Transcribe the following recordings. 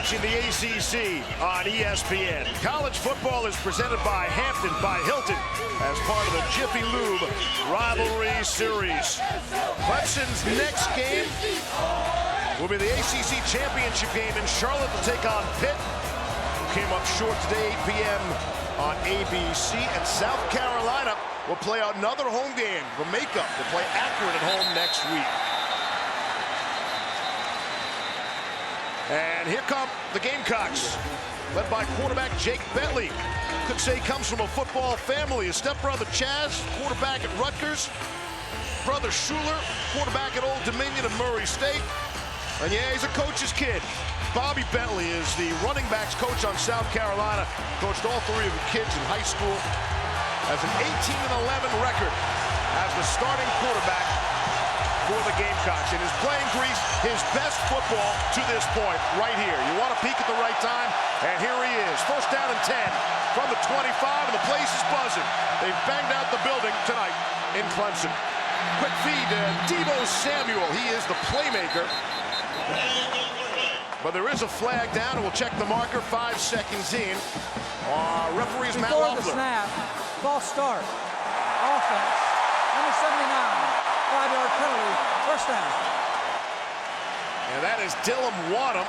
watching the ACC on ESPN. College football is presented by Hampton by Hilton as part of the Jiffy Lube rivalry series. Clemson's next game will be the ACC championship game in Charlotte to take on Pitt, who came up short today, 8 p.m. on ABC. And South Carolina will play another home game, the makeup, to play Akron at home next week. And here come the Gamecocks, led by quarterback Jake Bentley. Could say he comes from a football family. His stepbrother Chaz, quarterback at Rutgers. Brother Schuler, quarterback at Old Dominion and Murray State. And yeah, he's a coach's kid. Bobby Bentley is the running backs coach on South Carolina. Coached all three of the kids in high school. Has an 18-11 record as the starting quarterback for the Gamecocks. And is playing Greece his best football to this point right here. You want to peek at the right time, and here he is. First down and 10 from the 25, and the place is buzzing. They've banged out the building tonight in Clemson. Quick feed to Deebo Samuel. He is the playmaker. But there is a flag down, and we'll check the marker 5 seconds in. Referee's Matt Loeffler. Before the snap, false start. Offense, number 79. 5-yard penalty, first down. And that is Dylan Wadham.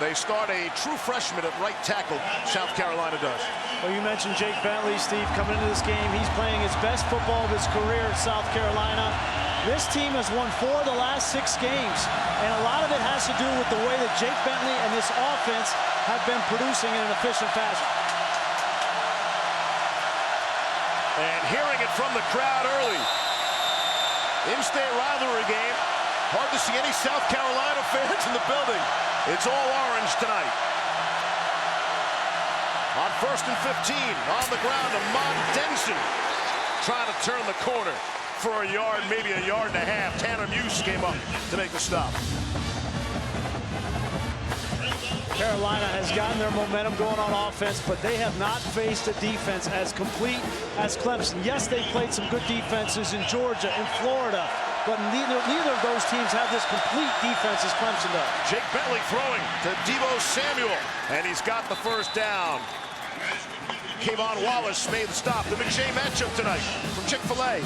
They start a true freshman at right tackle, South Carolina does. Well, you mentioned Jake Bentley, Steve, coming into this game. He's playing his best football of his career at South Carolina. This team has won 4 of the last 6 games, and a lot of it has to do with the way that Jake Bentley and this offense have been producing in an efficient fashion. And hearing it from the crowd early. In-state rivalry game. Hard to see any South Carolina fans in the building. It's all orange tonight. On 1st and 15, on the ground, Ahmad Denson trying to turn the corner for a yard, maybe a yard and a half. Tanner Muse came up to make the stop. Carolina has gotten their momentum going on offense, but they have not faced a defense as complete as Clemson. Yes, they played some good defenses in Georgia and Florida, but neither of those teams have this complete defense as Clemson does. Jake Bentley throwing to Deebo Samuel, and he's got the first down. Kayvon Wallace made the stop. The McShay matchup tonight from Chick-fil-A.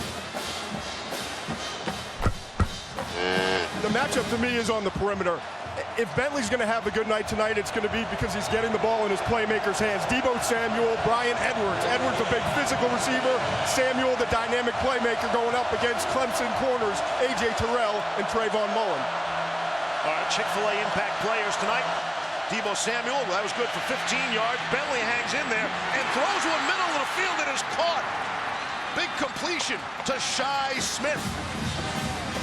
The matchup to me is on the perimeter. If Bentley's going to have a good night tonight, it's going to be because he's getting the ball in his playmakers' hands. Deebo Samuel, Brian Edwards. Edwards, a big physical receiver. Samuel, the dynamic playmaker, going up against Clemson corners, A.J. Terrell and Trayvon Mullen. All right, Chick-fil-A impact players tonight. Deebo Samuel, well, that was good for 15 yards. Bentley hangs in there and throws to the middle of the field and is caught. Big completion to Shi Smith.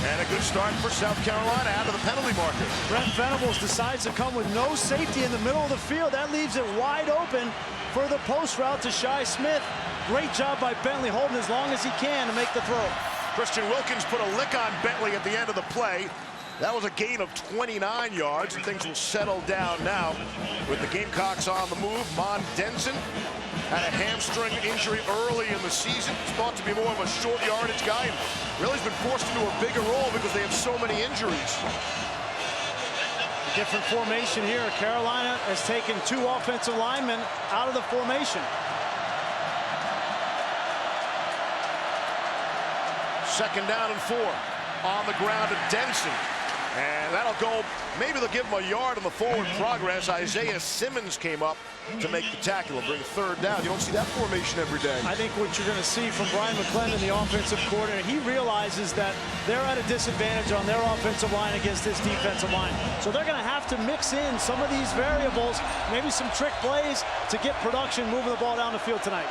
And a good start for South Carolina out of the penalty marker. Brent Venables decides to come with no safety in the middle of the field. That leaves it wide open for the post route to Shi Smith. Great job by Bentley holding as long as he can to make the throw. Christian Wilkins put a lick on Bentley at the end of the play. That was a gain of 29 yards, and things will settle down now with the Gamecocks on the move. Mon Denson had a hamstring injury early in the season. He's thought to be more of a short yardage guy, and really has been forced into a bigger role because they have so many injuries. Different formation here. Carolina has taken 2 offensive linemen out of the formation. Second down and 4 on the ground to Denson. And that'll go, maybe they'll give him a yard on the forward progress. Isaiah Simmons came up to make the tackle. He'll bring 3rd down. You don't see that formation every day. I think what you're going to see from Brian McClendon, the offensive coordinator, he realizes that they're at a disadvantage on their offensive line against this defensive line. So they're going to have to mix in some of these variables, maybe some trick plays to get production moving the ball down the field tonight.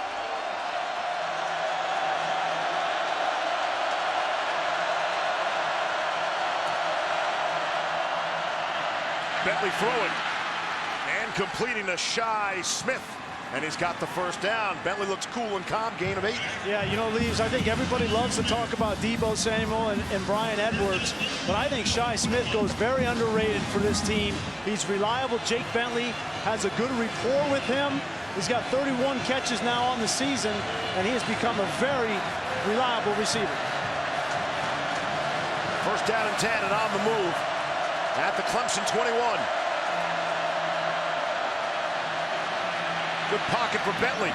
Bentley throwing and completing to Shi Smith. And he's got the first down. Bentley looks cool and calm, gain of 8. Yeah, you know, Leaves, I think everybody loves to talk about Deebo Samuel and Brian Edwards, but I think Shi Smith goes very underrated for this team. He's reliable. Jake Bentley has a good rapport with him. He's got 31 catches now on the season, and he has become a very reliable receiver. First down and 10, and on the move at the Clemson 21. Good pocket for Bentley.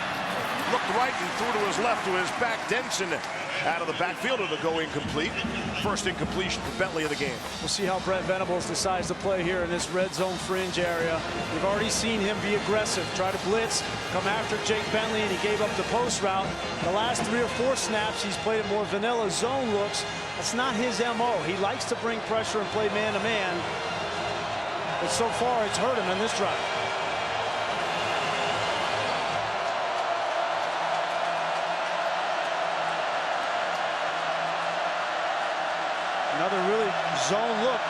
Looked right and threw to his left, to his back. Denson out of the backfield, to go incomplete. First incompletion for Bentley of the game. We'll see how Brent Venables decides to play here in this red zone fringe area. We've already seen him be aggressive, try to blitz, come after Jake Bentley, and he gave up the post route. The last 3 or 4 snaps, he's played more vanilla zone looks. That's not his MO. He likes to bring pressure and play man-to-man. But so far, it's hurt him in this drive. Another really zone look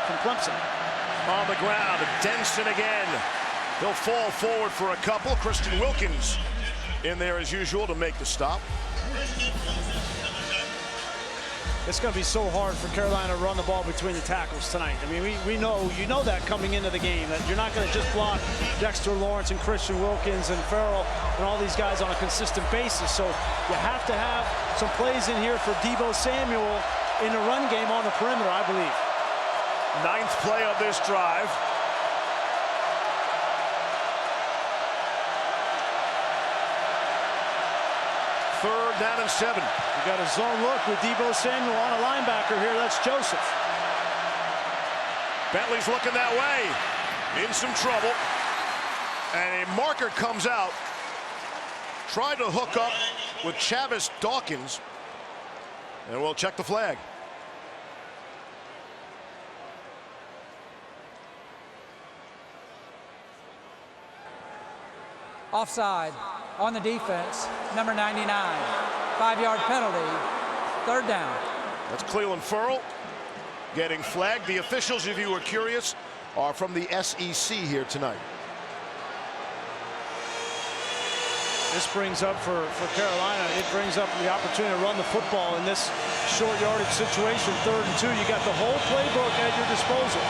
from Clemson. On the ground, Denson again. He'll fall forward for a couple. Christian Wilkins in there as usual to make the stop. It's going to be so hard for Carolina to run the ball between the tackles tonight. I mean, you know that coming into the game, that you're not going to just block Dexter Lawrence and Christian Wilkins and Farrell and all these guys on a consistent basis. So you have to have some plays in here for Deebo Samuel in the run game on the perimeter, I believe. 9th play of this drive. Third down and 7. You got a zone look with Deebo Samuel on a linebacker here. That's Joseph. Bentley's looking that way. In some trouble. And a marker comes out. Tried to hook up with Chavis Dawkins. And we'll check the flag. Offside on the defense, number 99. 5-yard penalty, 3rd down. That's Cleveland Ferrell getting flagged. The officials, if you were curious, are from the SEC here tonight. This brings up for Carolina, it brings up the opportunity to run the football in this short yardage situation, 3rd and 2. You got the whole playbook at your disposal.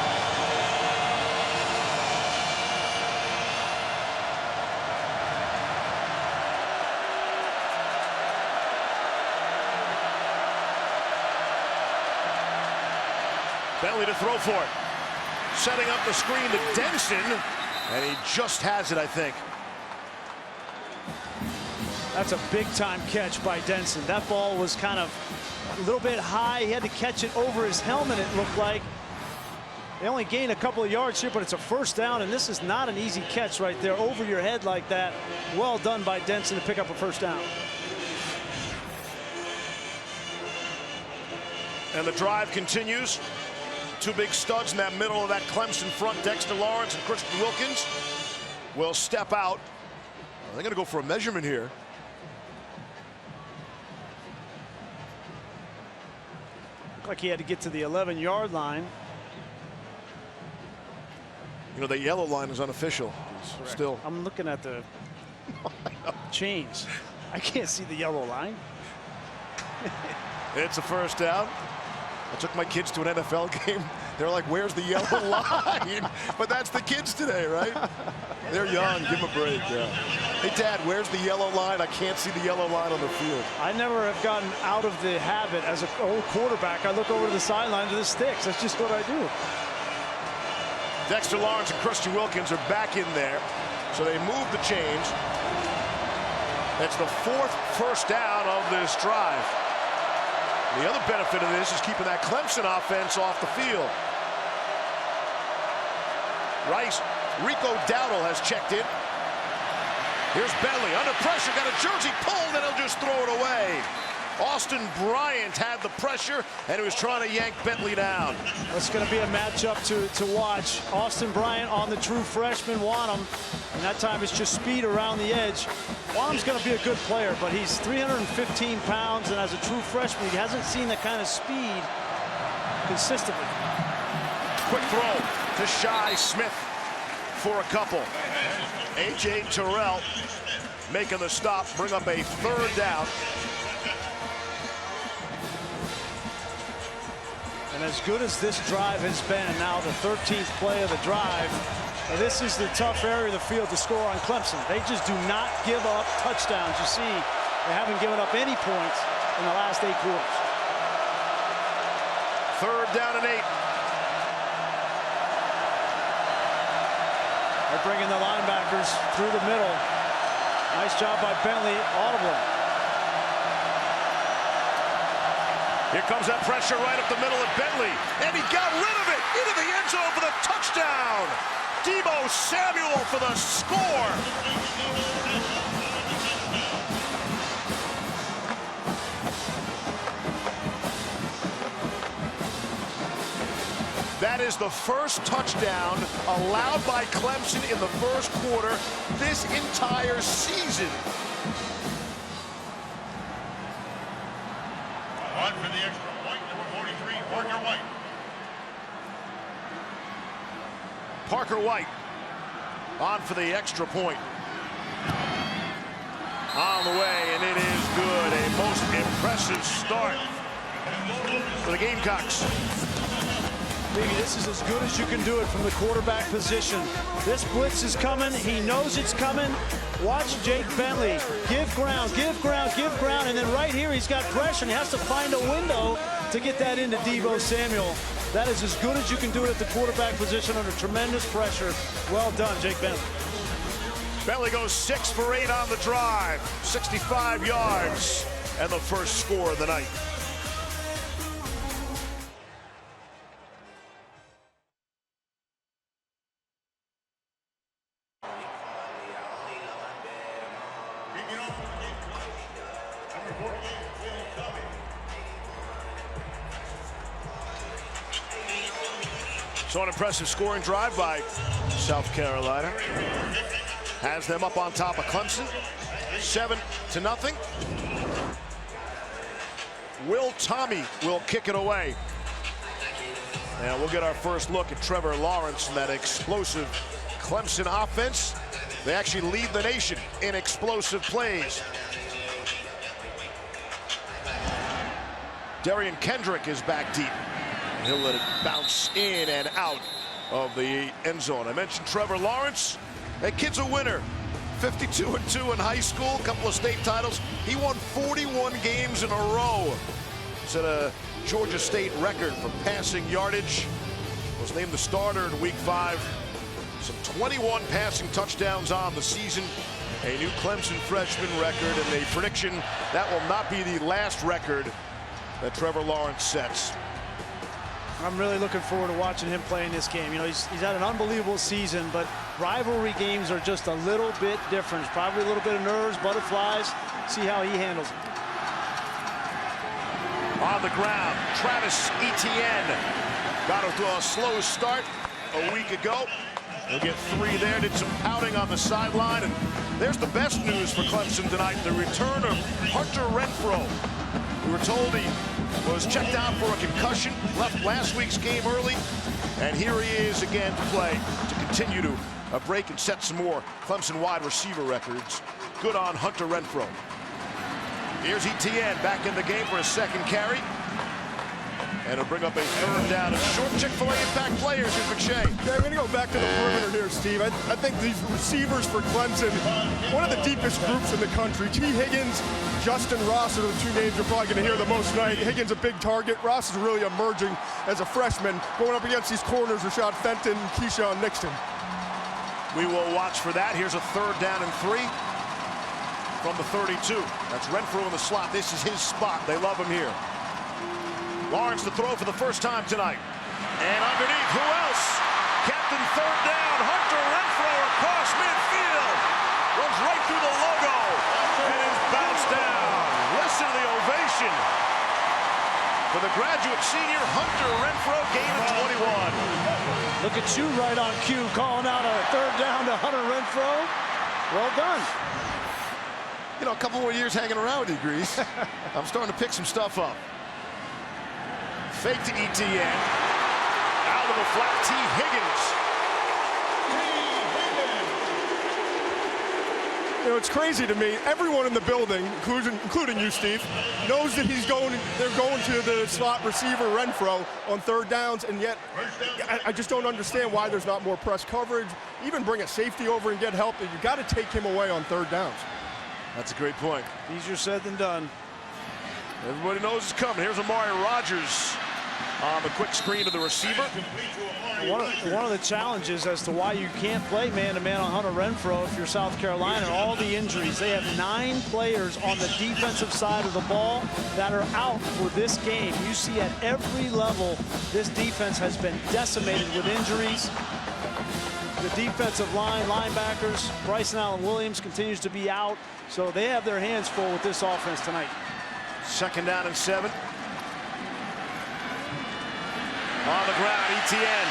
Bentley to throw for it. Setting up the screen to Denson, and he just has it, I think. That's a big-time catch by Denson. That ball was kind of a little bit high. He had to catch it over his helmet, it looked like. They only gained a couple of yards here, but it's a 1st down, and this is not an easy catch right there over your head like that. Well done by Denson to pick up a 1st down. And the drive continues. 2 big studs in that middle of that Clemson front. Dexter Lawrence and Christian Wilkins will step out. They're going to go for a measurement here. Looked like he had to get to the 11-yard line. You know, the yellow line is unofficial. Still. I'm looking at the chains. I can't see the yellow line. It's a 1st down. I took my kids to an NFL game. They're like, where's the yellow line? But that's the kids today, right? They're young. Give them a break. Yeah. Hey, Dad, where's the yellow line? I can't see the yellow line on the field. I never have gotten out of the habit as an old quarterback. I look over to the sideline to the sticks. That's just what I do. Dexter Lawrence and Christian Wilkins are back in there. So they move the change. That's the 4th 1st down of this drive. The other benefit of this is keeping that Clemson offense off the field. Rico Dowdle has checked in. Here's Bentley under pressure, got a jersey pulled, and he'll just throw it away. Austin Bryant had the pressure, and he was trying to yank Bentley down. It's going to be a matchup to watch. Austin Bryant on the true freshman, Wanham, and that time it's just speed around the edge. Wanham's going to be a good player, but he's 315 pounds, and as a true freshman, he hasn't seen that kind of speed consistently. Quick throw to Shi Smith for a couple. A.J. Terrell making the stop, bring up a 3rd down. And as good as this drive has been, now the 13th play of the drive, this is the tough area of the field to score on Clemson. They just do not give up touchdowns. You see, they haven't given up any points in the last 8 quarters. 3rd down and 8. They're bringing the linebackers through the middle. Nice job by Bentley, audible. Here comes that pressure right up the middle of Bentley, and he got rid of it into the end zone for the touchdown. Deebo Samuel for the score. That is the first touchdown allowed by Clemson in the first quarter this entire season. On for the extra point, number 43, Parker White. Parker White on for the extra point. On the way, and it is good. A most impressive start for the Gamecocks. Maybe this is as good as you can do it from the quarterback position. This blitz is coming. He knows it's coming. Watch Jake Bentley. Give ground, give ground, give ground. And then right here, he's got pressure, and he has to find a window to get that into Deebo Samuel. That is as good as you can do it at the quarterback position under tremendous pressure. Well done, Jake Bentley. Bentley goes 6 for 8 on the drive. 65 yards, and the first score of the night. So an impressive scoring drive by South Carolina. Has them up on top of Clemson, 7-0. Will Tommy will kick it away. And we'll get our first look at Trevor Lawrence and that explosive Clemson offense. They actually lead the nation in explosive plays. Darian Kendrick is back deep. He'll let it bounce in and out of the end zone. I mentioned Trevor Lawrence. That kid's a winner. 52-2 in high school, a couple of state titles. He won 41 games in a row. Set a Georgia State record for passing yardage. Was named the starter in week 5. Some 21 passing touchdowns on the season. A new Clemson freshman record, and a prediction that will not be the last record that Trevor Lawrence sets. I'm really looking forward to watching him play in this game. You know, he's had an unbelievable season, but rivalry games are just a little bit different. Probably a little bit of nerves, butterflies. See how he handles it. On the ground, Travis Etienne got off to a slow start a week ago. He'll get 3 there, did some pouting on the sideline, and there's the best news for Clemson tonight, the return of Hunter Renfrow. We were told he was checked out for a concussion, left last week's game early, and here he is again to play, to continue to break and set some more Clemson wide receiver records. Good on Hunter Renfrow. Here's Etienne back in the game for his second carry. And it'll bring up a 3rd down and short. Chick-fil-A impact players. Here's McShay. Yeah, I'm going to go back to the perimeter here, Steve. I think these receivers for Clemson, one of the deepest groups in the country. T. Higgins, Justin Ross are the 2 names you're probably going to hear the most tonight. Higgins a big target. Ross is really emerging as a freshman, going up against these corners, Rashad Fenton and Keyshawn Nixon. We will watch for that. Here's a 3rd down and 3 from the 32. That's Renfrow in the slot. This is his spot. They love him here. Lawrence to throw for the first time tonight. And underneath, who else? Captain 3rd down, Hunter Renfrow across midfield. Runs right through the logo and is bounced down. Listen to the ovation for the graduate senior Hunter Renfrow, gain of 21. Look at you right on cue, calling out a 3rd down to Hunter Renfrow. Well done. You know, a couple more years hanging around with you, Grease. I'm starting to pick some stuff up. Fake to Etienne. Out of the flat, T. Higgins. You know, it's crazy to me. Everyone in the building, including you, Steve, knows that they're going to the slot receiver Renfrow on 3rd downs, and yet I just don't understand why there's not more press coverage. Even bring a safety over and get help. You got to take him away on 3rd downs. That's a great point. Easier said than done. Everybody knows it's coming. Here's Amari Rodgers on the quick screen to the receiver. One of the challenges as to why you can't play man-to-man on Hunter Renfrow if you're South Carolina, all the injuries. They have 9 players on the defensive side of the ball that are out for this game. You see at every level, this defense has been decimated with injuries. The defensive line, linebackers, Bryson Allen-Williams continues to be out. So they have their hands full with this offense tonight. 2nd down and 7. On the ground, Etienne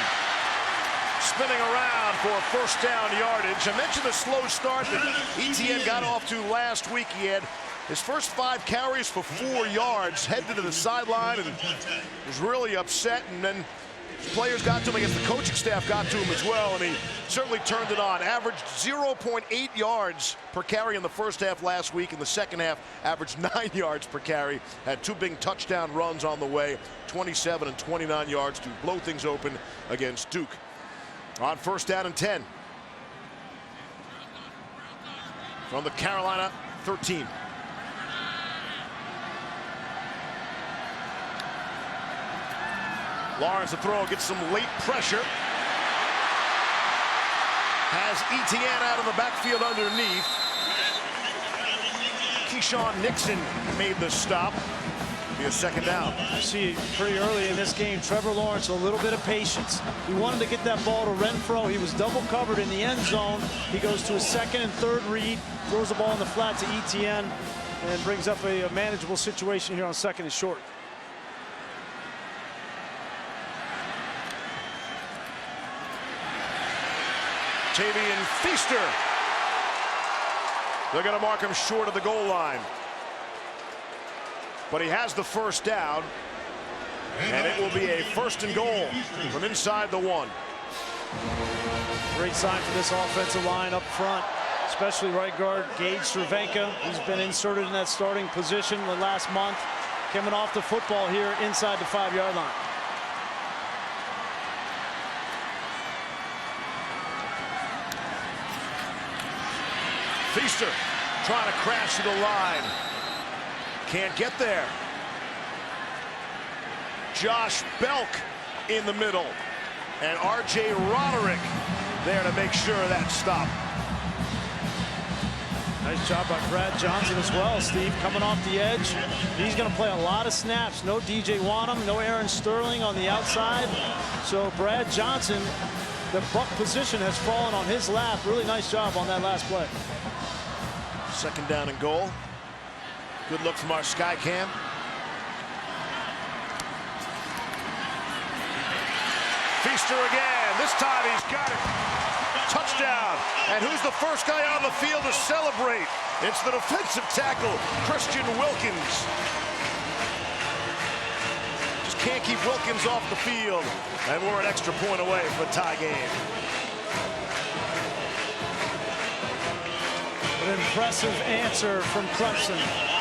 spinning around for 1st down yardage. I mentioned the slow start that Etienne got off to last week. He had his first 5 carries for 4 yards, headed to the sideline and was really upset. And then his players got to him. I guess the coaching staff got to him as well, and he certainly turned it on. Averaged 0.8 yards per carry in the first half last week. In the second half, averaged 9 yards per carry. Had 2 big touchdown runs on the way, 27 and 29 yards to blow things open against Duke. On 1st down and 10. From the Carolina 13. Lawrence, the throw, gets some late pressure. Has Etienne out of the backfield underneath. Keyshawn Nixon made the stop. Be a 2nd down. I see pretty early in this game, Trevor Lawrence, a little bit of patience. He wanted to get that ball to Renfrow. He was double covered in the end zone. He goes to his 2nd and 3rd read, throws the ball in the flat to Etienne, and brings up a manageable situation here on 2nd and short. Tavian Feaster. They're going to mark him short of the goal line. But he has the 1st down. And it will be a 1st and goal from inside the 1. Great sign for this offensive line up front, especially right guard Gage Cervenka. He's been inserted in that starting position the last month. Coming off the football here inside the 5-yard line. Feaster trying to crash to the line. Can't get there. Josh Belk in the middle. And R.J. Roderick there to make sure of that stop. Nice job by Brad Johnson as well, Steve, coming off the edge. He's going to play a lot of snaps. No DJ Wanham, no Aaron Sterling on the outside. So Brad Johnson, the buck position has fallen on his lap. Really nice job on that last play. 2nd down and goal. Good look from our sky cam. Feaster again. This time he's got it. Touchdown. And who's the first guy on the field to celebrate? It's the defensive tackle, Christian Wilkins. Just can't keep Wilkins off the field. And we're an extra point away from a tie game. An impressive answer from Clemson.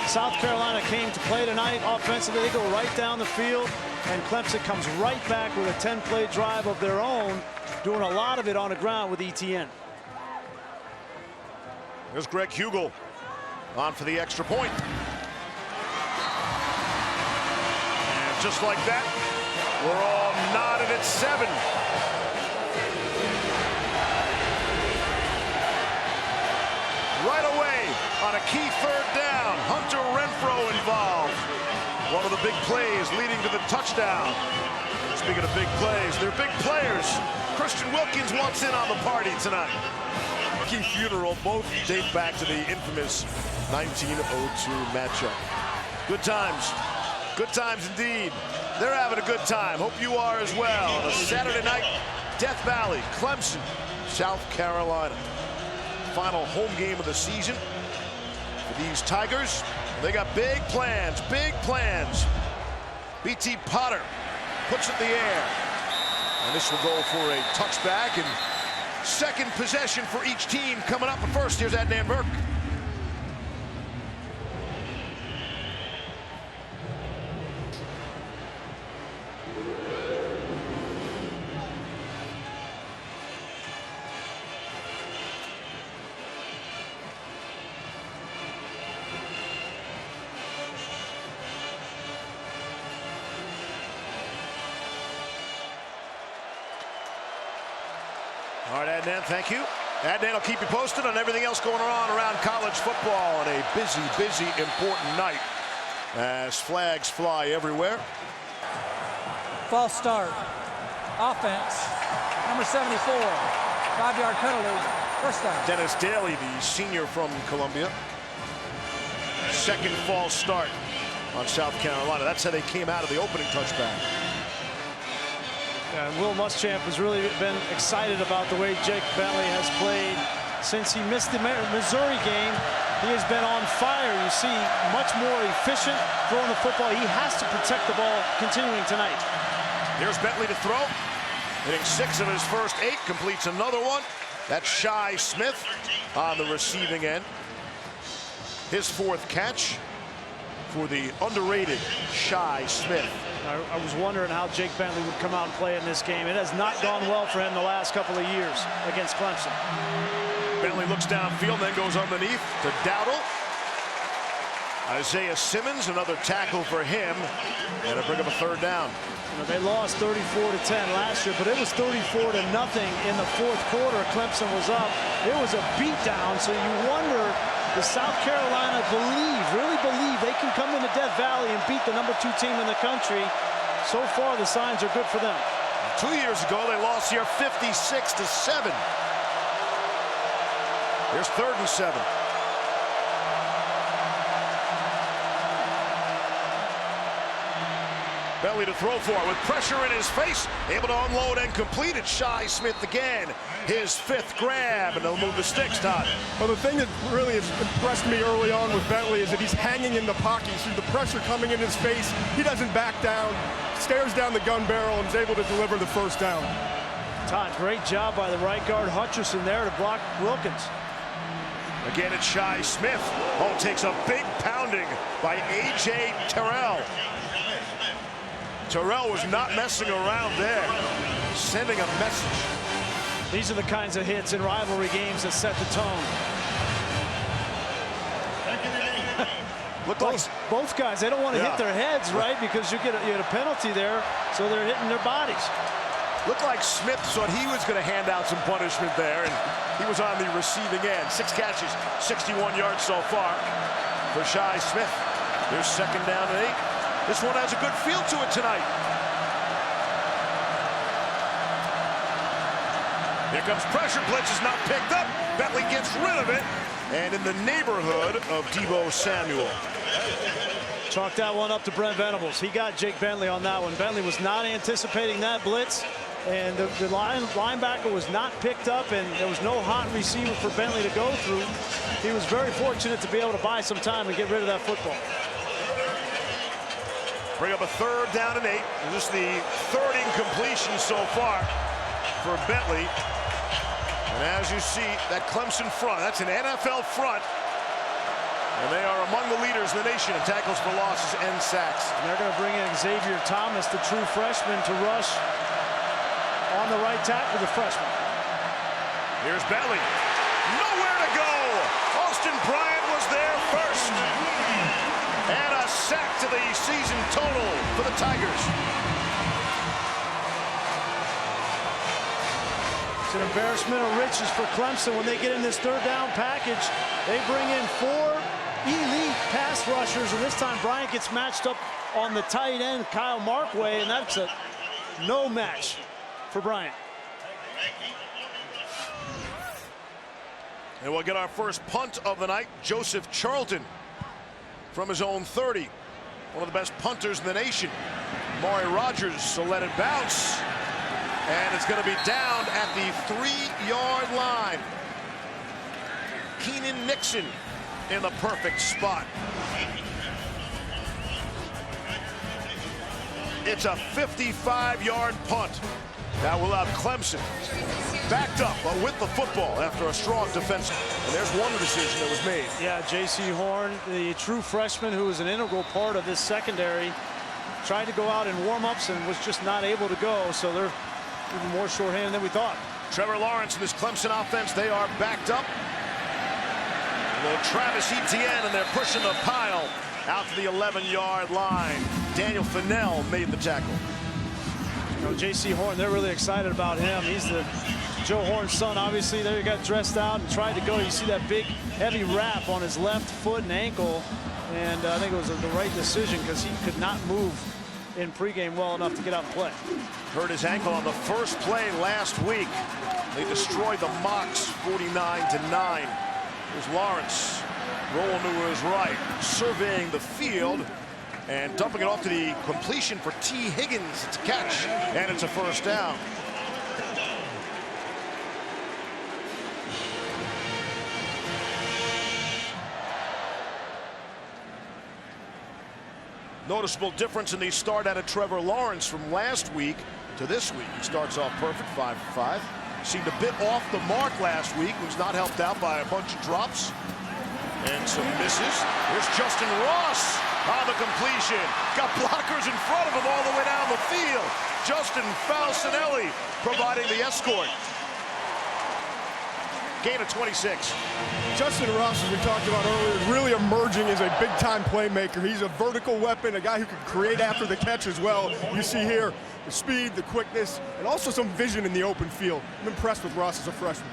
South Carolina came to play tonight. Offensively, they go right down the field, and Clemson comes right back with a 10-play drive of their own, doing a lot of it on the ground with Etienne. There's Greg Hugel on for the extra point. And just like that, we're all knotted at 7. Right away on a key 3rd down, Hunter Renfrow involved. One of the big plays leading to the touchdown. Speaking of big plays, they're big players. Christian Wilkins wants in on the party tonight. Key funeral, both date back to the infamous 1902 matchup. Good times indeed. They're having a good time. Hope you are as well. A Saturday night, Death Valley, Clemson, South Carolina. Final home game of the season for these Tigers. They got big plans, big plans. B.T. Potter puts it in the air. And this will go for a touchback and 2nd possession for each team coming up. But first, here's Adnan Burke. All right, Adnan, thank you. Adnan will keep you posted on everything else going on around college football on a busy, busy, important night as flags fly everywhere. False start. Offense. Number 74. 5-yard penalty. First down. Dennis Daly, the senior from Columbia. Second false start on South Carolina. That's how they came out of the opening touchback. Yeah, and Will Muschamp has really been excited about the way Jake Bentley has played since he missed the Missouri game. He has been on fire. You see, much more efficient throwing the football. He has to protect the ball continuing tonight. Here's Bentley to throw. Hitting 6 of his first 8, completes another one. That's Shi Smith on the receiving end. His 4th catch for the underrated Shi Smith. I was wondering how Jake Bentley would come out and play in this game. It has not gone well for him the last couple of years against Clemson. Bentley looks downfield, then goes underneath to Dowdle. Isaiah Simmons, another tackle for him, and a bring up a 3rd down. You know, they lost 34-10 last year, but it was 34-0 in the 4th quarter. Clemson was up. It was a beatdown, so you wonder, does South Carolina really believe they can come into Death Valley and beat the number 2 team in the country? So far, the signs are good for them. 2 years ago, they lost here 56-7. Here's 3rd and 7. Bentley to throw for with pressure in his face, able to unload and complete it. Shi Smith again, his 5th grab, and they'll move the sticks, Todd. Well, the thing that really has impressed me early on with Bentley is that he's hanging in the pocket. You see the pressure coming in his face. He doesn't back down, stares down the gun barrel, and is able to deliver the 1st down. Todd, great job by the right guard Hutcherson there to block Wilkins. Again, it's Shi Smith. Oh, takes a big pounding by A.J. Terrell. Terrell was not messing around there, sending a message. These are the kinds of hits in rivalry games that set the tone. Both guys, they don't want to hit their heads, right? Because you get a penalty there, so they're hitting their bodies. Looked like Smith thought he was going to hand out some punishment there, and he was on the receiving end. 6 catches, 61 yards so far for Shi Smith. Here's 2nd down and 8. This one has a good feel to it tonight. Here comes pressure. Blitz is not picked up. Bentley gets rid of it. And in the neighborhood of Deebo Samuel. Chalk that one up to Brent Venables. He got Jake Bentley on that one. Bentley was not anticipating that blitz. And the linebacker was not picked up, and there was no hot receiver for Bentley to go through. He was very fortunate to be able to buy some time and get rid of that football. Bring up a 3rd down and 8. This is the 3rd incompletion so far for Bentley. And as you see, that Clemson front, that's an NFL front. And they are among the leaders in the nation in tackles for losses and sacks. And they're going to bring in Xavier Thomas, the true freshman, to rush on the right tackle, the freshman. Here's Bentley. Nowhere to go. Austin Bryant was there first. And a sack to the season total for the Tigers. It's an embarrassment of riches for Clemson when they get in this 3rd down package. They bring in 4 elite pass rushers, and this time Bryant gets matched up on the tight end, Kyle Markway, and that's a no match for Bryant. And we'll get our first punt of the night. Joseph Charlton from his own 30. One of the best punters in the nation. Maury Rogers will let it bounce. And it's going to be down at the 3-yard line. Keenan Nixon in the perfect spot. It's a 55-yard punt. That will have Clemson backed up, but with the football after a strong defense. And there's one decision that was made. Yeah, J.C. Horn, the true freshman who was an integral part of this secondary, tried to go out in warm-ups and was just not able to go. So they're even more shorthanded than we thought. Trevor Lawrence and this Clemson offense, they are backed up. A little Travis Etienne, and they're pushing the pile out to the 11-yard line. Daniel Fennell made the tackle. You know, J.C. Horn, they're really excited about him. He's the Joe Horn's son, obviously, there he got dressed out and tried to go. You see that big, heavy wrap on his left foot and ankle. And I think it was the right decision because he could not move in pregame well enough to get out and play. Hurt his ankle on the first play last week. They destroyed the Mocks 49-9. Here's Lawrence rolling to his right, surveying the field and dumping it off to the completion for T. Higgins. It's a catch, and it's a first down. Noticeable difference in the start out of Trevor Lawrence from last week to this week. He starts off perfect, 5 for 5. Seemed a bit off the mark last week. Was not helped out by a bunch of drops and some misses. Here's Justin Ross on the completion. Got blockers in front of him all the way down the field. Justin Falcinelli providing the escort. Gain of 26. Justin Ross, as we talked about earlier, is really emerging as a big-time playmaker. He's a vertical weapon, a guy who can create after the catch as well. You see here the speed, the quickness, and also some vision in the open field. I'm impressed with Ross as a freshman.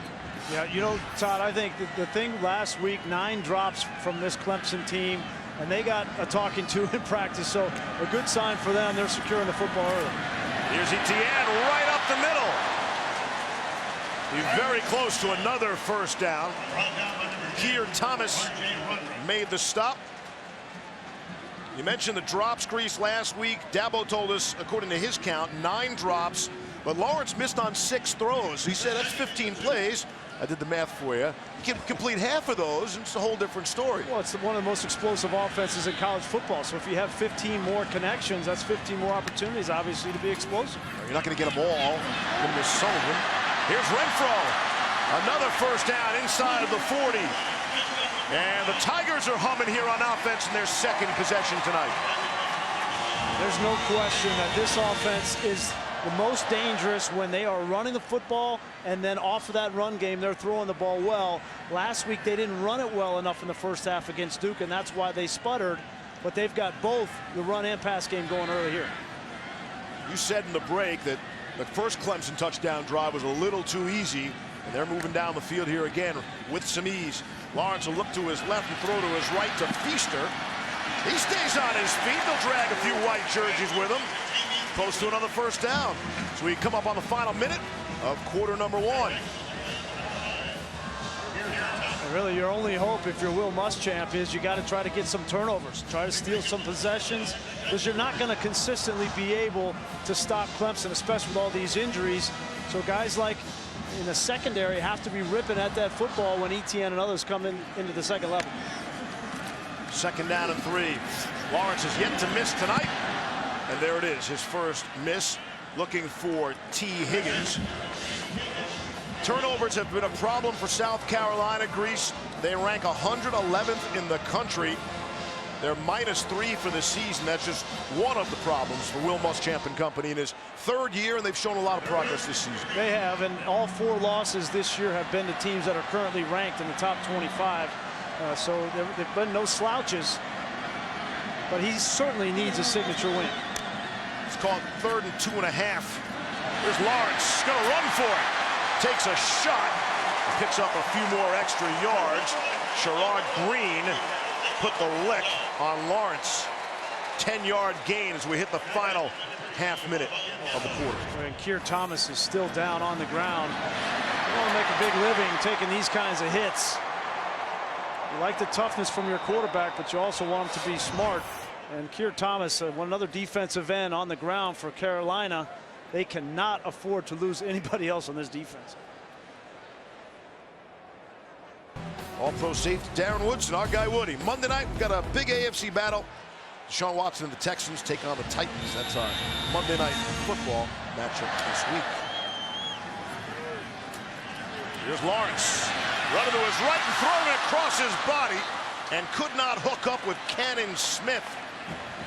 Yeah, you know, Todd, I think the thing last week, 9 drops from this Clemson team, and they got a talking to in practice, so a good sign for them. They're securing the football early. Here's Etienne right up the middle. He's very close to another first down. Keir Thomas made the stop. You mentioned the drops, Grease, last week. Dabo told us, according to his count, 9 drops, but Lawrence missed on 6 throws. He said that's 15 plays. I did the math for you. You can complete half of those, and it's a whole different story. Well, it's one of the most explosive offenses in college football. So if you have 15 more connections, that's 15 more opportunities, obviously, to be explosive. You're not going to get them all. You're going to miss some of them. Here's Renfro. Another first down inside of the 40. And the Tigers are humming here on offense in their second possession tonight. There's no question that this offense is the most dangerous when they are running the football, and then off of that run game, they're throwing the ball well. Last week, they didn't run it well enough in the first half against Duke, and that's why they sputtered. But they've got both the run and pass game going early here. You said in the break that the first Clemson touchdown drive was a little too easy, and they're moving down the field here again with some ease. Lawrence will look to his left and throw to his right to Feaster. He stays on his feet. They'll drag a few white jerseys with him. Close to another first down. So we come up on the final minute of quarter number 1. And really, your only hope if you're Will Muschamp is you got to try to get some turnovers, try to steal some possessions, because you're not going to consistently be able to stop Clemson, especially with all these injuries. So guys like in the secondary have to be ripping at that football when Etienne and others come into the second level. Second down and 3. Lawrence has yet to miss tonight. And there it is, his first miss, looking for T. Higgins. Turnovers have been a problem for South Carolina, Greece. They rank 111th in the country. They're -3 for the season. That's just one of the problems for Will Muschamp and company in his 3rd year, and they've shown a lot of progress this season. They have, and all 4 losses this year have been to teams that are currently ranked in the top 25. So they've been no slouches, but he certainly needs a signature win. It's called 3rd and 2.5. Here's Lawrence, gonna run for it. Takes a shot, picks up a few more extra yards. Sherrod Green put the lick on Lawrence. 10-yard gain as we hit the final half minute of the quarter. And Keir Thomas is still down on the ground. You want to make a big living taking these kinds of hits. You like the toughness from your quarterback, but you also want him to be smart. And Keir Thomas, another defensive end on the ground for Carolina. They cannot afford to lose anybody else on this defense. All-pro safety Darren Woodson, our guy Woody. Monday night, we've got a big AFC battle. Deshaun Watson and the Texans take on the Titans. That's our Monday night football matchup this week. Here's Lawrence, running to his right and throwing it across his body, and could not hook up with Cannon Smith,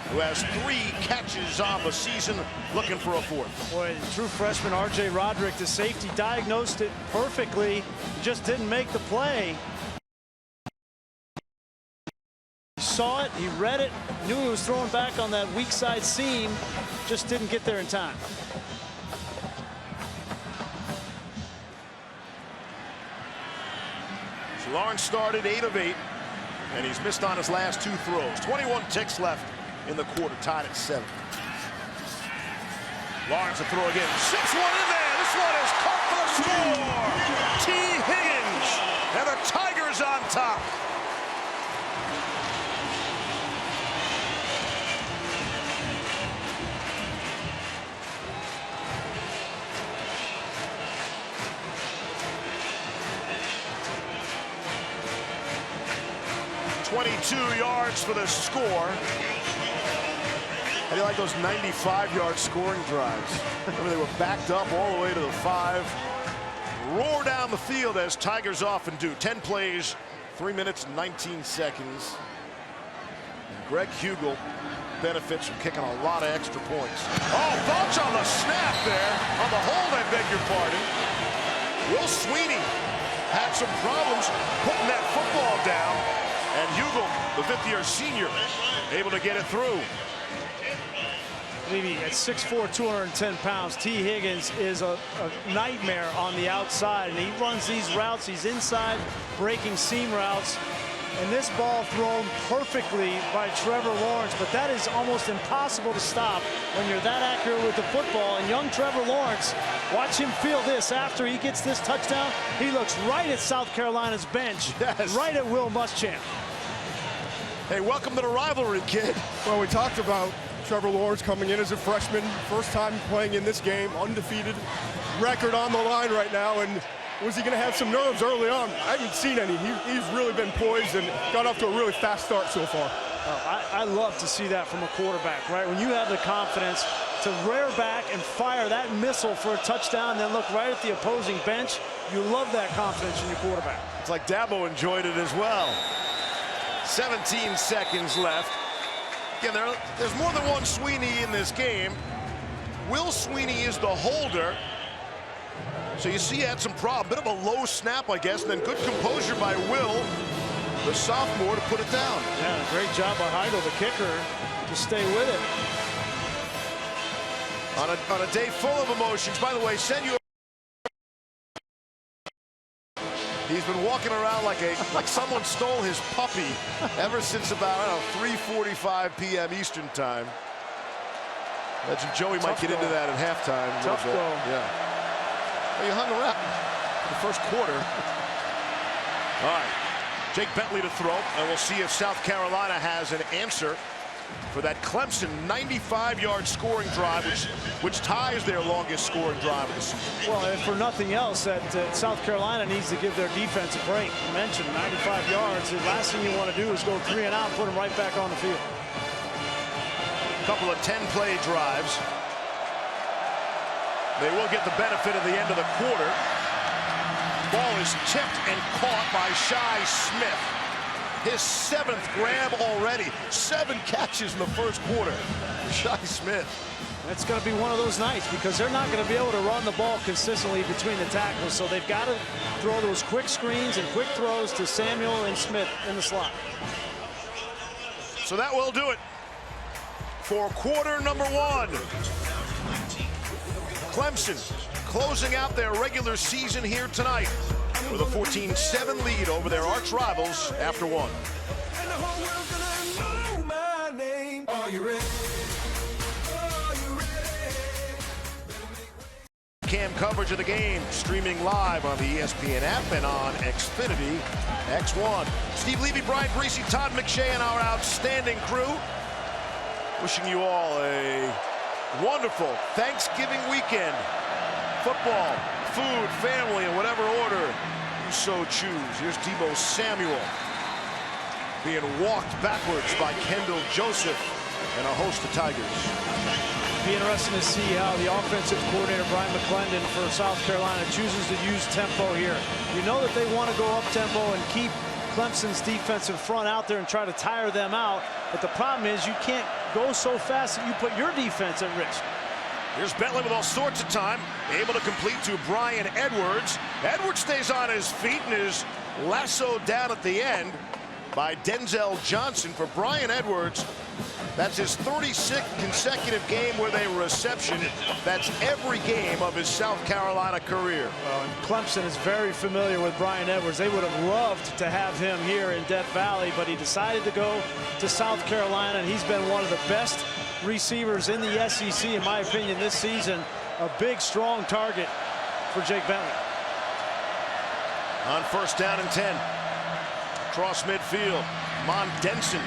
who has 3 catches on the season, looking for a 4th. Boy, true freshman R.J. Roderick, the safety, diagnosed it perfectly, just didn't make the play. He saw it, he read it, knew he was throwing back on that weak side seam, just didn't get there in time. Lawrence started 8 of 8, and he's missed on his last 2 throws. 21 ticks left in the quarter, tied at 7. Lawrence a throw again. 6-1 in there. This one is caught for the score. T. Higgins, and the Tigers on top. .22 yards for the score. How do you like those 95-yard scoring drives? Remember, they were backed up all the way to the 5. Roar down the field as Tigers often do. 10 plays, 3 minutes and 19 seconds. And Greg Hugel benefits from kicking a lot of extra points. Oh, Bunch on the snap there. On the hold, I beg your pardon. Will Sweeney had some problems putting that football down. And Hugel, the 5th-year senior, able to get it through. At 6'4", 210 pounds, T. Higgins is a nightmare on the outside, and he runs these routes. He's inside, breaking seam routes, and this ball thrown perfectly by Trevor Lawrence, but that is almost impossible to stop when you're that accurate with the football. And young Trevor Lawrence, watch him feel this after he gets this touchdown. He looks right at South Carolina's bench, yes, right at Will Muschamp. Hey, welcome to the rivalry, kid. Well, we talked about Trevor Lawrence coming in as a freshman, first time playing in this game, undefeated, record on the line right now, and was he going to have some nerves early on? I haven't seen any. He's really been poised and got off to a really fast start so far. I love to see that from a quarterback, right? When you have the confidence to rear back and fire that missile for a touchdown, then look right at the opposing bench, you love that confidence in your quarterback. It's like Dabo enjoyed it as well. 17 seconds left. Again, there's more than one Sweeney in this game. Will Sweeney is the holder. So you see he had some problem. Bit of a low snap, I guess, and then good composure by Will, the sophomore, to put it down. Yeah, great job by Heigl, the kicker, to stay with it. On a day full of emotions. By the way, Senor, he's been walking around like someone stole his puppy ever since about, I don't know, 3:45 p.m. Eastern time. Imagine Joey might get into that at halftime. Tough goal. Yeah. Well, you hung around for the first quarter. All right. Jake Bentley to throw, and we'll see if South Carolina has an answer for that Clemson 95-yard scoring drive, which ties their longest scoring drive of the season. Well, if for nothing else, that South Carolina needs to give their defense a break. You mentioned 95 yards. The last thing you want to do is go 3 and out, put them right back on the field. A couple of 10-play drives. They will get the benefit of the end of the quarter. Ball is tipped and caught by Shi Smith. His 7th grab already. 7 catches in the first quarter for Shi Smith. That's going to be one of those nights because they're not going to be able to run the ball consistently between the tackles, so they've got to throw those quick screens and quick throws to Samuel and Smith in the slot. So that will do it for quarter number 1. Clemson closing out their regular season here tonight with a 14-7 lead over their arch rivals after 1. Cam coverage of the game streaming live on the ESPN app and on Xfinity X1. Steve Levy, Brian Greasy, Todd McShay, and our outstanding crew wishing you all a wonderful Thanksgiving weekend. Football, food, family, in whatever order you so choose. Here's Deebo Samuel being walked backwards by Kendall Joseph and a host of Tigers. Be interesting to see how the offensive coordinator Brian McClendon for South Carolina chooses to use tempo here. You know that they want to go up tempo and keep Clemson's defensive front out there and try to tire them out, but the problem is you can't go so fast that you put your defense at risk. Here's Bentley with all sorts of time, able to complete to Brian Edwards. Edwards stays on his feet and is lassoed down at the end by Denzel Johnson. For Brian Edwards, That's his 36th consecutive game with a reception. That's every game of his South Carolina career. Well, and Clemson is very familiar with Bryan Edwards. They would have loved to have him here in Death Valley, but he decided to go to South Carolina, and he's been one of the best receivers in the SEC, in my opinion, this season. A big, strong target for Jake Bentley. On 1st down and 10. Across midfield. Mon Denson,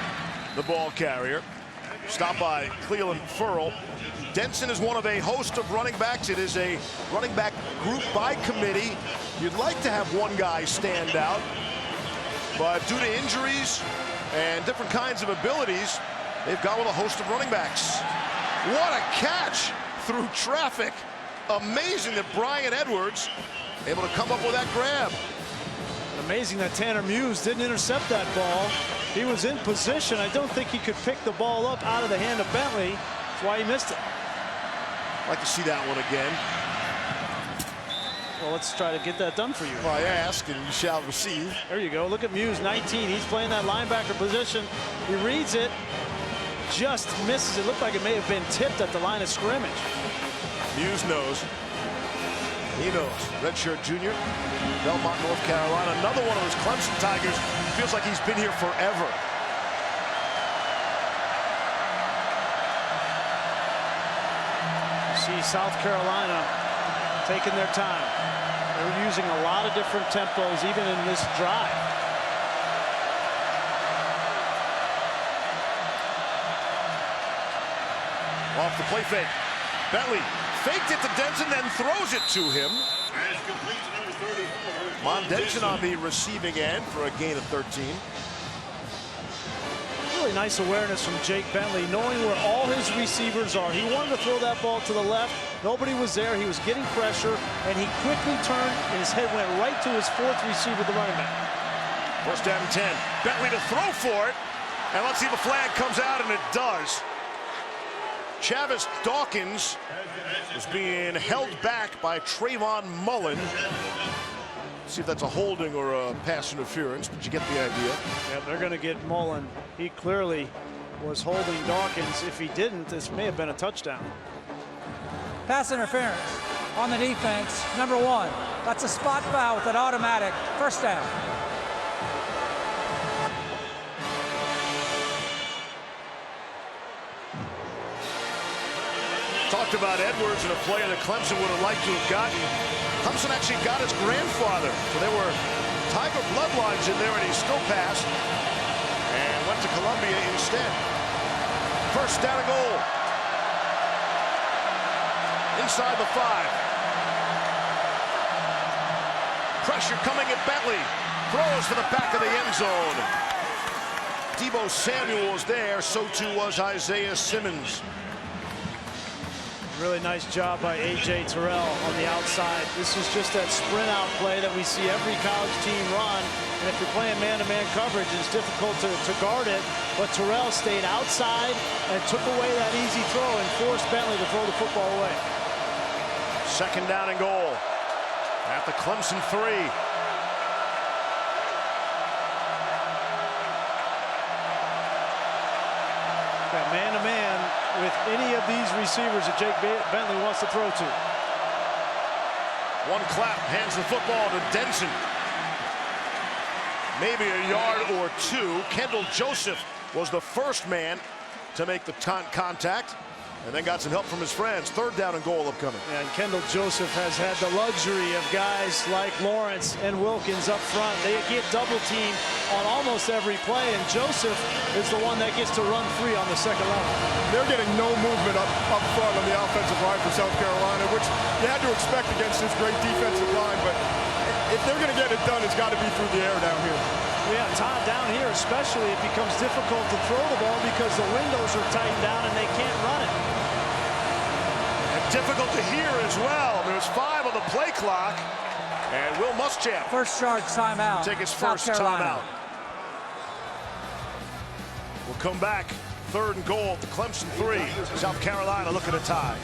the ball carrier. Stopped by Cleveland Furl. Denson is one of a host of running backs. It is a running back group by committee. You'd like to have one guy stand out, but due to injuries and different kinds of abilities, they've gone with a host of running backs. What a catch through traffic. Amazing that Bryan Edwards able to come up with that grab. Amazing that Tanner Muse didn't intercept that ball. He was in position. I don't think he could pick the ball up out of the hand of Bentley. That's why he missed it. I'd like to see that one again. Well, let's try to get that done for you. Well, I ask and you shall receive. There you go. Look at Muse, 19. He's playing that linebacker position. He reads it, just misses. It looked like it may have been tipped at the line of scrimmage. Muse knows. He knows. Redshirt junior, Belmont, North Carolina. Another one of those Clemson Tigers. Feels like he's been here forever. See South Carolina taking their time. They're using a lot of different tempos, even in this drive. Off the play fake. Bentley faked it to Denson, then throws it to him. Pass complete to number 34. Mon Denson on the receiving end for a gain of 13. Really nice awareness from Jake Bentley, knowing where all his receivers are. He wanted to throw that ball to the left. Nobody was there. He was getting pressure, and he quickly turned, and his head went right to his 4th receiver, the running back. 1st down and 10. Bentley to throw for it. And let's see if a flag comes out, and it does. Chavis Dawkins is being held back by Trayvon Mullen. See if that's a holding or a pass interference, but you get the idea. Yeah, they're going to get Mullen. He clearly was holding Dawkins. If he didn't, this may have been a touchdown. Pass interference on the defense, number 1. That's a spot foul with an automatic 1st down. Talked about Edwards and a player that Clemson would have liked to have gotten. Clemson actually got his grandfather. So there were Tiger bloodlines in there, and he still passed and went to Columbia instead. 1st down and goal. Inside the 5. Pressure coming at Bentley. Throws to the back of the end zone. Deebo Samuel was there. So too was Isaiah Simmons. Really nice job by A.J. Terrell on the outside. This is just that sprint out play that we see every college team run. And if you're playing man-to-man coverage, it's difficult to guard it. But Terrell stayed outside and took away that easy throw and forced Bentley to throw the football away. 2nd down and goal at the Clemson 3. Got man-to-man with any of these receivers that Jake Bentley wants to throw to. One clap, hands the football to Denson. Maybe a yard or 2. Kendall Joseph was the first man to make the contact, and then got some help from his friends. 3rd down and goal upcoming. And Kendall Joseph has had the luxury of guys like Lawrence and Wilkins up front. They get double teamed on almost every play, and Joseph is the one that gets to run free on the 2nd level. They're getting no movement up front on the offensive line for South Carolina, which you had to expect against this great defensive line. But if they're going to get it done, it's got to be through the air down here. Yeah, Todd, down here especially, it becomes difficult to throw the ball because the windows are tightened down and they can't run it. And difficult to hear as well. There's 5 on the play clock, and Will Muschamp. 1st charge timeout. Take his South 1st Carolina. timeout. We'll come back. 3rd and goal at the Clemson 3. South Carolina looking to tie.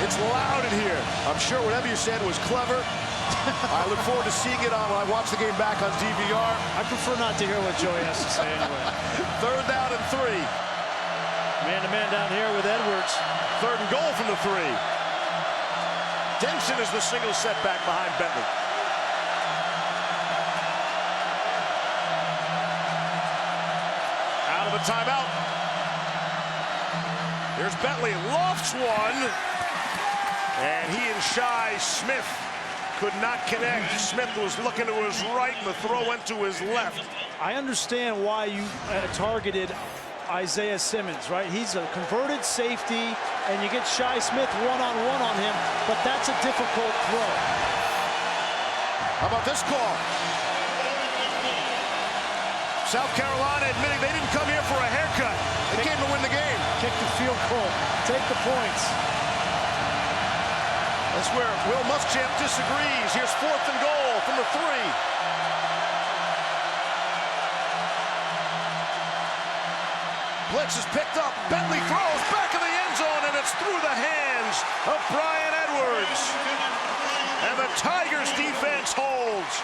It's loud in here. I'm sure whatever you said was clever. I look forward to seeing it on when I watch the game back on DVR. I prefer not to hear what Joey has to say anyway. 3rd down and 3. Man-to-man down here with Edwards. 3rd and goal from the 3. Denson is the single setback behind Bentley. Out of the timeout. Here's Bentley, lofts one. And he and Shi Smith could not connect. Smith was looking to his right, and the throw went to his left. I understand why you targeted Isaiah Simmons, right? He's a converted safety, and you get Shi Smith one-on-one on him, but that's a difficult throw. How about this call? South Carolina admitting they didn't come here for a haircut. They came to win the game. Kick the field goal. Take the points. That's where Will Muschamp disagrees. Here's 4th and goal from the 3. Blitz is picked up. Bentley throws back in the end zone, and it's through the hands of Brian Edwards. And the Tigers defense holds.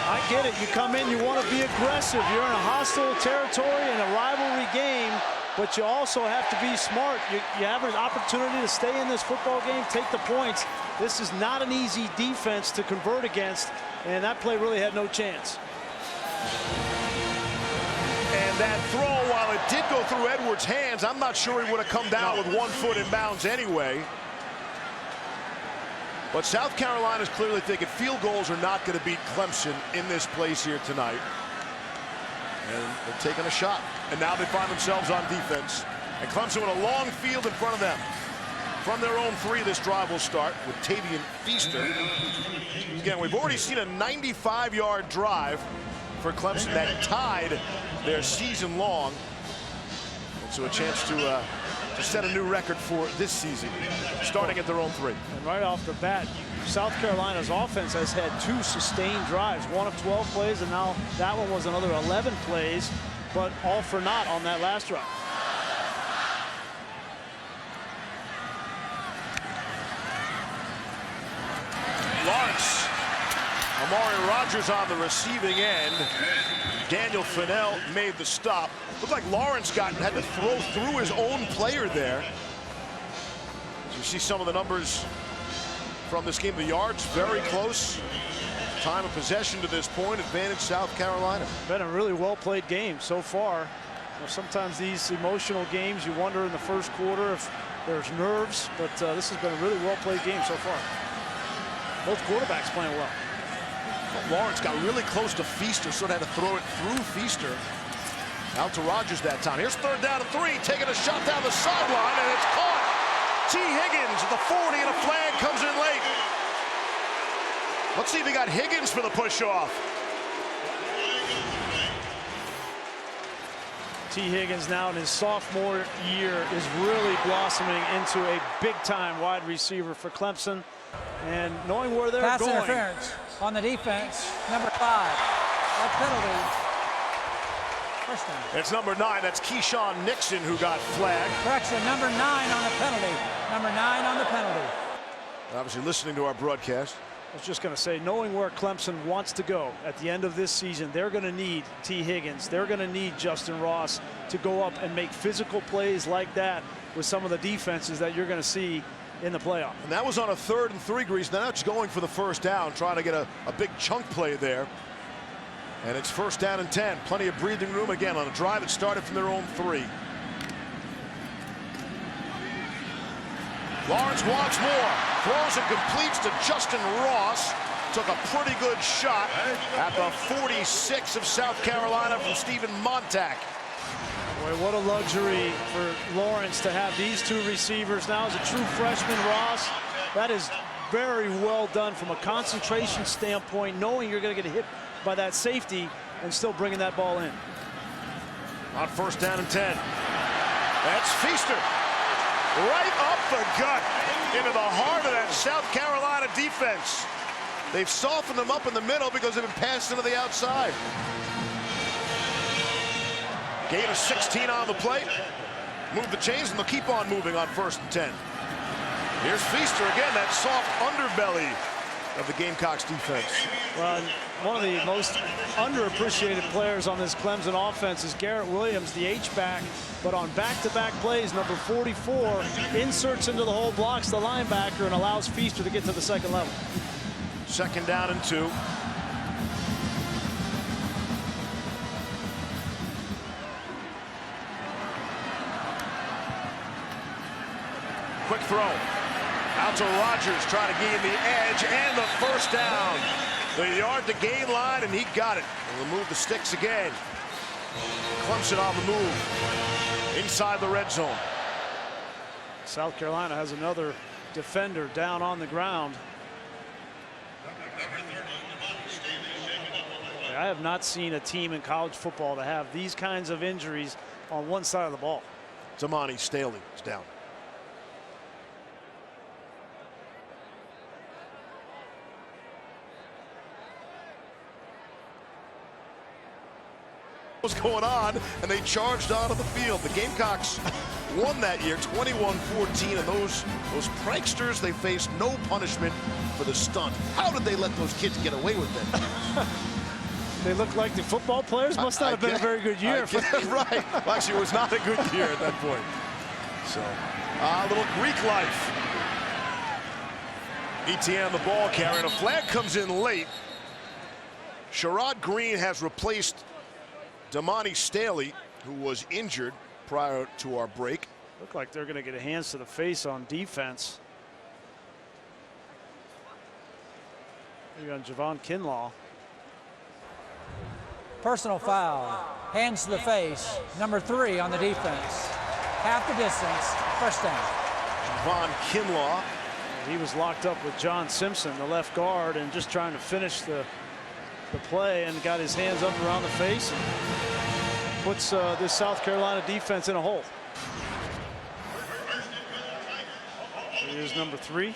I get it. You come in, you want to be aggressive. You're in a hostile territory in a rivalry game, but you also have to be smart. You have an opportunity to stay in this football game, take the points. This is not an easy defense to convert against, and that play really had no chance. And that throw, while it did go through Edwards' hands, I'm not sure he would have come down with 1 foot in bounds anyway. But South Carolina's clearly thinking field goals are not going to beat Clemson in this place here tonight. And they're taking a shot. And now they find themselves on defense. And Clemson with a long field in front of them. From their own 3, this drive will start with Tavian Feaster. Again, we've already seen a 95-yard drive for Clemson that tied their season long. And so a chance to set a new record for this season, starting at their own 3. And right off the bat, South Carolina's offense has had 2 sustained drives, 1 of 12 plays, and now that one was another 11 plays, but all for naught on that last drive. Lawrence, Amari Rogers on the receiving end. Daniel Fennell made the stop. Looked like Lawrence had to throw through his own player there. So you see some of the numbers from this game. The yards very close. Time of possession to this point, advantage South Carolina. Been a really well-played game so far. You know, sometimes these emotional games, you wonder in the first quarter if there's nerves, but this has been a really well-played game so far. Both quarterbacks playing well. Lawrence got really close to Feaster, so they had to throw it through Feaster. Out to Rogers that time. Here's 3rd down and 3, taking a shot down the sideline, and it's caught. T. Higgins at the 40, and a flag comes in late. Let's see if he got Higgins for the push-off. T. Higgins now in his sophomore year is really blossoming into a big-time wide receiver for Clemson. And knowing where they're Pass going. interference on the defense, number 5. That penalty. First down. It's number 9. That's Keyshawn Nixon who got flagged. Correction, number 9 on the penalty. Number 9 on the penalty. Obviously listening to our broadcast. I was just going to say, knowing where Clemson wants to go at the end of this season, they're going to need T. Higgins. They're going to need Justin Ross to go up and make physical plays like that with some of the defenses that you're going to see in the playoff. And that was on a 3rd and 3, Grease. Now it's going for the 1st down, trying to get a big chunk play there. And it's 1st down and 10. Plenty of breathing room again on a drive that started from their own 3. Lawrence wants more. Throws and completes to Justin Ross. Took a pretty good shot at the 46 of South Carolina from Stephen Montag. Boy, what a luxury for Lawrence to have these 2 receivers. Now as a true freshman, Ross, that is very well done from a concentration standpoint, knowing you're going to get hit by that safety and still bringing that ball in. On 1st down and 10. That's Feaster. Right up the gut into the heart of that South Carolina defense. They've softened them up in the middle because they've been passed into the outside. Gain of 16 on the play. Move the chains, and they'll keep on moving on 1st and 10. Here's Feaster again, that soft underbelly of the Gamecocks defense. Well, one of the most underappreciated players on this Clemson offense is Garrett Williams, the H-back, but on back-to-back plays, number 44 inserts into the hole, blocks the linebacker, and allows Feaster to get to the 2nd level. 2nd down and 2. Quick throw. Out to Rogers, trying to gain the edge and the 1st down. The yard to gain line, and he got it. And we'll move the sticks again. Clemson on the move. Inside the red zone. South Carolina has another defender down on the ground. I have not seen a team in college football to have these kinds of injuries on one side of the ball. Damani Staley is down. Was going on, and they charged onto the field. The Gamecocks won that year 21-14, and those pranksters, they faced no punishment for the stunt. How did they let those kids get away with it? They look like the football players. Must not have been a very good year. Right. Well, actually, it was not a good year at that point. So, a little Greek life. ETN the ball carrier, and a flag comes in late. Sherrod Green has replaced Damani Staley, who was injured prior to our break. Look like they're going to get a hands to the face on defense. Maybe on Javon Kinlaw. Personal foul. Hands to the face. Number 3 on the defense. Half the distance. 1st down. Javon Kinlaw. He was locked up with John Simpson, the left guard, and just trying to finish the play, and got his hands up around the face and puts this South Carolina defense in a hole. Here's number 3.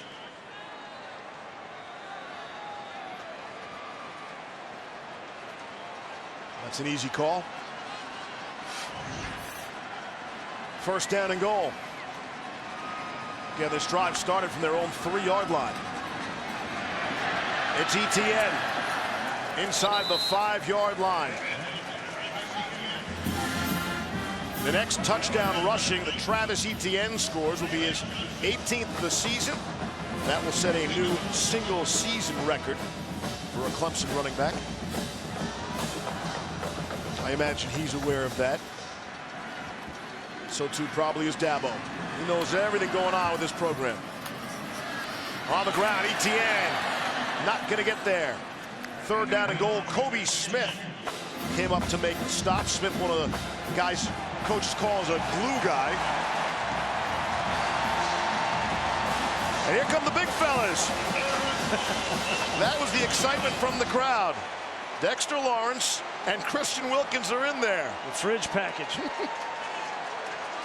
That's an easy call. 1st down and goal. Again, this drive started from their own 3-yard line. It's ETN inside the 5-yard line. The next touchdown rushing that Travis Etienne scores will be his 18th of the season. That will set a new single-season record for a Clemson running back. I imagine he's aware of that. So too probably is Dabo. He knows everything going on with this program. On the ground, Etienne not going to get there. 3rd down and goal. Kobe Smith came up to make the stop. Smith, one of the guys coaches calls a glue guy. And here come the big fellas. That was the excitement from the crowd. Dexter Lawrence and Christian Wilkins are in there. The fridge package.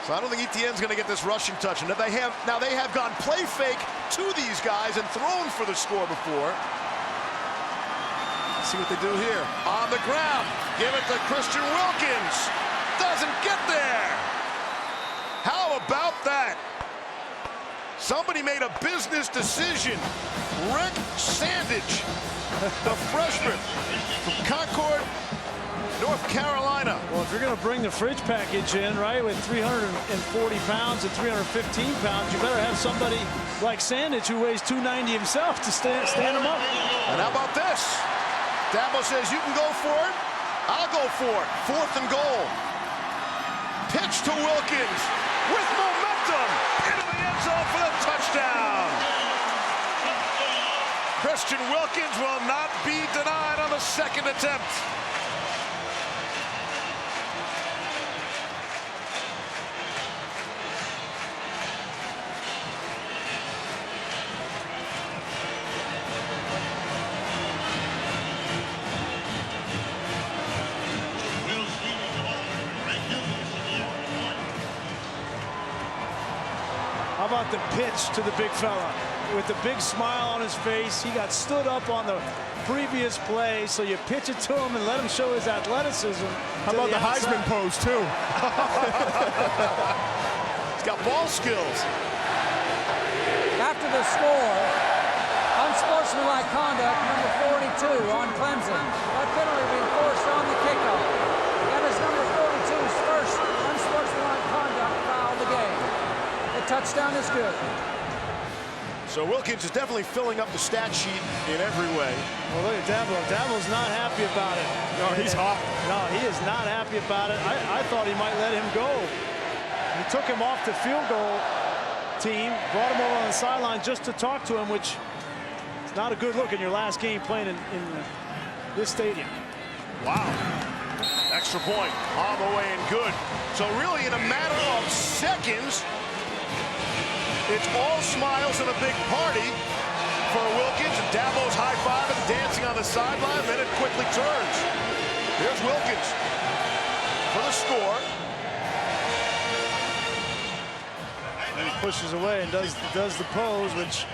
So I don't think Etienne's going to get this rushing touch. And they have gone play fake to these guys and thrown for the score before. Let's see what they do here. On the ground, give it to Christian Wilkins. Doesn't get there. How about that? Somebody made a business decision. Rick Sandage, the freshman from Concord, North Carolina. Well, if you're going to bring the fridge package in, right, with 340 pounds and 315 pounds, you better have somebody like Sandage who weighs 290 himself to stand him up. And how about this? Dabo says you can go for it. I'll go for it. 4th and goal. Pitch to Wilkins with momentum into the end zone for the touchdown. Christian Wilkins will not be denied on the 2nd attempt. How about the pitch to the big fella? with a big smile on his face. He got stood up on the previous play, so you pitch it to him and let him show his athleticism. How about the Heisman pose, too? He's got ball skills. After the score, unsportsmanlike conduct, number 42 on Clemson. That penalty being forced on the kickoff. That is number 42's first unsportsmanlike conduct foul of the game. The touchdown is good. So Wilkins is definitely filling up the stat sheet in every way. Well, look at Dabo. Dabo's not happy about it. No, he's hot. No, he is not happy about it. I thought he might let him go. He took him off the field goal team, brought him over on the sideline just to talk to him, which is not a good look in your last game playing in this stadium. Wow. Extra point on the way and good. So really in a matter of seconds, it's all smiles and a big party for Wilkins, and Dabo's high-fiving, dancing on the sideline, then it quickly turns. Here's Wilkins for the score. And he pushes away and does the pose, which,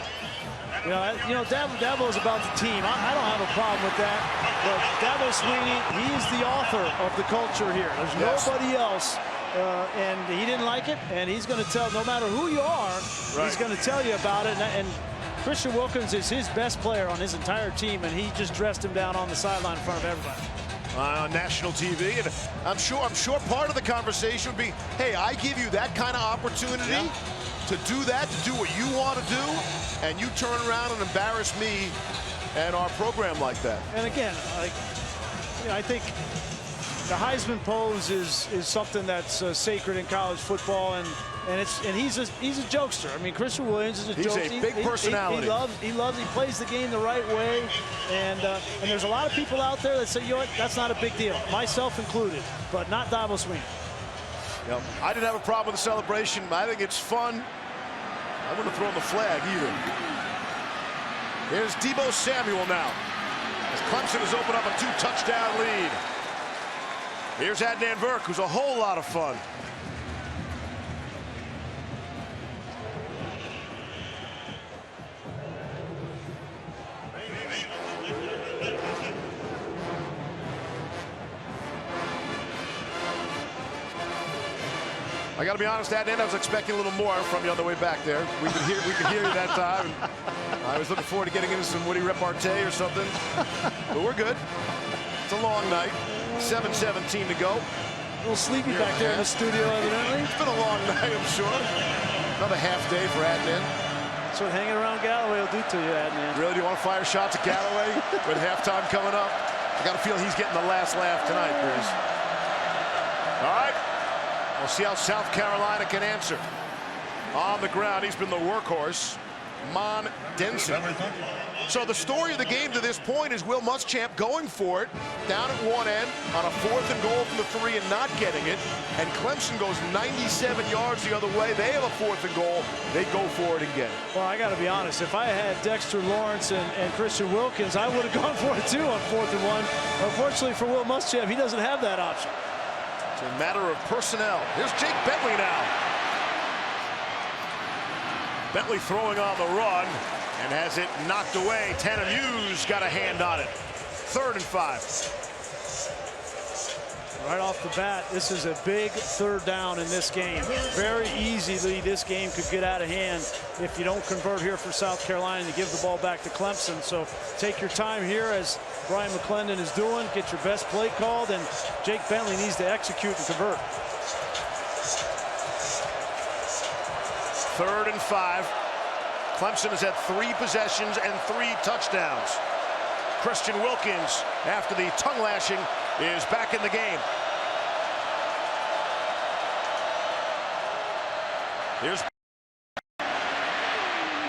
you know, Dabo is about the team. I don't have a problem with that. But Dabo Swinney, he's the author of the culture here. There's nobody else. And he didn't like it, and he's going to tell, no matter who you are, he's going to tell you about it. And Christian Wilkins is his best player on his entire team, and he just dressed him down on the sideline in front of everybody. On national TV, and I'm sure part of the conversation would be, hey, I give you that kind of opportunity to do that, to do what you want to do, and you turn around and embarrass me and our program like that. And again, I think the Heisman pose is something that's sacred in college football, and he's a jokester. I mean, Christian Williams is a jokester. He's a big personality. He plays the game the right way, and there's a lot of people out there that say, you know what, that's not a big deal, myself included, but not Dabo Swinney. Yep. I didn't have a problem with the celebration. I think it's fun. I wouldn't have thrown the flag either. Here's Deebo Samuel now, as Clemson has opened up a 2-touchdown lead. Here's Adnan Virk, who's a whole lot of fun. I got to be honest, Adnan, I was expecting a little more from you on the way back there. We could hear you that time. I was looking forward to getting into some witty repartee or something, but we're good. It's a long night. 7:17 to go. A little sleepy back there in the studio, evidently. It's been a long night, I'm sure. Another half day for Adnan. That's what hanging around Galloway will do to you, Adnan. Really, do you want to fire shots at Galloway with halftime coming up? I got a feeling he's getting the last laugh tonight, Bruce. All right. We'll see how South Carolina can answer. On the ground, he's been the workhorse, Mon Denson. So the story of the game to this point is Will Muschamp going for it down at one end on a 4th and goal from the 3 and not getting it. And Clemson goes 97 yards the other way. They have a 4th and goal. They go for it and get it. Well, I got to be honest. If I had Dexter Lawrence and Christian Wilkins, I would have gone for it too on 4th and 1. Unfortunately for Will Muschamp, he doesn't have that option. It's a matter of personnel. Here's Jake Bentley now. Bentley throwing on the run and has it knocked away. Tanner Hughes got a hand on it. 3rd and 5. Right off the bat, this is a big 3rd down in this game. Very easily this game could get out of hand if you don't convert here for South Carolina to give the ball back to Clemson. So take your time here, as Brian McClendon is doing. Get your best play called, and Jake Bentley needs to execute and convert. 3rd and 5. Clemson has had 3 possessions and 3 touchdowns. Christian Wilkins, after the tongue lashing, is back in the game. Here's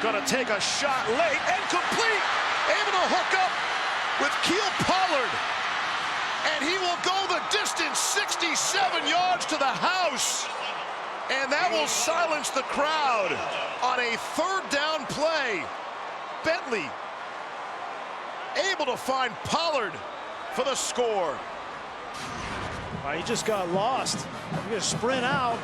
gonna take a shot late and complete. Able to hook up with Keel Pollard. And he will go the distance, 67 yards to the house. And that will silence the crowd on a 3rd down play. Bentley able to find Pollard for the score. He just got lost. He's going to sprint out,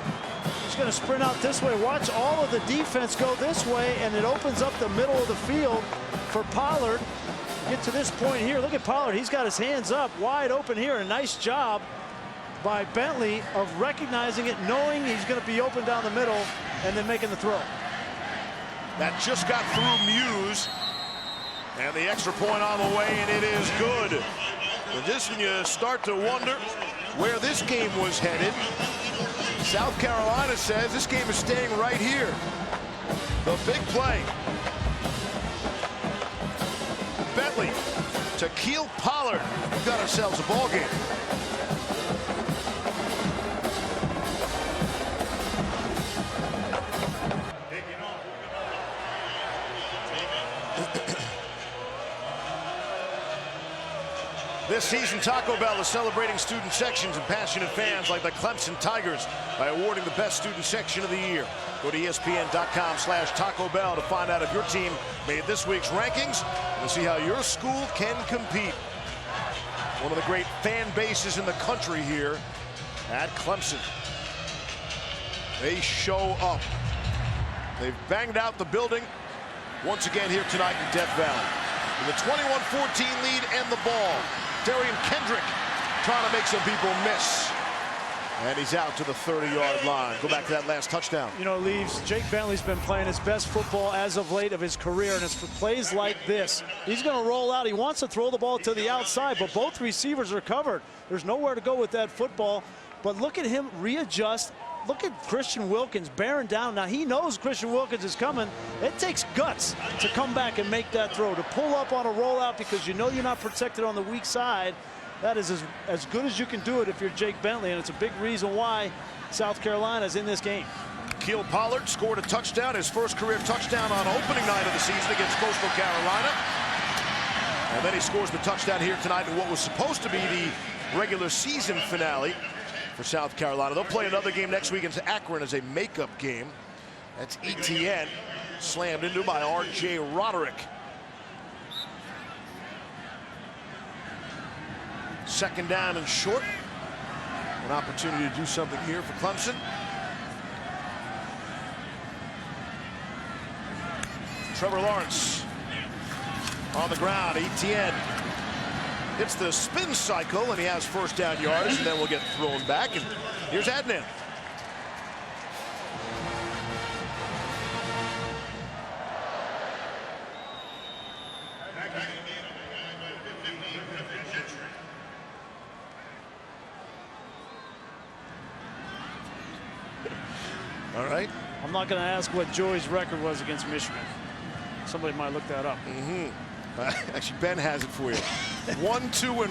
He's going to sprint out this way. Watch all of the defense go this way, and it opens up the middle of the field for Pollard. Get to this point here. Look at Pollard. He's got his hands up wide open here. A nice job by Bentley of recognizing it, knowing he's going to be open down the middle, and then making the throw. That just got through Muse. And the extra point on the way, and it is good. And just when you start to wonder where this game was headed, South Carolina says this game is staying right here. The big play. Bentley to Keel Pollard. We've got ourselves a ball game. This season, Taco Bell is celebrating student sections and passionate fans like the Clemson Tigers by awarding the best student section of the year. Go to ESPN.com/Taco Bell to find out if your team made this week's rankings and to see how your school can compete. One of the great fan bases in the country here at Clemson. They show up. They've banged out the building once again here tonight in Death Valley. With a 21-14 lead and the ball. Darian Kendrick trying to make some people miss. And he's out to the 30-yard line. Go back to that last touchdown. You know, Leaves, Jake Bentley's been playing his best football as of late of his career, and it's for plays like this. He's going to roll out. He wants to throw the ball to the outside, but both receivers are covered. There's nowhere to go with that football. But look at him readjust. Look at Christian Wilkins bearing down. Now, he knows Christian Wilkins is coming. It takes guts to come back and make that throw, to pull up on a rollout because you know you're not protected on the weak side. That is as good as you can do it if you're Jake Bentley, and it's a big reason why South Carolina is in this game. Keel Pollard scored a touchdown, his first career touchdown on opening night of the season against Coastal Carolina. And then he scores the touchdown here tonight in what was supposed to be the regular season finale for South Carolina. They'll play another game next week against Akron as a makeup game. That's ETN slammed into by R.J. Roderick. Second down and short. An opportunity to do something here for Clemson. Trevor Lawrence on the ground. ETN hits the spin cycle, and he has first down yards, and then we'll get thrown back. And here's Adnan. All right. I'm not going to ask what Joey's record was against Michigan. Somebody might look that up. Actually, Ben has it for you. 1-2-1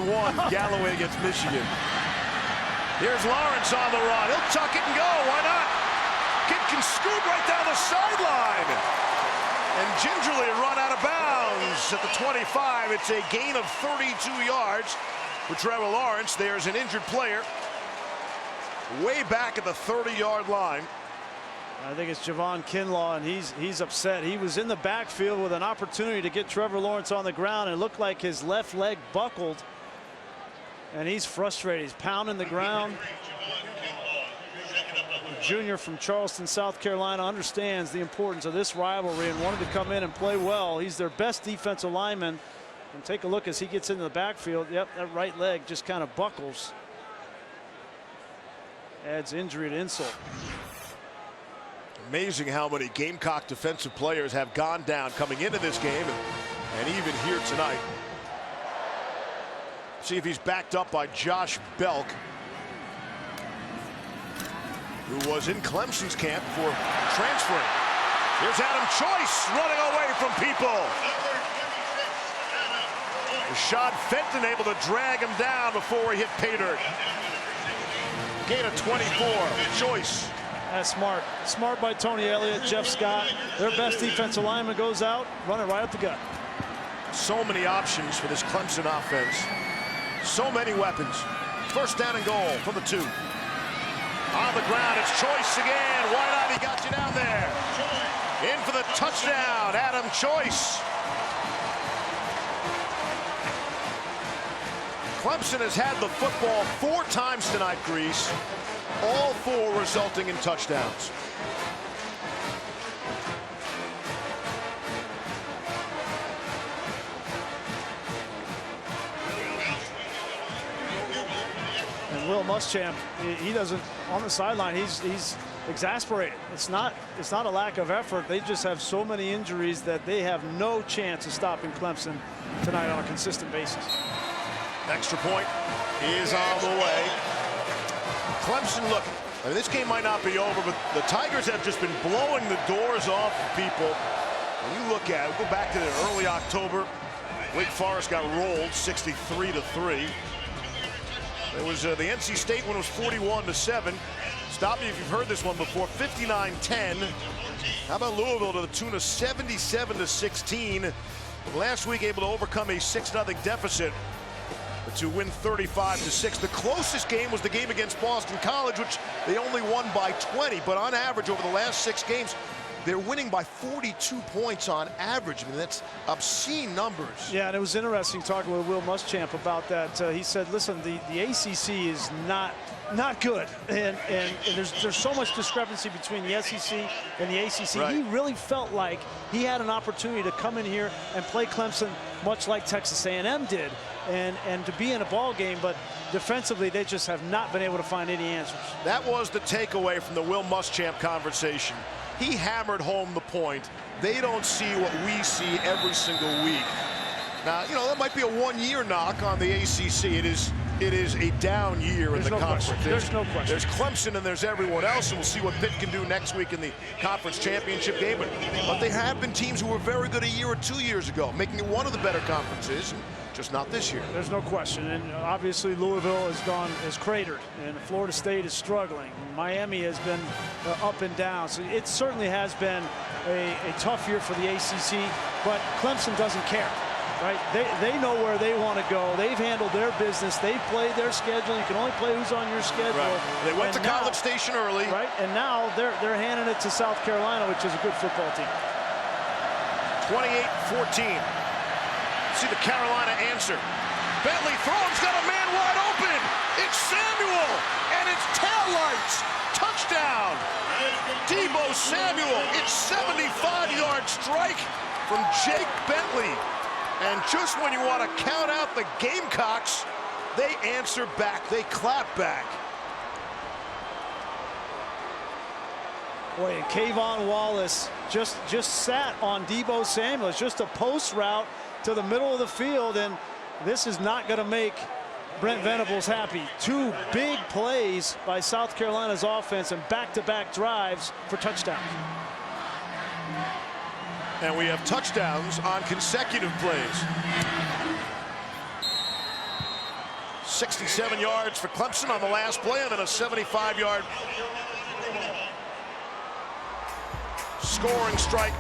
Galloway against Michigan. Here's Lawrence on the run. He'll tuck it and go. Why not? Kid can scoot right down the sideline. And gingerly run out of bounds at the 25. It's a gain of 32 yards for Trevor Lawrence. There's an injured player way back at the 30-yard line. I think it's Javon Kinlaw, and he's upset. He was in the backfield with an opportunity to get Trevor Lawrence on the ground, and it looked like his left leg buckled, and he's frustrated. He's pounding the ground. The junior from Charleston, South Carolina, understands the importance of this rivalry and wanted to come in and play well. He's their best defensive lineman. And take a look as he gets into the backfield. Yep, that right leg just kind of buckles. Adds injury to insult. Amazing how many Gamecock defensive players have gone down coming into this game and even here tonight. See if he's backed up by Josh Belk, who was in Clemson's camp for transferring. Here's Adam Choice running away from people. Rashad Fenton able to drag him down before he hit pay dirt. Gain of 24. Choice. That's smart. Smart by Tony Elliott, Jeff Scott. Their best defensive lineman goes out, running right up the gut. So many options for this Clemson offense. So many weapons. First down and goal from the 2. On the ground, it's Choice again. Why not? He got you down there. In for the touchdown, Adam Choice. Clemson has had the football 4 times tonight, Grease. All 4 resulting in touchdowns. And Will Muschamp, he doesn't, on the sideline, he's exasperated. It's not a lack of effort. They just have so many injuries that they have no chance of stopping Clemson tonight on a consistent basis. Extra point is on the way. Clemson, look, I mean, this game might not be over, but the Tigers have just been blowing the doors off of people. When you look at it, go back to the early October, Wake Forest got rolled 63-3. There was the NC State one was 41-7. Stop me if you've heard this one before. 59-10. How about Louisville to the tune of 77-16? Last week able to overcome a 6-0 deficit to win 35-6. The closest game was the game against Boston College, which they only won by 20. But on average, over the last 6 games, they're winning by 42 points on average. I mean, that's obscene numbers. Yeah, and it was interesting talking with Will Muschamp about that. He said, listen, the ACC is not good, and there's so much discrepancy between the SEC and the ACC. Right. He really felt like he had an opportunity to come in here and play Clemson much like Texas A&M did, and to be in a ball game, but defensively they just have not been able to find any answers. That was the takeaway from the Will Muschamp conversation. He hammered home the point. They don't see what we see every single week. Now, you know, that might be a 1-year knock on the ACC. It is a down year in the conference. There's no question. There's Clemson and there's everyone else, and we'll see what Pitt can do next week in the conference championship game. But there have been teams who were very good a year or 2 years ago, making it one of the better conferences, just not this year. There's no question, and obviously Louisville has cratered, and Florida State is struggling. Miami has been up and down, so it certainly has been a tough year for the ACC, but Clemson doesn't care. Right, they know where they want to go. They've handled their business. They've played their schedule. You can only play who's on your schedule. Right. They went to College Station early. Right, and now they're handing it to South Carolina, which is a good football team. 28-14. See the Carolina answer. Bentley throws, got a man wide open. It's Samuel, and it's tail lights. Touchdown. Deebo Samuel. It's 75-yard strike from Jake Bentley. And just when you want to count out the Gamecocks, they answer back. They clap back. Boy, and Kayvon Wallace just sat on Deebo Samuel. It's just a post route to the middle of the field, and this is not going to make Brent Venables happy. 2 big plays by South Carolina's offense and back-to-back drives for touchdowns. And we have touchdowns on consecutive plays. 67 yards for Clemson on the last play, and then a 75-yard scoring strike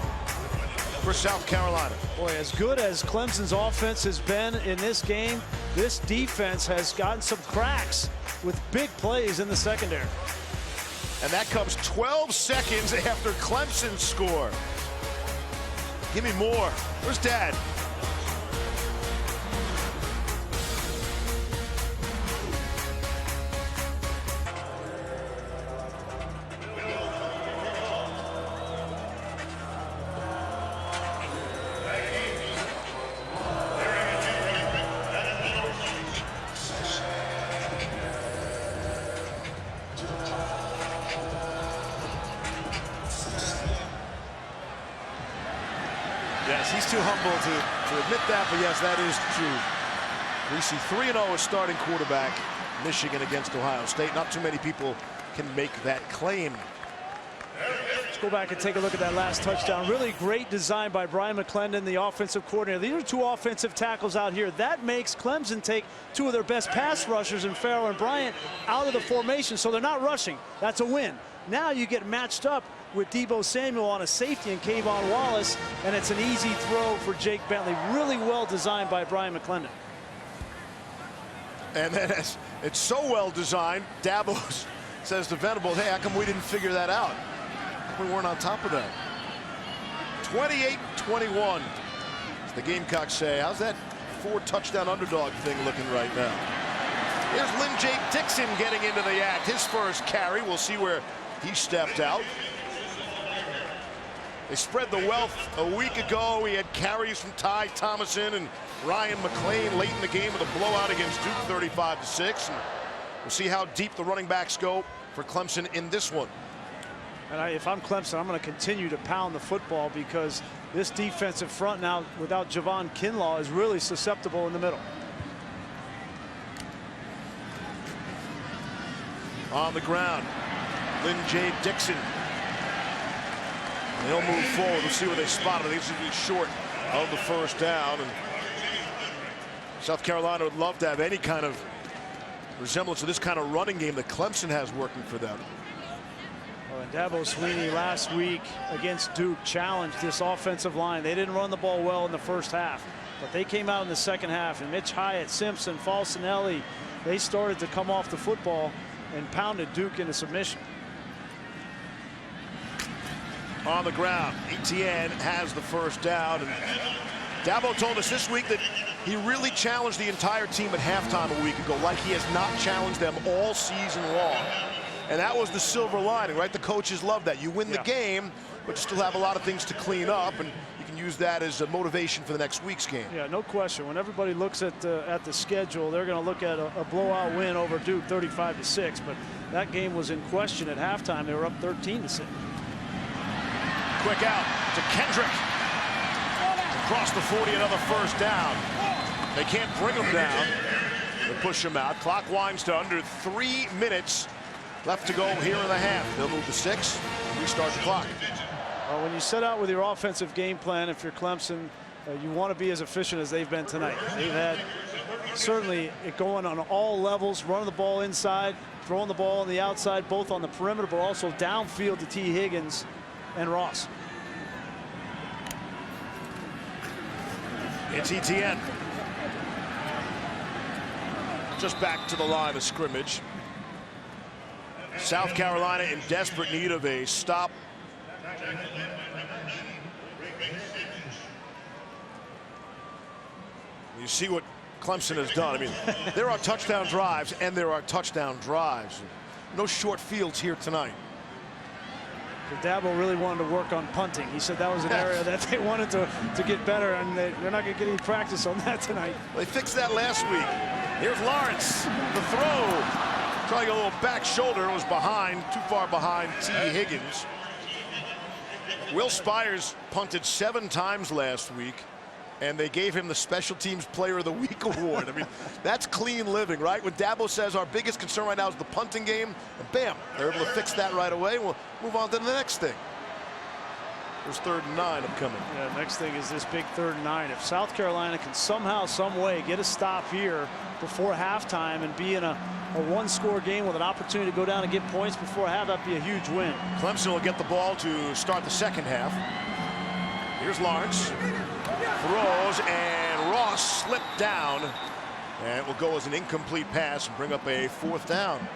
for South Carolina. Boy, as good as Clemson's offense has been in this game, this defense has gotten some cracks with big plays in the secondary. And that comes 12 seconds after Clemson's score. Give me more. Where's Dad? Yes, he's too humble to admit that, but yes, that is true. We see 3-0 as starting quarterback, Michigan against Ohio State. Not too many people can make that claim. Let's go back and take a look at that last touchdown. Really great design by Brian McClendon, the offensive coordinator. These are 2 offensive tackles out here. That makes Clemson take 2 of their best pass rushers in Farrell and Bryant out of the formation, so they're not rushing. That's a win. Now you get matched up with Deebo Samuel on a safety and Kayvon Wallace, and it's an easy throw for Jake Bentley. Really well designed by Brian McClendon. And then it's so well designed, Dabo says to Venables, hey, how come we didn't figure that out? We weren't on top of that. 28-21. The Gamecocks say, how's that 4-touchdown underdog thing looking right now? Here's Lynn J. Dixon getting into the act. His first carry. We'll see where he stepped out. They spread the wealth a week ago. We had carries from Ty Thomason and Ryan McClain late in the game with a blowout against Duke, 35-6. And we'll see how deep the running backs go for Clemson in this one. And if I'm Clemson, I'm going to continue to pound the football because this defensive front now without Javon Kinlaw is really susceptible in the middle. On the ground, Lynn J. Dixon. They'll move forward. We'll see where they spot it. I think this will be short of the first down. And South Carolina would love to have any kind of resemblance to this kind of running game that Clemson has working for them. Well, and Dabo Swinney last week against Duke challenged this offensive line. They didn't run the ball well in the first half, but they came out in the second half. And Mitch Hyatt, Simpson, Falcinelli, they started to come off the football and pounded Duke into submission. On the ground, Etienne has the first down. And Dabo told us this week that he really challenged the entire team at halftime a week ago, like he has not challenged them all season long. And that was the silver lining, right? The coaches love that. You win the game, but you still have a lot of things to clean up, and you can use that as a motivation for the next week's game. Yeah, no question. When everybody looks at the schedule, they're going to look at a blowout win over Duke, 35-6. But that game was in question at halftime. They were up 13-6. Quick out to Kendrick. Across the 40, another first down. They can't bring him down. They push him out. Clock winds to under 3 minutes left to go here in the half. They'll move to 6. Restart the clock. Well, when you set out with your offensive game plan, if you're Clemson, you want to be as efficient as they've been tonight. They've had certainly it going on all levels, running the ball inside, throwing the ball on the outside, both on the perimeter, but also downfield to T. Higgins and Ross. It's Etienne. Just back to the line of scrimmage. South Carolina in desperate need of a stop. You see what Clemson has done. I mean, there are touchdown drives and there are touchdown drives. No short fields here tonight. Dabo really wanted to work on punting. He said that was an area that they wanted to get better, and they're not going to get any practice on that tonight. Well, they fixed that last week. Here's Lawrence, the throw. Trying a little back shoulder. It was behind, too far behind T. Higgins. Will Spires punted 7 times last week, and they gave him the Special Teams Player of the Week award. I mean, that's clean living, right? When Dabo says our biggest concern right now is the punting game, and bam, they're able to fix that right away. We'll move on to the next thing. There's 3rd and 9 upcoming. Yeah, next thing is this big 3rd and 9. If South Carolina can somehow, some way get a stop here before halftime and be in a one-score game with an opportunity to go down and get points before half, that'd be a huge win. Clemson will get the ball to start the second half. Here's Lawrence. Throws, and Ross slipped down, and it will go as an incomplete pass and bring up a 4th down.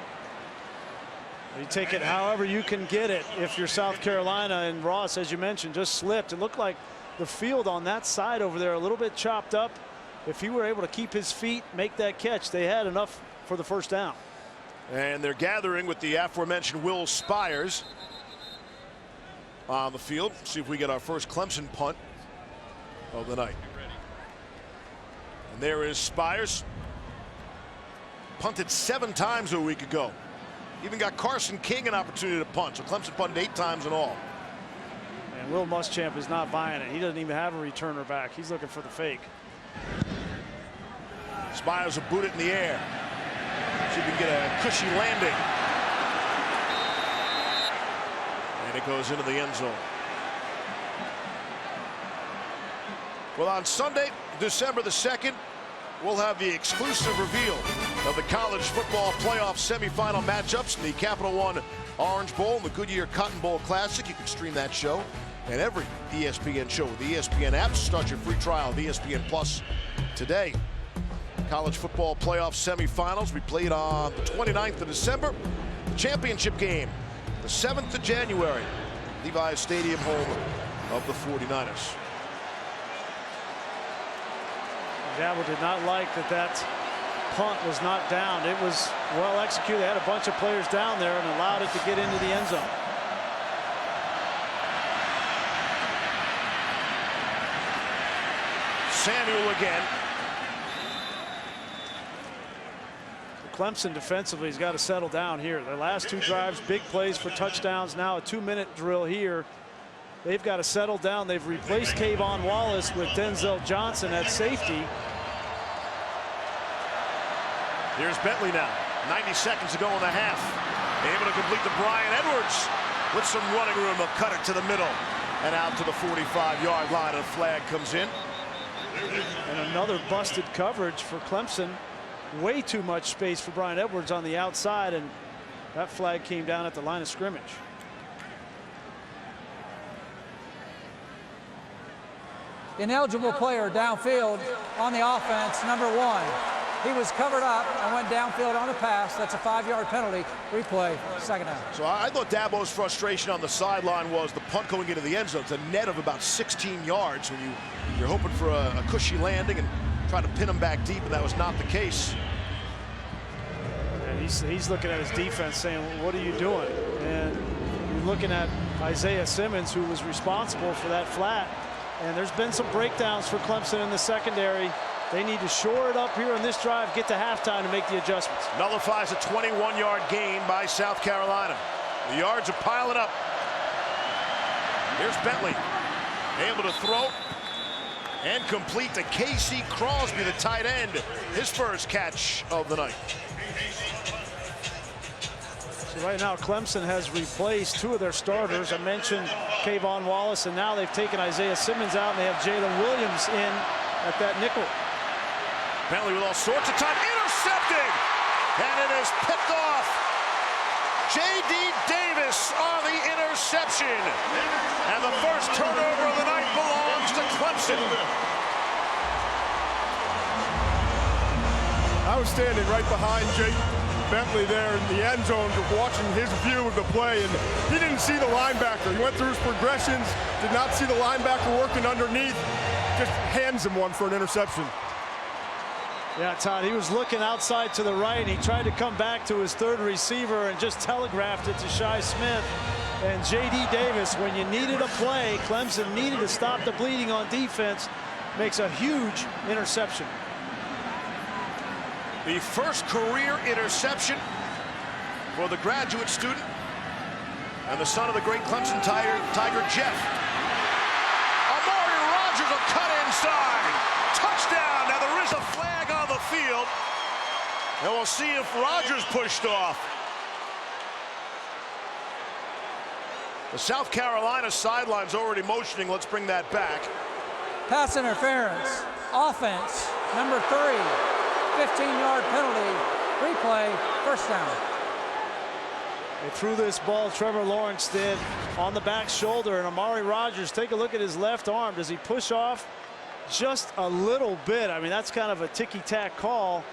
You take it however you can get it. If you're South Carolina, and Ross, as you mentioned, just slipped. It looked like the field on that side over there a little bit chopped up. If he were able to keep his feet, make that catch, they had enough for the first down. And they're gathering with the aforementioned Will Spires on the field. See if we get our first Clemson punt of the night. And there is Spires. Punted 7 times a week ago. Even got Carson King an opportunity to punt. So Clemson punted 8 times in all. And Will Muschamp is not buying it. He doesn't even have a returner back. He's looking for the fake. Spires will boot it in the air. See if we can get a cushy landing. And it goes into the end zone. Well, on Sunday, December the 2nd, we'll have the exclusive reveal of the college football playoff semifinal matchups in the Capital One Orange Bowl and the Goodyear Cotton Bowl Classic. You can stream that show and every ESPN show with the ESPN app. Start your free trial of ESPN Plus today. College football playoff semifinals. We played on the 29th of December. The championship game, the 7th of January. Levi's Stadium, home of the 49ers. Dabo did not like that punt was not down. It was well executed. They had a bunch of players down there and allowed it to get into the end zone. Samuel again. Clemson defensively has got to settle down here. Their last 2 drives, big plays for touchdowns. Now a 2-minute drill here. They've got to settle down. They've replaced Kayvon Wallace with Denzel Johnson at safety. Here's Bentley now. 90 seconds to go in the half. Able to complete to Brian Edwards with some running room. They'll cut it to the middle and out to the 45-yard line. A flag comes in. And another busted coverage for Clemson. Way too much space for Brian Edwards on the outside, and that flag came down at the line of scrimmage. Ineligible player downfield on the offense, number 1. He was covered up and went downfield on a pass. That's a 5-yard penalty. Replay, second down. So I thought Dabo's frustration on the sideline was the punt going into the end zone. It's a net of about 16 yards when you're hoping for a cushy landing and trying to pin him back deep, and that was not the case. And he's looking at his defense saying, what are you doing? And you're looking at Isaiah Simmons, who was responsible for that flat. And there's been some breakdowns for Clemson in the secondary. They need to shore it up here on this drive, get to halftime to make the adjustments. Nullifies a 21-yard gain by South Carolina. The yards are piling up. Here's Bentley, able to throw and complete to Casey Crosby, the tight end. His first catch of the night. So right now, Clemson has replaced 2 of their starters. I mentioned Kayvon Wallace, and now they've taken Isaiah Simmons out, and they have Jalen Williams in at that nickel. Bentley with all sorts of time, intercepting, and it is picked off. J.D. Davis on the interception, and the first turnover of the night belongs to Clemson. I was standing right behind Jake Bentley there in the end zone, watching his view of the play, and he didn't see the linebacker. He went through his progressions, did not see the linebacker working underneath, just hands him one for an interception. Yeah, Todd, he was looking outside to the right. He tried to come back to his 3rd receiver and just telegraphed it to Shi Smith. And J.D. Davis, when you needed a play, Clemson needed to stop the bleeding on defense, makes a huge interception. The first career interception for the graduate student and the son of the great Clemson Tiger Jeff. Amari Rogers will cut inside. Touchdown. Now there is a flag on the field, and we'll see if Rogers pushed off. The South Carolina sideline's already motioning. Let's bring that back. Pass interference. Offense, number 3. 15-yard penalty. Replay, first down. They threw this ball, Trevor Lawrence did, on the back shoulder, and Amari Rogers, take a look at his left arm. Does he push off just a little bit? I mean, that's kind of a ticky-tack call.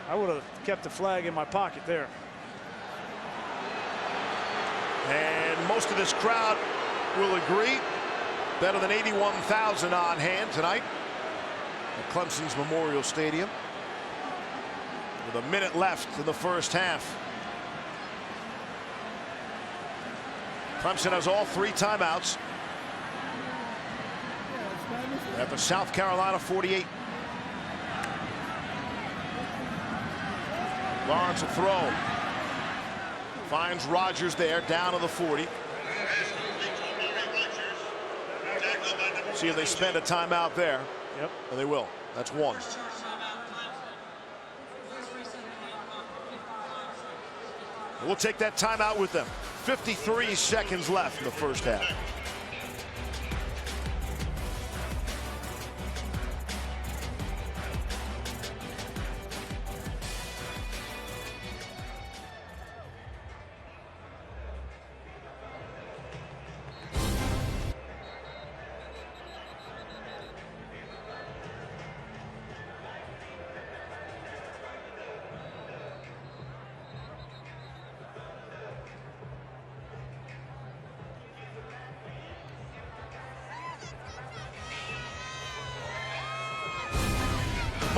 I would have kept the flag in my pocket there. And most of this crowd will agree. Better than 81,000 on hand tonight at Clemson's Memorial Stadium. With a minute left in the first half. Clemson has all 3 timeouts. At the South Carolina 48. Lawrence will throw. Finds Rogers there, down to the 40. See if they spend a timeout there. Yep. And they will. That's 1. We'll take that timeout with them. 53 seconds left in the first half.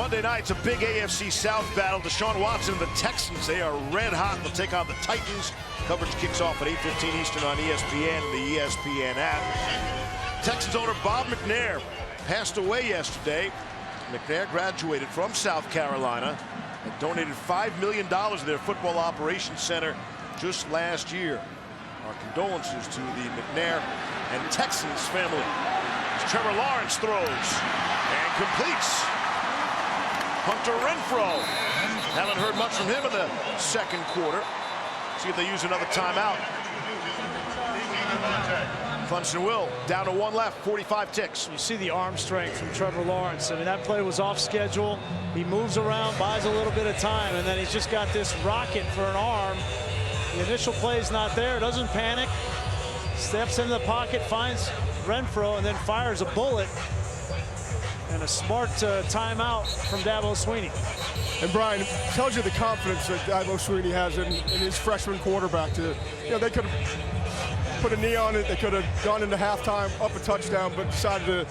Monday night, it's a big AFC South battle. Deshaun Watson and the Texans, they are red hot. They'll take on the Titans. Coverage kicks off at 8:15 Eastern on ESPN and the ESPN app. Texans owner Bob McNair passed away yesterday. McNair graduated from South Carolina and donated $5 million to their football operations center just last year. Our condolences to the McNair and Texans family. As Trevor Lawrence throws and completes. Hunter Renfrow. Haven't heard much from him in the second quarter. See if they use another timeout. Clemson will. Down to 1 left, 45 ticks. You see the arm strength from Trevor Lawrence. I mean, that play was off schedule. He moves around, buys a little bit of time, and then he's just got this rocket for an arm. The initial play is not there. Doesn't panic. Steps into the pocket, finds Renfrow, and then fires a bullet. And a smart timeout from Dabo Swinney. And Brian, tells you the confidence that Dabo Swinney has in his freshman quarterback. They could have put a knee on it. They could have gone into halftime, up a touchdown, but decided to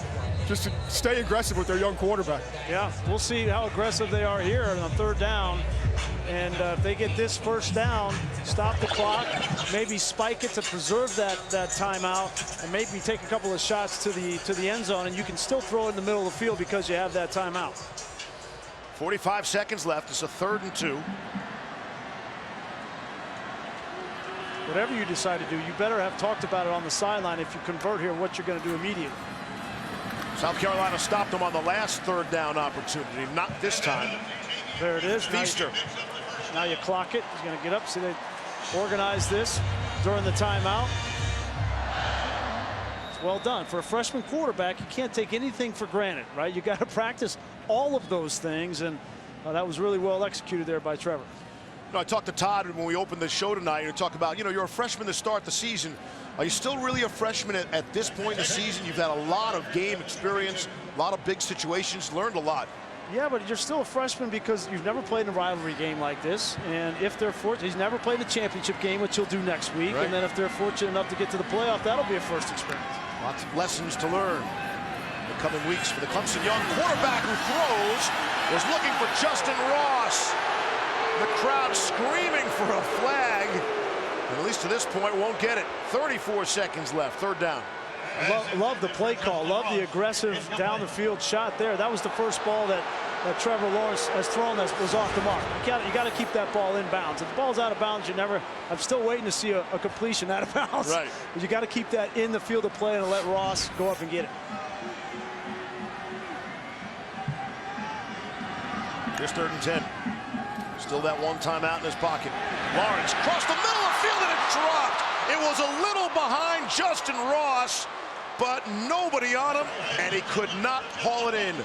just stay aggressive with their young quarterback. Yeah, we'll see how aggressive they are here on third down. And if they get this first down, stop the clock, maybe spike it to preserve that timeout, and maybe take a couple of shots to the end zone, and you can still throw it in the middle of the field because you have that timeout. 45 seconds left. It's a 3rd and 2. Whatever you decide to do, you better have talked about it on the sideline if you convert here, what you're going to do immediately. South Carolina stopped them on the last 3rd down opportunity. Not this time. There it is. Feaster. Now you clock it. He's going to get up. See, they organize this during the timeout. It's well done. For a freshman quarterback, you can't take anything for granted, right? You got to practice all of those things, and that was really well executed there by Trevor. I talked to Todd when we opened the show tonight, and talk about, you're a freshman to start the season. Are you still really a freshman at this point in the season? You've had a lot of game experience, a lot of big situations, learned a lot. Yeah, but you're still a freshman because you've never played in a rivalry game like this. And if they're fortunate, he's never played a championship game, which he'll do next week. Right. And then if they're fortunate enough to get to the playoff, that'll be a first experience. Lots of lessons to learn in the coming weeks for the Clemson young quarterback who throws, was looking for Justin Ross. The crowd screaming for a flag. And at least to this point, won't get it. 34 seconds left, 3rd down. Love the play call. Love the aggressive down the field shot there. That was the first ball that Trevor Lawrence has thrown that was off the mark. You got to keep that ball in bounds. If the ball's out of bounds, I'm still waiting to see a completion out of bounds. Right. But you got to keep that in the field of play and let Ross go up and get it. Just 3rd and 10. Still that one timeout in his pocket. Lawrence crossed the middle of the field and it dropped. It was a little behind Justin Ross, but nobody on him, and he could not haul it in.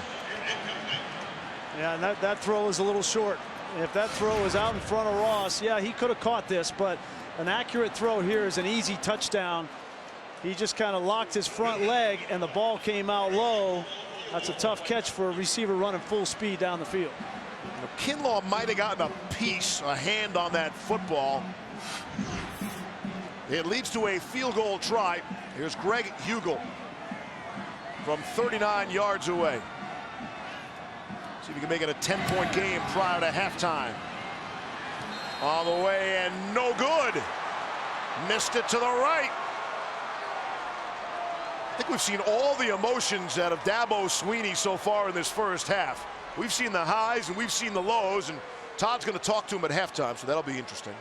Yeah, and that throw is a little short. If that throw was out in front of Ross, yeah, he could have caught this, but an accurate throw here is an easy touchdown. He just kind of locked his front leg, and the ball came out low. That's a tough catch for a receiver running full speed down the field. Kinlaw might have gotten a hand on that football. It leads to a field goal try. Here's Greg Hugel from 39 yards away. See if he can make it a 10-point game prior to halftime. On the way and no good. Missed it to the right. I think we've seen all the emotions out of Dabo Swinney so far in this first half. We've seen the highs and we've seen the lows, and Todd's going to talk to him at halftime, so that'll be interesting.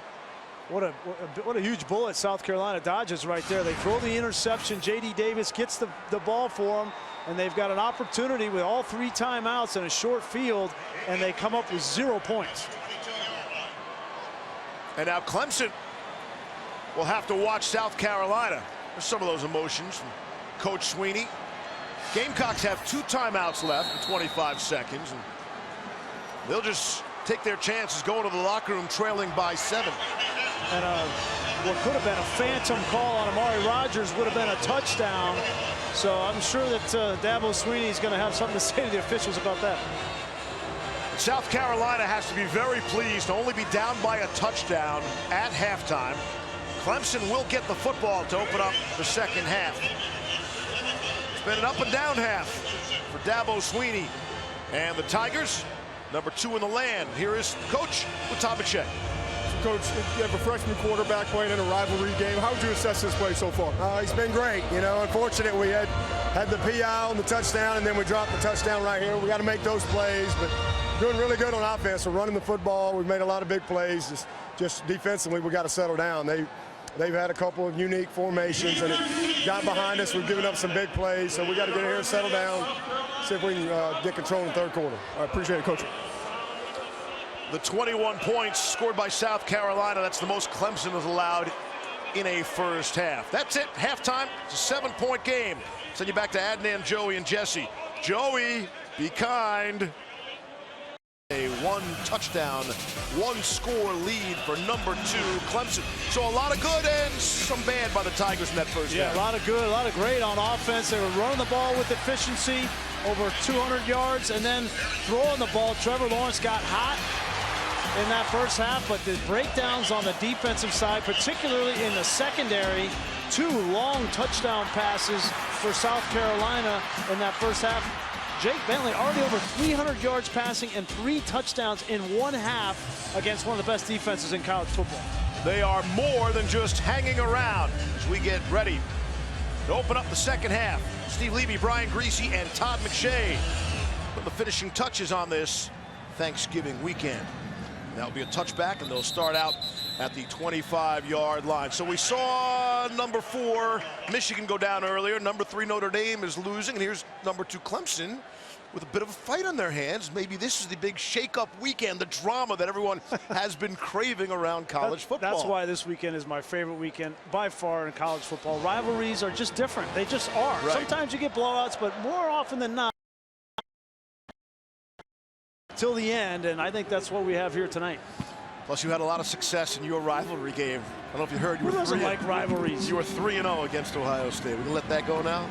What a huge bullet South Carolina dodges right there. They throw the interception. J.D. Davis gets the ball for them, and they've got an opportunity with all 3 timeouts in a short field, and they come up with 0 points. And now Clemson will have to watch South Carolina. There's some of those emotions from Coach Swinney. Gamecocks have 2 timeouts left in 25 seconds, and they'll just take their chances going to the locker room trailing by 7. And what could have been a phantom call on Amari Rogers would have been a touchdown. So I'm sure that Dabo Swinney is going to have something to say to the officials about that. South Carolina has to be very pleased to only be down by a touchdown at halftime. Clemson will get the football to open up the second half. It's been an up and down half for Dabo Swinney. And the Tigers number 2 in the land. Here is Coach with Todd McShay. Coach, you have a freshman quarterback playing in a rivalry game. How would you assess his play so far? He's been great. You know, unfortunate we had the PI on the touchdown, and then we dropped the touchdown right here. We got to make those plays, but doing really good on offense. We're running the football. We've made a lot of big plays. Just defensively, we got to settle down. They've had a couple of unique formations, and it got behind us. We've given up some big plays, so we got to get in here and settle down, see if we can get control in the third quarter. I appreciate it, Coach. The 21 points scored by South Carolina. That's the most Clemson has allowed in a first half. That's it. Halftime. It's a 7-point game. Send you back to Adnan, Joey, and Jesse. Joey, be kind. A 1-touchdown, 1-score lead for number 2 Clemson. So a lot of good and some bad by the Tigers in that first half. Yeah, a lot of good, a lot of great on offense. They were running the ball with efficiency, over 200 yards, and then throwing the ball. Trevor Lawrence got hot in that first half, but the breakdowns on the defensive side, particularly in the secondary, 2 long touchdown passes for South Carolina in that first half. Jake Bentley already over 300 yards passing and 3 touchdowns in 1 half against one of the best defenses in college football. They are more than just hanging around as we get ready to open up the second half. Steve Levy, Brian Griese, and Todd McShay put the finishing touches on this Thanksgiving weekend. That'll be a touchback, and they'll start out at the 25-yard line. So we saw number 4 Michigan go down earlier. Number 3 Notre Dame is losing, and here's number 2 Clemson with a bit of a fight on their hands. Maybe this is the big shake-up weekend, the drama that everyone has been craving around college football. That's why this weekend is my favorite weekend by far in college football. Rivalries are just different. They just are. Right. Sometimes you get blowouts, but more often than not, till the end, and I think that's what we have here tonight. Plus, you had a lot of success in your rivalry game. I don't know if you heard. You Who were doesn't like rivalries? You were 3-0 against Ohio State. We can let that go now.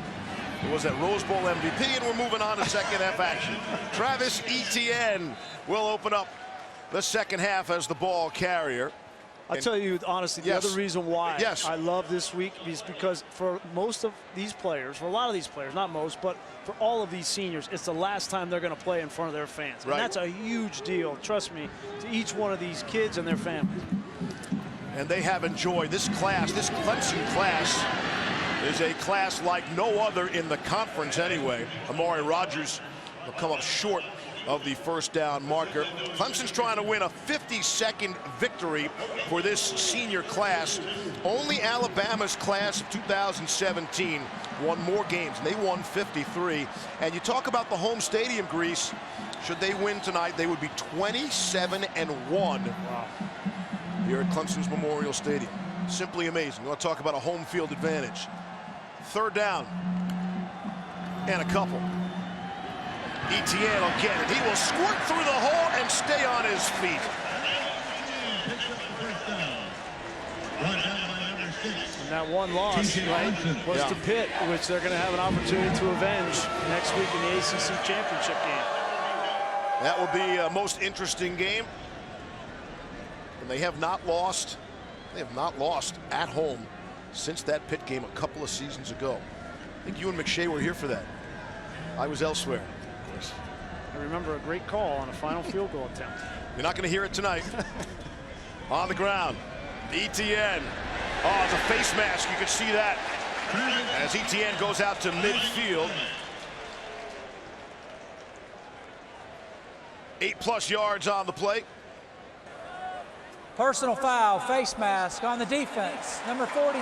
It was that Rose Bowl MVP, and we're moving on to second half action. Travis Etienne will open up the second half as the ball carrier. I'll tell you honestly, the other reason why I love this week is because for most of these players, for a lot of these players, not most, but for all of these seniors, it's the last time they're going to play in front of their fans. And that's a huge deal, trust me, to each one of these kids and their families. And they have enjoyed this class. This Clemson class is a class like no other in the conference anyway. Amari Rodgers will come up short of the first down marker. Clemson's trying to win a 52nd victory for this senior class. Only Alabama's class of 2017 won more games, and they won 53. And you talk about the home stadium, Grease. Should they win tonight, they would be 27-1 here at Clemson's Memorial Stadium. Simply amazing. You want to talk about a home field advantage. Third down and a couple. Etienne will get it. He will squirt through the hole and stay on his feet. And that one loss, was to Pitt, which they're going to have an opportunity to avenge next week in the ACC championship game. That will be a most interesting game. And they have not lost. They have not lost at home since that Pitt game a couple of seasons ago. I think you and McShay were here for that. I was elsewhere. I remember a great call on a final field goal attempt. You're not going to hear it tonight. On the ground, Etienne. Oh, it's a face mask. You can see that as Etienne goes out to midfield. 8+ yards on the play. Personal foul, face mask on the defense. Number 42,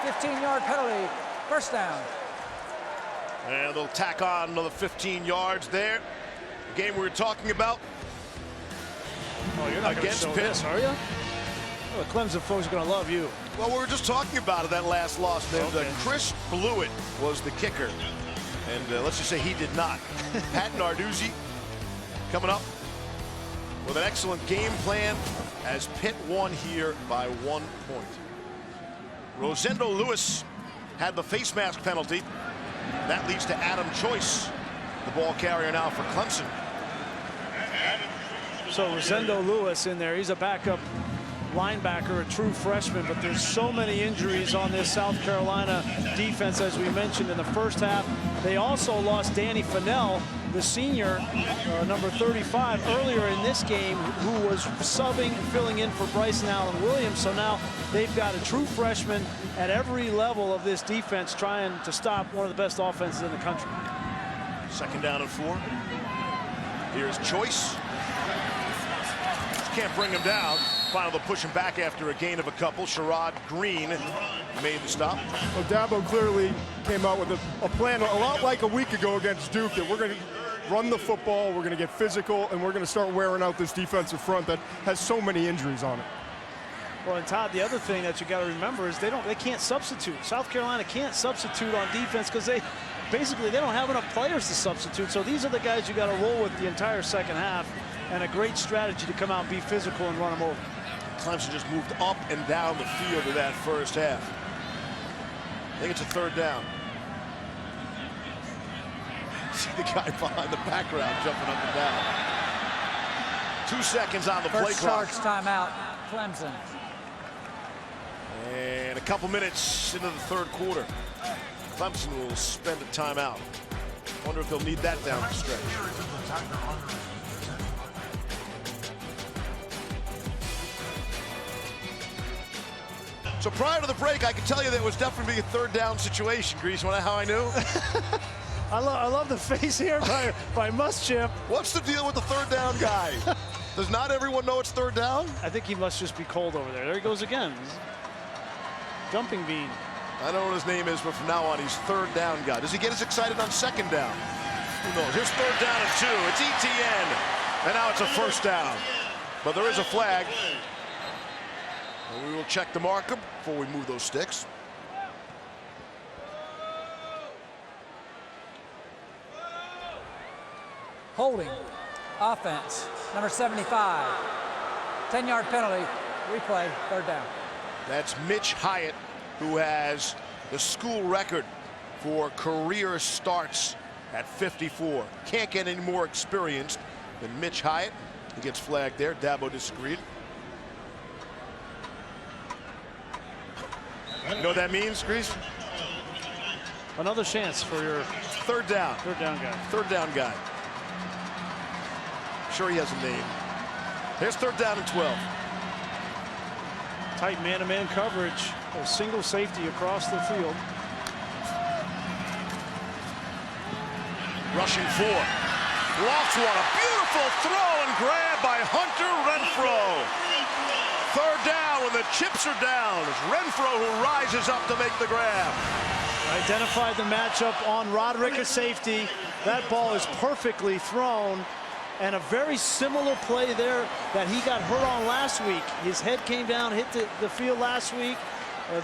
15-yard penalty, first down. And they'll tack on another 15 yards there. The game we were talking about. Oh, you're not against Pitt, are you? Well, the Clemson folks are going to love you. Well, we were just talking about it, that last loss. Chris Blewett was the kicker. And let's just say he did not. Pat Narduzzi coming up with an excellent game plan as Pitt won here by 1 point. Rosendo Lewis had the face mask penalty. That leads to Adam Choice, the ball carrier now for Clemson. So Rosendo Lewis in there. He's a backup linebacker, a true freshman, but there's so many injuries on this South Carolina defense, as we mentioned in the first half. They also lost Danny Fennell, the senior, number 35, earlier in this game, who was subbing and filling in for Bryson Allen Williams. So now they've got a true freshman at every level of this defense trying to stop one of the best offenses in the country. 2nd down and 4. Here's Choice. Just can't bring him down. Final to push him back after a gain of a couple. Sherrod Green made the stop. Well, Dabo clearly came out with a plan a lot like a week ago against Duke, that we're going to run the football, we're going to get physical, and we're going to start wearing out this defensive front that has so many injuries on it. Well, and Todd, the other thing that you got to remember is they can't substitute. South Carolina can't substitute on defense because they don't have enough players to substitute. So these are the guys you got to roll with the entire second half, and a great strategy to come out and be physical and run them over. Clemson just moved up and down the field in that first half. I think it's a 3rd down. See the guy behind the background jumping up and down. 2 seconds on the play clock. First charge timeout, Clemson. And a couple minutes into the 3rd quarter. Clemson will spend a timeout. Wonder if they'll need that down the stretch. So prior to the break, I could tell you there was definitely a 3rd down situation, Grease. You want to know how I knew? I love the face here by Muschamp. What's the deal with the 3rd down guy? Does not everyone know it's 3rd down? I think he must just be cold over there. There he goes again. Jumping bean. I don't know what his name is, but from now on, he's 3rd down guy. Does he get as excited on 2nd down? Who knows? Here's 3rd down and 2. It's ETN. And now it's a 1st down. But there is a flag. And we will check the marker before we move those sticks. Holding. Offense. Number 75. 10-yard penalty. Replay. 3rd down. That's Mitch Hyatt, who has the school record for career starts at 54. Can't get any more experienced than Mitch Hyatt. He gets flagged there. Dabo disagreed. You know what that means, Grease? Another chance for your 3rd down. 3rd down guy. 3rd down guy. Sure, he has a name. Here's 3rd down and 12. Tight man-to-man coverage. A single safety across the field. Rushing 4. Lofts one. A beautiful throw and grab by Hunter Renfro. 3rd down when the chips are down. It's Renfro who rises up to make the grab. Identified the matchup on Roderick at safety. That ball is perfectly thrown. And a very similar play there that he got hurt on last week. His head came down, hit the field last week.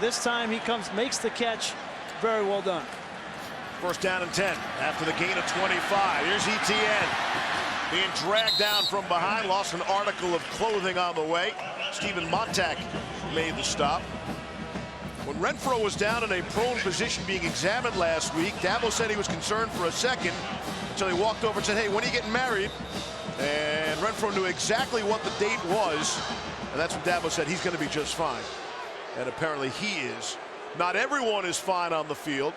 This time he makes the catch. Very well done. 1st down and 10 after the gain of 25. Here's ETN being dragged down from behind. Lost an article of clothing on the way. Stephen Montack made the stop. When Renfro was down in a prone position being examined last week, Dabo said he was concerned for a second until he walked over and said, "Hey, when are you getting married?" And Renfro knew exactly what the date was, and that's when Dabo said he's going to be just fine. And apparently he is. Not everyone is fine on the field.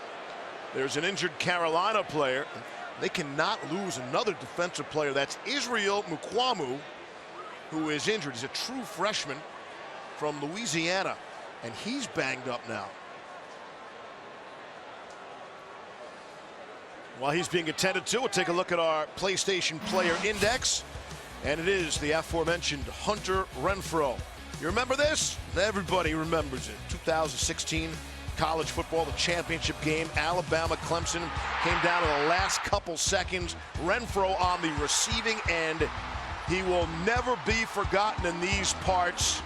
There's an injured Carolina player. They cannot lose another defensive player. That's Israel Mukwamu, who is injured. He's a true freshman from Louisiana, and he's banged up now. While he's being attended to, we'll take a look at our PlayStation Player Index, and it is the aforementioned Hunter Renfro. You remember this? Everybody remembers it. 2016 college football, the championship game, Alabama, Clemson, came down to the last couple seconds. Renfro on the receiving end. He will never be forgotten in these parts.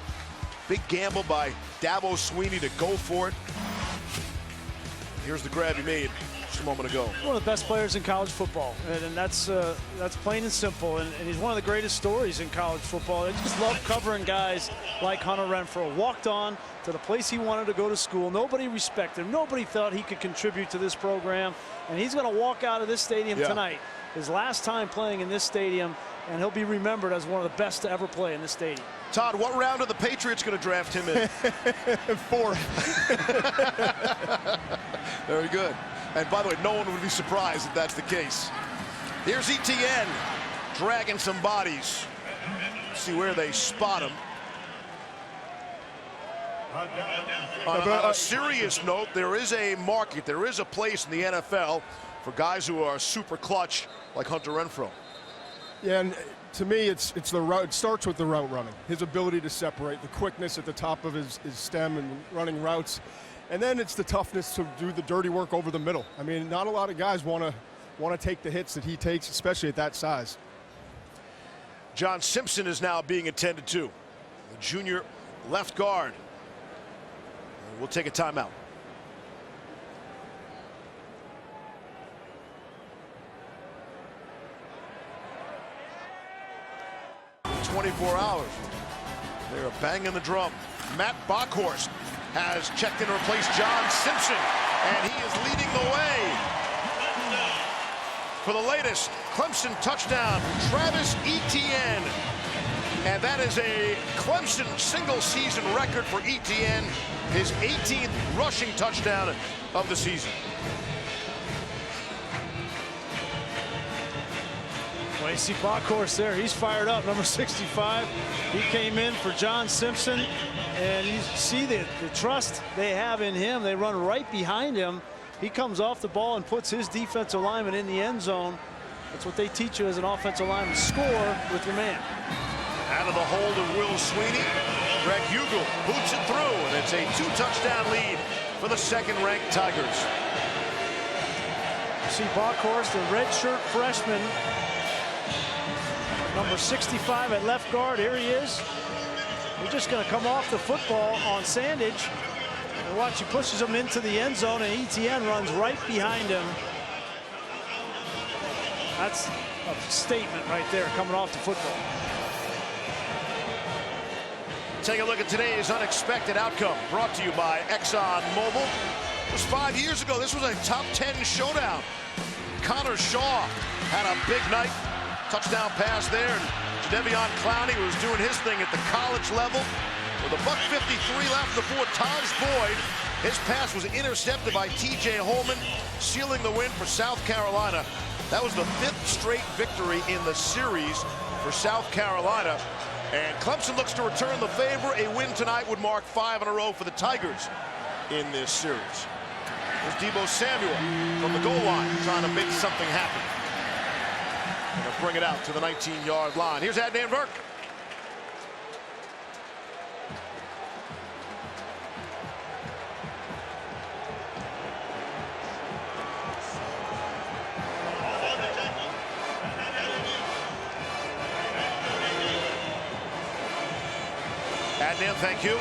Big gamble by Dabo Swinney to go for it. Here's the grab he made just a moment ago. One of the best players in college football, and that's plain and simple. And he's one of the greatest stories in college football. I just love covering guys like Hunter Renfro. Walked on to the place he wanted to go to school. Nobody respected him. Nobody thought he could contribute to this program. And he's going to walk out of this stadium tonight. His last time playing in this stadium, and he'll be remembered as one of the best to ever play in this stadium. Todd, what round are the Patriots going to draft him in? 4th. Very good. And by the way, no one would be surprised if that's the case. Here's ETN dragging some bodies. See where they spot him. On a serious note, there is a market, there is a place in the NFL for guys who are super clutch like Hunter Renfrow. Yeah, and to me, it's the route. It starts with the route running, his ability to separate, the quickness at the top of his stem and running routes, and then it's the toughness to do the dirty work over the middle. I mean, not a lot of guys want to take the hits that he takes, especially at that size. John Simpson is now being attended to, the junior left guard. We'll take a timeout. In 24 hours. They're banging the drum. Matt Bockhorst has checked in to replace John Simpson, and he is leading the way for the latest Clemson touchdown from Travis Etienne. And that is a Clemson single-season record for Etienne, his 18th rushing touchdown of the season. Well, you see Bockhorst there. He's fired up, number 65. He came in for John Simpson, and you see the trust they have in him. They run right behind him. He comes off the ball and puts his defensive lineman in the end zone. That's what they teach you as an offensive lineman. Score with your man. Out of the hold of Will Sweeney. Greg Hugel boots it through, and it's a 2-touchdown lead for the second-ranked Tigers. You see Bockhorst, the redshirt freshman, number 65 at left guard. Here he is. He's just going to come off the football on Sandage. And watch, he pushes him into the end zone, and ETN runs right behind him. That's a statement right there, coming off the football. Take a look at today's unexpected outcome, brought to you by ExxonMobil. It was 5 years ago. This was a top 10 showdown. Connor Shaw had a big night. Touchdown pass there, and Jadeveon Clowney was doing his thing at the college level. With a $1:53 left before Taj Boyd, his pass was intercepted by TJ Holman, sealing the win for South Carolina. That was the 5th straight victory in the series for South Carolina. And Clemson looks to return the favor. A win tonight would mark 5 in a row for the Tigers in this series. There's Deebo Samuel from the goal line trying to make something happen. And they'll bring it out to the 19-yard line. Here's Adnan Burke. Adnan, thank you.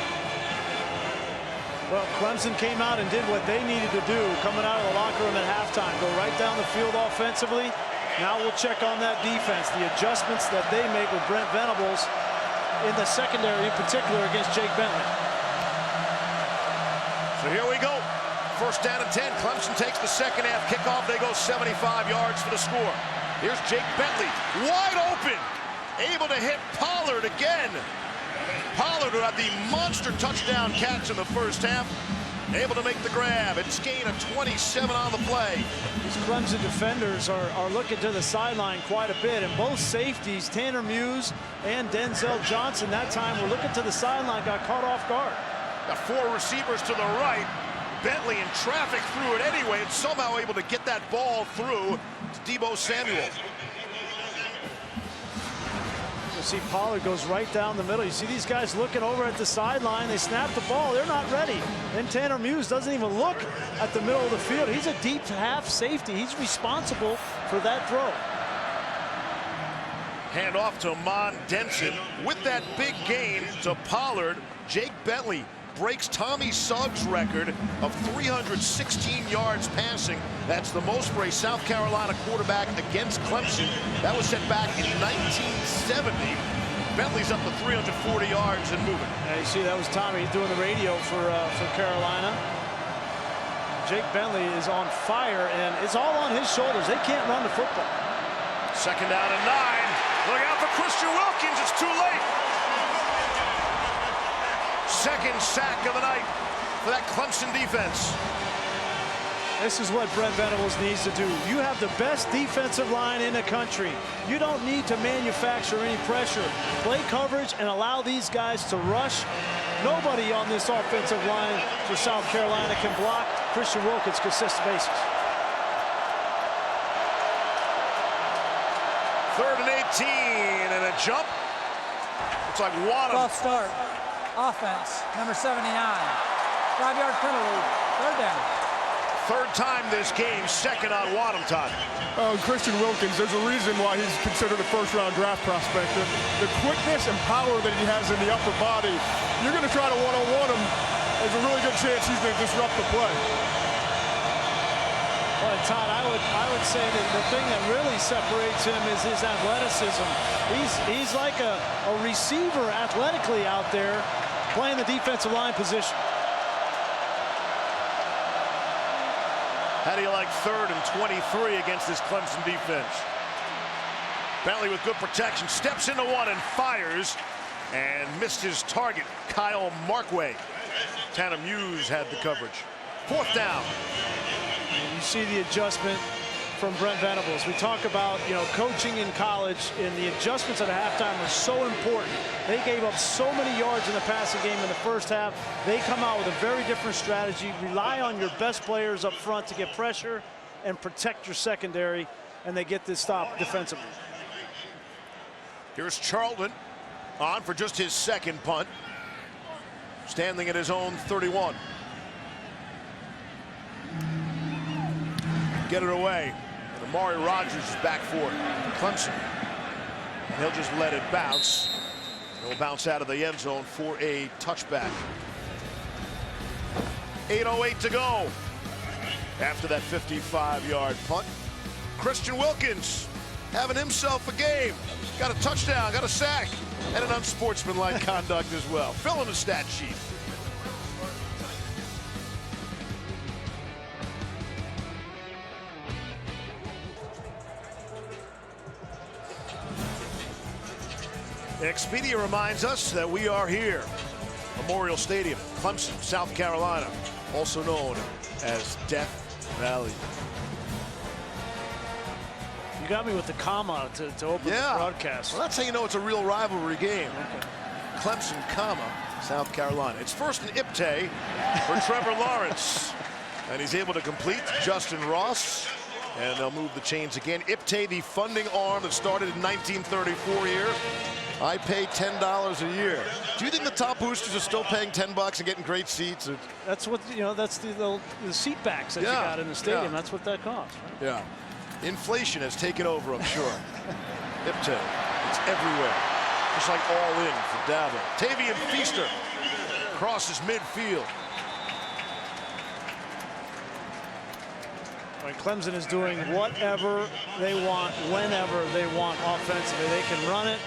Well, Clemson came out and did what they needed to do coming out of the locker room at halftime. Go right down the field offensively. Now we'll check on that defense, the adjustments that they make with Brent Venables in the secondary, in particular against Jake Bentley. So here we go. First down and 10. Clemson takes the second half kickoff. They go 75 yards for the score. Here's Jake Bentley, wide open, able to hit Pollard again. Pollard, who had the monster touchdown catch in the first half, able to make the grab. It's gain of 27 on the play. These Clemson defenders are looking to the sideline quite a bit, and both safeties, Tanner Muse and Denzel Johnson, that time were looking to the sideline, got caught off guard. Got 4 receivers to the right. Bentley in traffic threw it anyway, and somehow able to get that ball through to Deebo Samuel. You see Pollard goes right down the middle. You see these guys looking over at the sideline. They snap the ball. They're not ready. Then Tanner Muse doesn't even look at the middle of the field. He's a deep half safety. He's responsible for that throw. Hand off to Mon Denson. With that big gain to Pollard, Jake Bentley breaks Tommy Suggs' record of 316 yards passing. That's the most for a South Carolina quarterback against Clemson. That was set back in 1970. Bentley's up to 340 yards and moving. Yeah, you see that was Tommy doing the radio for Carolina. Jake Bentley is on fire, and it's all on his shoulders. They can't run the football. Second down and 9. Look out for Christian Wilkins. It's too late. Second sack of the night for that Clemson defense. This is what Brent Venables needs to do. You have the best defensive line in the country. You don't need to manufacture any pressure. Play coverage and allow these guys to rush. Nobody on this offensive line for South Carolina can block Christian Wilkins consistent basis. 3rd and 18 and a jump. Looks like Wadham. False start. Offense, number 79. 5-yard penalty. 3rd down. 3rd time this game, 2nd on Wadham, Todd. Christian Wilkins, there's a reason why he's considered a first-round draft prospect. The quickness and power that he has in the upper body, you're going to try to one-on-one him, there's a really good chance he's going to disrupt the play. Well, Todd, I would say that the thing that really separates him is his athleticism. He's like a receiver athletically out there playing the defensive line position. How do you like 3rd and 23 against this Clemson defense? Bentley with good protection, steps into one and fires, and missed his target, Kyle Markway. Tanner Muse had the coverage. 4th down. And you see the adjustment from Brent Venables. We talk about, coaching in college, and the adjustments at a halftime are so important. They gave up so many yards in the passing game in the first half. They come out with a very different strategy. Rely on your best players up front to get pressure and protect your secondary, and they get this stop defensively. Here's Charlton on for just his 2nd punt, standing at his own 31. Get it away. And Amari Rogers is back for it. Clemson. And he'll just let it bounce. It'll bounce out of the end zone for a touchback. 8:08 to go after that 55-yard punt. Christian Wilkins having himself a game. Got a touchdown, got a sack, and an unsportsmanlike conduct as well. Fill in the stat sheet. Expedia reminds us that we are here. Memorial Stadium, Clemson, South Carolina, also known as Death Valley. You got me with the comma to open the broadcast. Well, that's how you know it's a real rivalry game. Okay. Clemson, South Carolina. It's 1st and Iptay for Trevor Lawrence. And he's able to complete Justin Ross. And they'll move the chains again. Iptay, the funding arm that started in 1934 here. I pay $10 a year. Do you think the top boosters are still paying $10 and getting great seats? That's what, that's the seat backs that you got in the stadium. Yeah. That's what that costs. Right? Yeah. Inflation has taken over, I'm sure. Iptay, it's everywhere. Just like all in for Dabo. Tavian Feaster crosses midfield. Right, Clemson is doing whatever they want, whenever they want offensively. They can run it.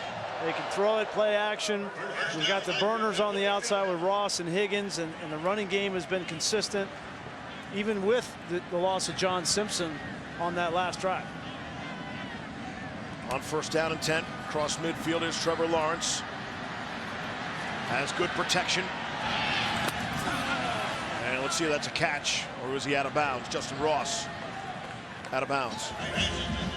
They can throw it, play action. We've got the burners on the outside with Ross and Higgins, and the running game has been consistent, even with the loss of John Simpson on that last drive. On 1st down and 10, across midfield is Trevor Lawrence. Has good protection. And let's see if that's a catch, or is he out of bounds? Justin Ross out of bounds.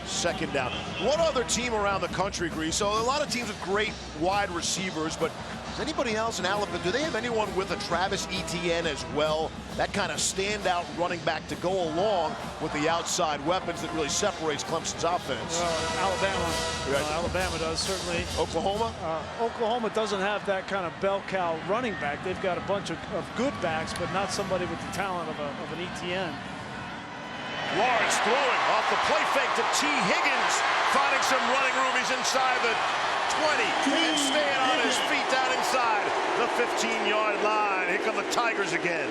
2nd down. What other team around the country, Grease? So a lot of teams with great wide receivers, but does anybody else in Alabama, do they have anyone with a Travis Etienne as well? That kind of standout running back to go along with the outside weapons that really separates Clemson's offense. Well, Alabama. Right. Alabama does, certainly. Oklahoma? Oklahoma doesn't have that kind of bell cow running back. They've got a bunch of good backs, but not somebody with the talent of an Etienne. Lawrence throwing off the play fake to T. Higgins, finding some running room. He's inside the 20 and staying on his feet down inside the 15-yard line. Here come the Tigers again.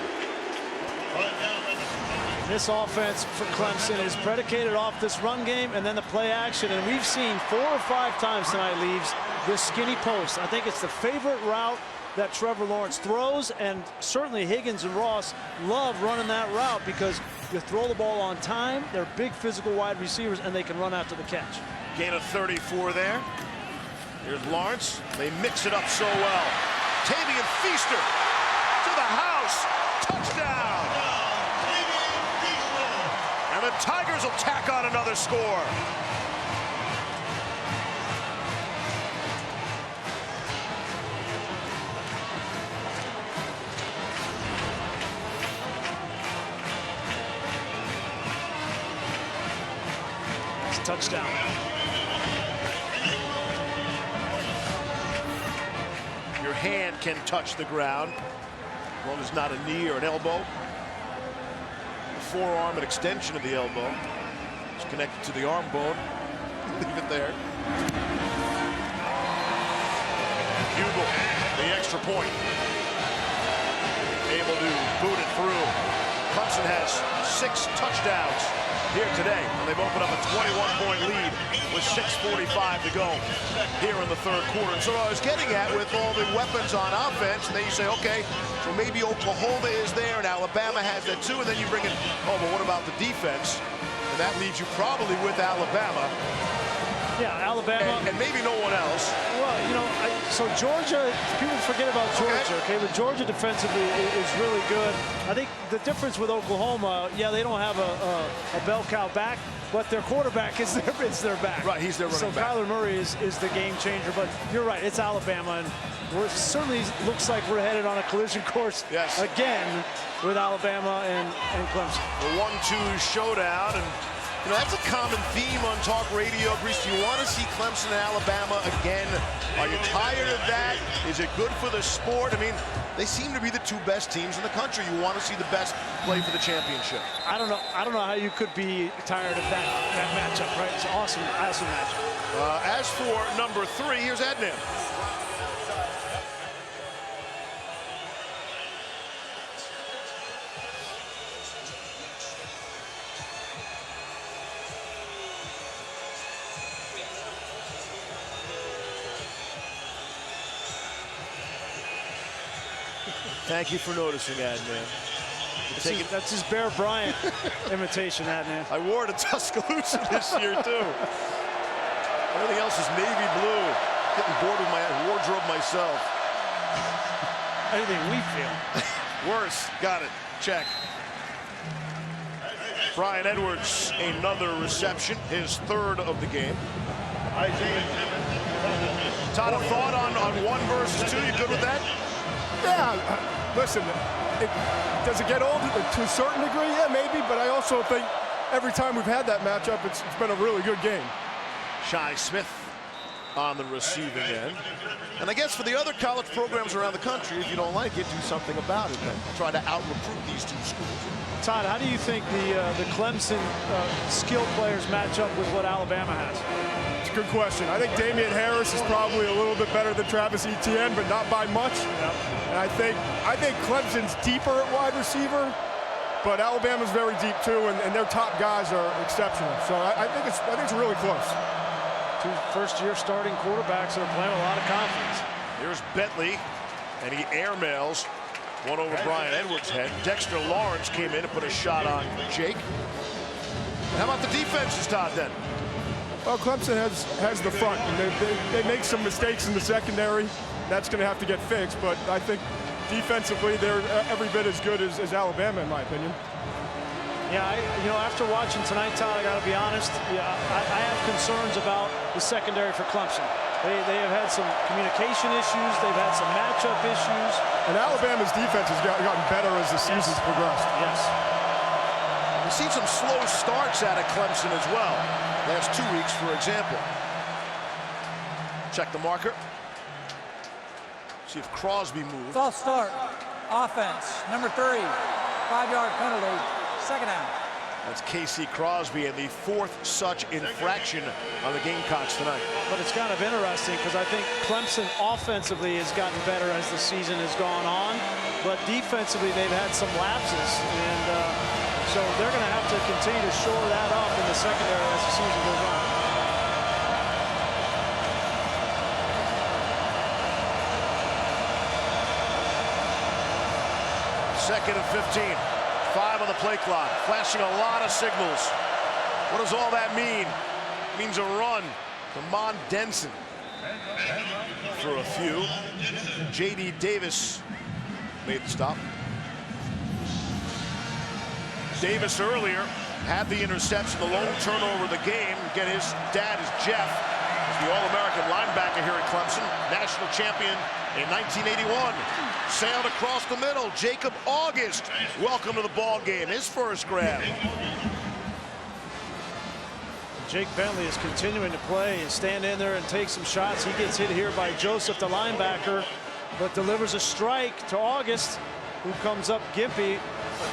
This offense for Clemson is predicated off this run game and then the play action, and we've seen 4 or 5 times tonight, Leaves, this skinny post. I think it's the favorite route that Trevor Lawrence throws, and certainly Higgins and Ross love running that route because you throw the ball on time, they're big physical wide receivers, and they can run after the catch. Gain of 34 there. Here's Lawrence. They mix it up so well. Tavian Feaster to the house. Touchdown. the Tigers will tack on another score. Touchdown. Your hand can touch the ground, as long as not a knee or an elbow. The forearm, an extension of the elbow. It's connected to the arm bone. Leave it there. Bugle, the extra point. Able to boot it through. Clemson has 6 touchdowns here today, and they've opened up a 21-point lead with 6:45 to go here in the third quarter. And so I was getting at, with all the weapons on offense, and then you say, okay, so maybe Oklahoma is there and Alabama has that too, and then you bring in, oh, but what about the defense? And that leaves you probably with Alabama. Yeah, Alabama. And maybe no one else. Well, you know, so Georgia, people forget about Georgia, okay? But Georgia defensively is really good. I think the difference with Oklahoma, yeah, they don't have a bell cow back, but their quarterback is their back. Right, he's their running back. So Kyler Murray is the game changer, but you're right, it's Alabama, and we're certainly looks like we're headed on a collision course again with Alabama and Clemson. The 1-2 showdown, and you know, that's a common theme on talk radio. Grease, do you want to see Clemson and Alabama again? Are you tired of that? Is it good for the sport? I mean, they seem to be the 2 best teams in the country. You want to see the best play for the championship. I don't know how you could be tired of that matchup, right? It's an awesome matchup. As for number 3, here's Adnan. Thank you for noticing, Adnan. That's his Bear Bryant imitation, Adnan. I wore it at Tuscaloosa this year, too. Everything else is navy blue. Getting bored with my wardrobe myself. Anything we feel. Worse. Got it. Check. Brian Edwards, another reception, his 3rd of the game. Todd, a thought on 1 versus 2? You good with that? Yeah, listen, does it get old to a certain degree? Yeah, maybe, but I also think every time we've had that matchup, it's been a really good game. Shi Smith on the receiving end. And I guess for the other college programs around the country, if you don't like it, do something about it. Then try to out-recruit these 2 schools. Todd, how do you think the Clemson skill players match up with what Alabama has? It's a good question. I think Damian Harris is probably a little bit better than Travis Etienne, but not by much. Yep. And I think Clemson's deeper at wide receiver, but Alabama's very deep too, and their top guys are exceptional. So I think it's really close. 2 first-year starting quarterbacks that are playing with a lot of confidence. Here's Bentley, and he airmails one over Brian Edwards' head. Dexter Lawrence came in and put a shot on Jake. How about the defenses, Todd, then? Well, Clemson has the front. They make some mistakes in the secondary. That's going to have to get fixed, but I think defensively they're every bit as good as Alabama, in my opinion. Yeah, you know, after watching tonight, Todd, I got to be honest. Yeah, I have concerns about the secondary for Clemson. They have had some communication issues. They've had some matchup issues. And Alabama's defense has gotten better as the season's progressed. Yes. We've seen some slow starts out of Clemson as well. Last 2 weeks, for example. Check the marker. See if Crosby moves. False start. Offense. Number 3. 5-yard penalty. 2nd down. That's Casey Crosby, and the 4th such infraction on the Gamecocks tonight. But it's kind of interesting because I think Clemson offensively has gotten better as the season has gone on, but defensively they've had some lapses, and so they're going to have to continue to shore that up in the secondary as the season goes on. Second and 15. 5 on the play clock, flashing a lot of signals. What does all that mean? It means a run to Mon Denson for a few. J.D. Davis made the stop. Davis earlier had the interception, the lone turnover of the game. Again, his dad is Jeff. He's the All-American linebacker here at Clemson, national champion in 1981. Sailed across the middle. Jacob August, welcome to the ball game. His first grab. Jake Bentley is continuing to play and stand in there and take some shots. He gets hit here by Joseph, the linebacker, but delivers a strike to August, who comes up gimpy.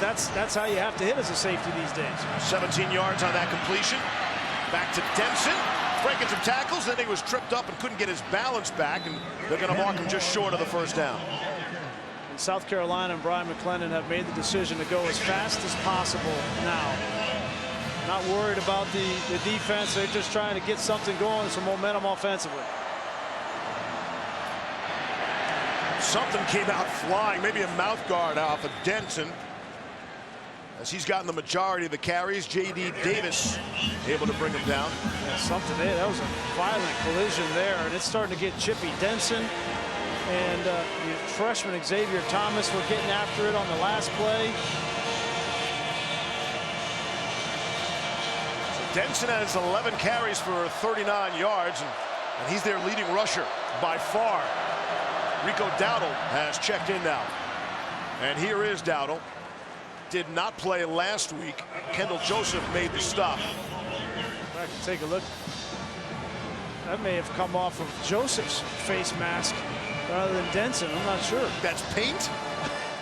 But that's how you have to hit as a safety these days. 17 yards on that completion. Back to Denson, breaking some tackles. Then he was tripped up and couldn't get his balance back, and they're going to mark him just short of the first down. And South Carolina and Brian McClendon have made the decision to go as fast as possible now. Not worried about the defense. They're just trying to get something going, some momentum offensively. Something came out flying, maybe a mouth guard off of Denson, as he's gotten the majority of the carries. J.D. Davis able to bring him down. Yeah, something there. That was a violent collision there, and it's starting to get chippy. Denson and the freshman Xavier Thomas were getting after it on the last play. Denson has 11 carries for 39 yards, and he's their leading rusher by far. Rico Dowdle has checked in now. And here is Dowdle. Did not play last week. Kendall Joseph made the stop. I can take a look. That may have come off of Joseph's face mask rather than Denson. I'm not sure. That's paint?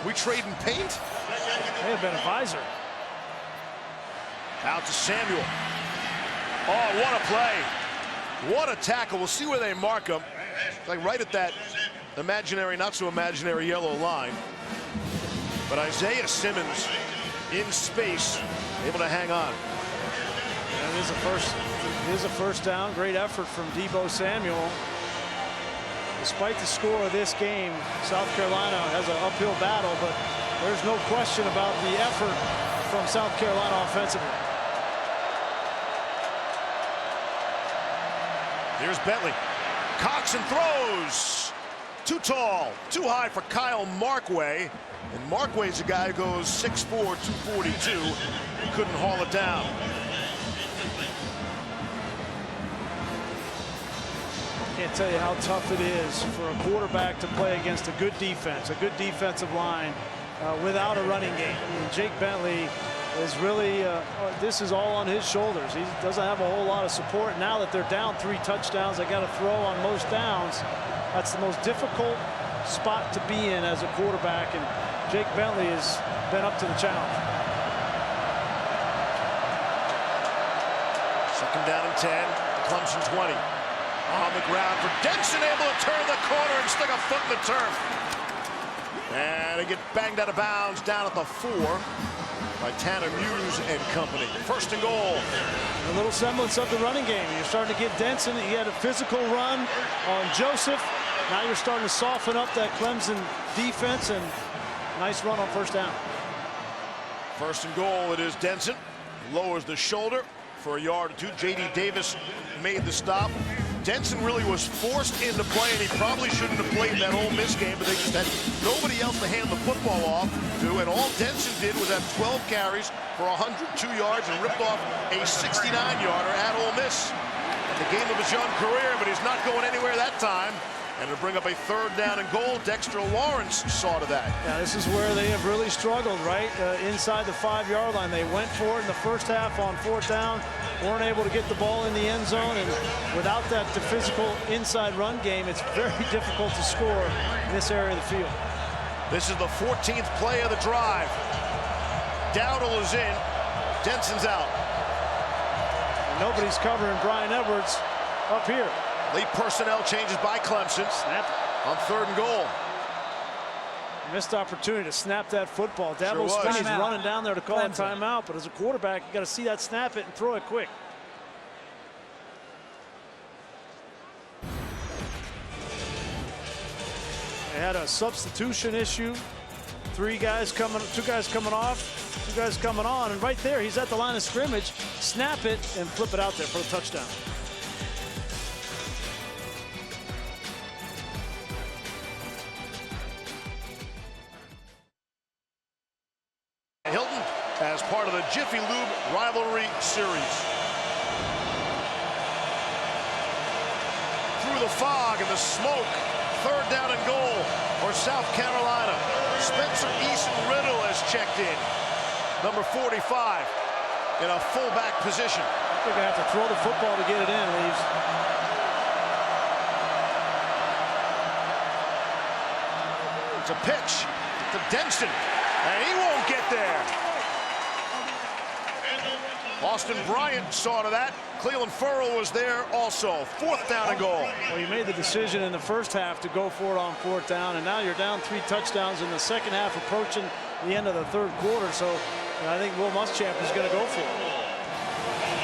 We trading paint? May have been a visor. Out to Samuel. Oh, what a play. What a tackle. We'll see where they mark him. Like right at that imaginary, not so imaginary yellow line. But Isaiah Simmons in space, able to hang on. And it is a first down. Great effort from Deebo Samuel. Despite the score of this game, South Carolina has an uphill battle, but there's no question about the effort from South Carolina offensively. Here's Bentley. Cocks and throws. Too tall, too high for Kyle Markway. And Markway's a guy who goes 6'4", 242. Couldn't haul it down. Can't tell you how tough it is for a quarterback to play against a good defense, a good defensive line without a running game. And Jake Bentley is really, this is all on his shoulders. He doesn't have a whole lot of support. Now that they're down 3 touchdowns, they got to throw on most downs. That's the most difficult spot to be in as a quarterback, and Jake Bentley has been up to the challenge. Second down and 10, Clemson 20. On the ground for Denson, able to turn the corner and stick a foot in the turf. And they get banged out of bounds down at the 4 by Tanner Muse and company. First and goal. A little semblance of the running game. You're starting to get Denson. He had a physical run on Joseph. Now you're starting to soften up that Clemson defense, and nice run on first down. First and goal, it is Denson. Lowers the shoulder for a yard or 2. J.D. Davis made the stop. Denson really was forced into play, and he probably shouldn't have played in that Ole Miss game, but they just had nobody else to hand the football off to, and all Denson did was have 12 carries for 102 yards and ripped off a 69-yarder at Ole Miss. The game of his young career, but he's not going anywhere that time. And to bring up a third down and goal, Dexter Lawrence saw to that. Yeah, this is where they have really struggled, right? Inside the 5-yard line. They went for it in the first half on fourth down, weren't able to get the ball in the end zone, and without that physical inside run game, it's very difficult to score in this area of the field. This is the 14th play of the drive. Dowdle is in, Denson's out. And nobody's covering Brian Edwards up here. Late personnel changes by Clemson. Snap On third and goal. Missed opportunity to snap that football. Dabo Sure Swinney's Timeout. running down there to call a Clemson. timeout, but as a quarterback, you got to see that, snap it, and throw it quick. They had a substitution issue. 2 guys coming off, 2 guys coming on, and right there, he's at the line of scrimmage. Snap it and flip it out there for a touchdown. as part of the Jiffy Lube rivalry series. Through the fog and the smoke, 3rd down and goal for South Carolina. Spencer Eason-Riddle has checked in, number 45, in a fullback position. I think I have to throw the football to get it in, Reeves. It's a pitch to Denson, and he won't get there. Austin Bryant saw to that. Cleveland Furrow was there also. 4th down and goal. Well, you made the decision in the first half to go for it on 4th down, and now you're down 3 touchdowns in the second half, approaching the end of the 3rd quarter. So I think Will Muschamp is going to go for it.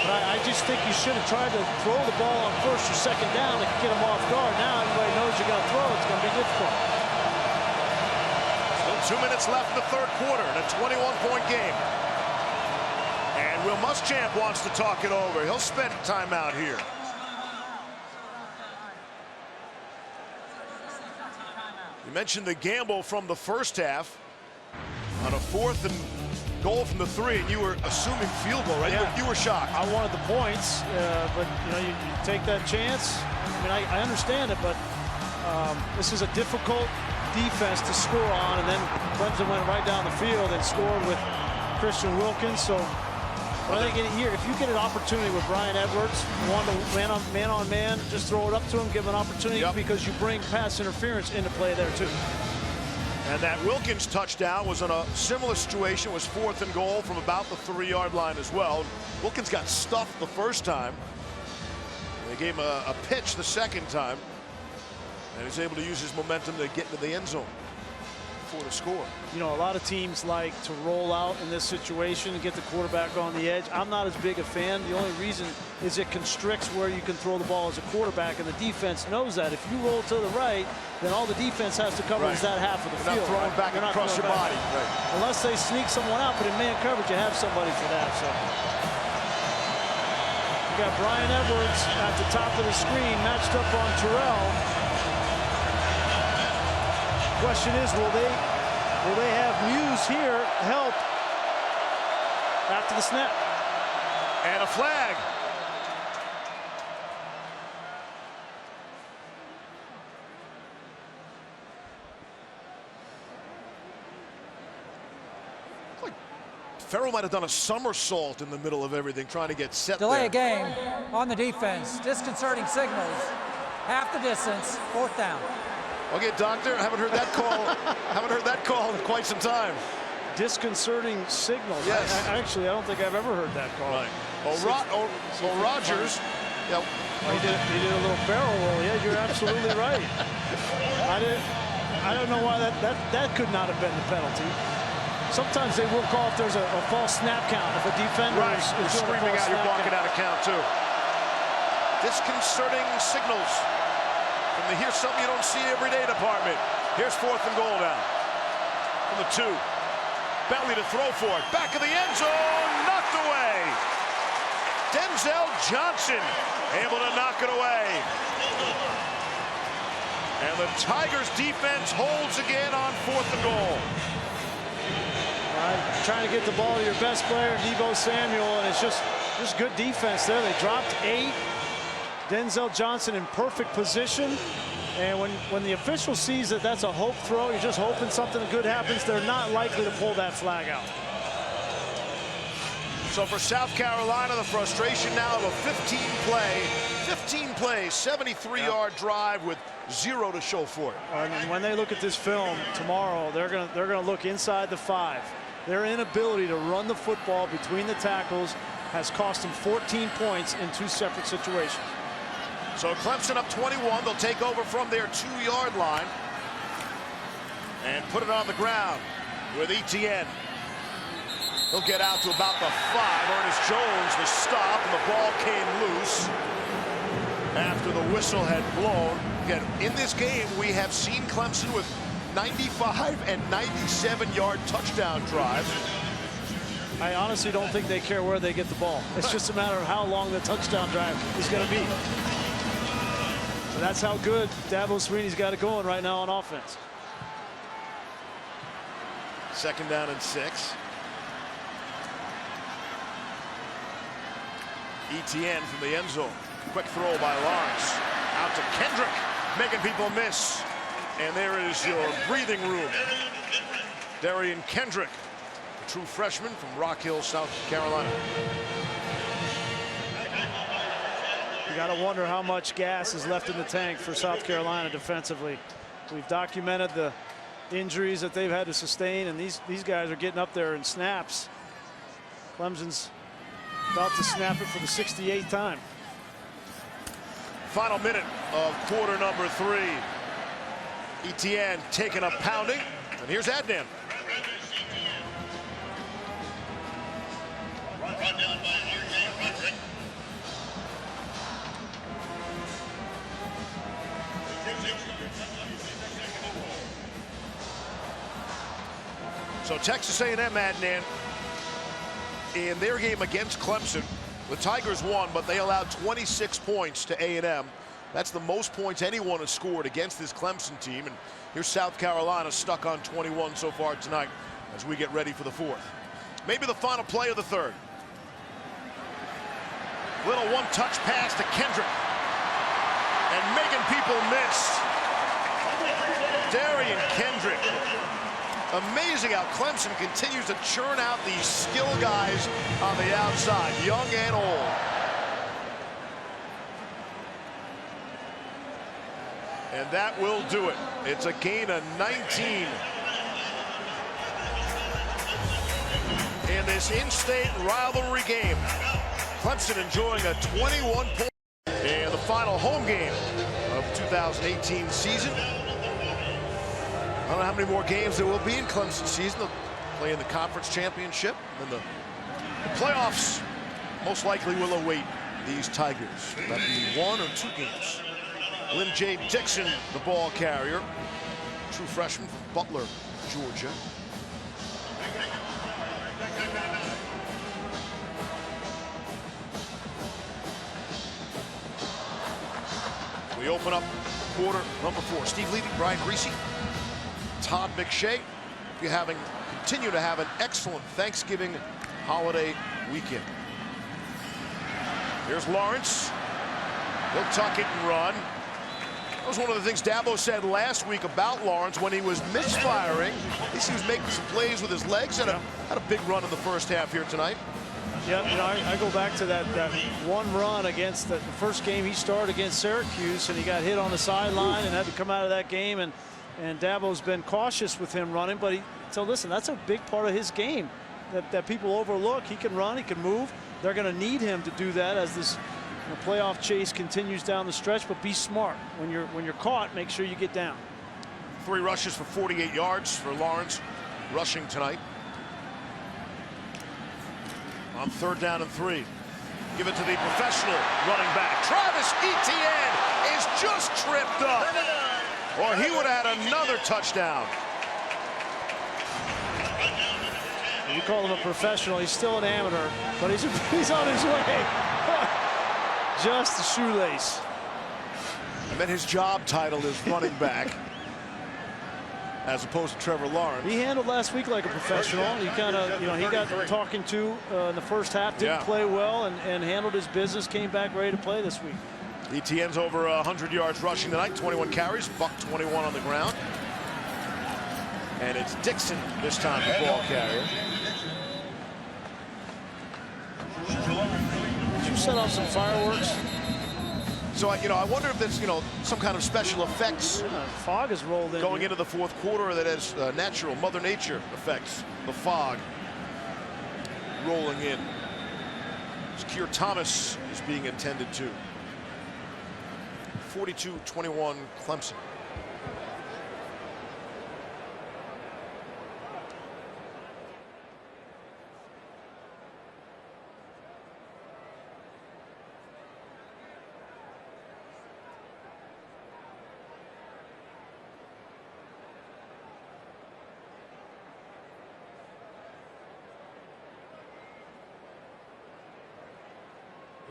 But I just think you should have tried to throw the ball on 1st or 2nd down to get him off guard. Now everybody knows you're going to throw. It's going to be difficult. Still 2 minutes left in the 3rd quarter in a 21-point game. And Will Muschamp wants to talk it over. He'll spend time out here. You mentioned the gamble from the first half on a 4th and goal from the 3, and you were assuming field goal, right? Yeah. You were shocked. I wanted the points, but you take that chance. I mean, I understand it, but this is a difficult defense to score on, and then Clemson went right down the field and scored with Christian Wilkins. So I think here, if you get an opportunity with Brian Edwards, man on man, just throw it up to him, give him an opportunity, because you bring pass interference into play there too. And that Wilkins touchdown was in a similar situation. It was 4th and goal from about the 3-yard line as well. Wilkins got stuffed the first time. They gave him a pitch the second time, and he's able to use his momentum to get into the end zone for the score. You know, a lot of teams like to roll out in this situation and get the quarterback on the edge. I'm not as big a fan. The only reason is it constricts where you can throw the ball as a quarterback, and the defense knows that. If you roll to the right, then all the defense has to cover is that half of the field. Not throwing back across your body. Right. Unless they sneak someone out, but in man coverage, you have somebody for that. So you got Brian Edwards at the top of the screen, matched up on Terrell. Question is, will they have Muse here help after the snap? And a flag. Like Farrell might have done a somersault in the middle of everything, trying to get set Delay there. a game on the defense. Disconcerting signals. Half the distance. 4th down. Okay, doctor, I haven't heard that call. Haven't heard that call in quite some time. Disconcerting signals. Yes. Actually, I don't think I've ever heard that call. Right. Rogers. Yeah. He did a little barrel roll. Yeah, you're absolutely right. I don't know why that could not have been the penalty. Sometimes they will call if there's a false snap count. If a defender is screaming out, you're blocking out a count too. Disconcerting signals. From the here's something you don't see every day department. Here's 4th and goal now. From the 2. Bentley to throw for it. Back of the end zone. Knocked away. Denzel Johnson able to knock it away. And the Tigers defense holds again on 4th and goal. Trying to get the ball to your best player, Deebo Samuel, and it's just good defense there. They dropped 8. Denzel Johnson in perfect position, and when the official sees that that's a hope throw, you're just hoping something good happens. They're not likely to pull that flag out. So for South Carolina, the frustration now of a 15 play, 73-yard drive with 0 to show for it. And when they look at this film tomorrow, they're gonna look inside the 5. Their inability to run the football between the tackles has cost them 14 points in 2 separate situations. So Clemson up 21. They'll take over from their 2-yard line and put it on the ground with Etienne. He'll get out to about the 5. Ernest Jones the stop, and the ball came loose after the whistle had blown. Again, in this game, we have seen Clemson with 95 and 97-yard touchdown drives. I honestly don't think they care where they get the ball. It's just a matter of how long the touchdown drive is going to be. And that's how good Dabo Swinney's got it going right now on offense. 2nd down and 6. ETN from the end zone. Quick throw by Lawrence. Out to Kendrick, making people miss. And there is your breathing room. Darian Kendrick, a true freshman from Rock Hill, South Carolina. You got to wonder how much gas is left in the tank for South Carolina defensively. We've documented the injuries that they've had to sustain, and these guys are getting up there in snaps. Clemson's about to snap it for the 68th time. Final minute of quarter number 3. ETN taking a pounding, and here's Adnan. So Texas A&M, Adnan, in their game against Clemson, the Tigers won, but they allowed 26 points to A&M. That's the most points anyone has scored against this Clemson team. And here's South Carolina stuck on 21 so far tonight as we get ready for the 4th. Maybe the final play of the 3rd. Little one-touch pass to Kendrick. And making people miss. Darian Kendrick. Amazing how Clemson continues to churn out these skill guys on the outside, young and old. And that will do it. It's a gain of 19. In this in-state rivalry game, Clemson enjoying a 21-point in the final home game of the 2018 season. I don't know how many more games there will be in Clemson season. They'll play in the conference championship, and the playoffs most likely will await these Tigers. That'll be 1 or 2 games. Lynn J. Dixon, the ball carrier, true freshman from Butler, Georgia. We open up quarter number 4. Steve Levy, Brian Greasy, Todd McShay. You're continue to have an excellent Thanksgiving holiday weekend. Here's Lawrence. He'll tuck it and run. That was one of the things Dabo said last week about Lawrence when he was misfiring. At least he was making some plays with his legs. Had a big run in the first half here tonight. Yeah, you know, I go back to that one run against the first game he started against Syracuse, and he got hit on the sideline and had to come out of that game. And Dabo's been cautious with him running, but so listen, that's a big part of his game that people overlook. He can run, he can move. They're going to need him to do that as this playoff chase continues down the stretch. But be smart when you're caught. Make sure you get down. 3 rushes for 48 yards for Lawrence rushing tonight. On 3rd down and 3. Give it to the professional running back. Travis Etienne is just tripped up. Or he would have had another touchdown. You call him a professional. He's still an amateur, but he's on his way. Just the shoelace. And then his job title is running back, as opposed to Trevor Lawrence. He handled last week like a professional. He kind of, he got talking to in the first half, didn't play well, and handled his business, came back ready to play this week. Etienne's over 100 yards rushing tonight, 21 carries, buck 21 on the ground. And it's Dixon this time, the ball carrier. Did you set off some fireworks? So I wonder if there's some kind of special effects. Fog has rolled in going into the 4th quarter that has natural Mother Nature effects. The fog rolling in. Keir Thomas is being attended to. 42-21 Clemson.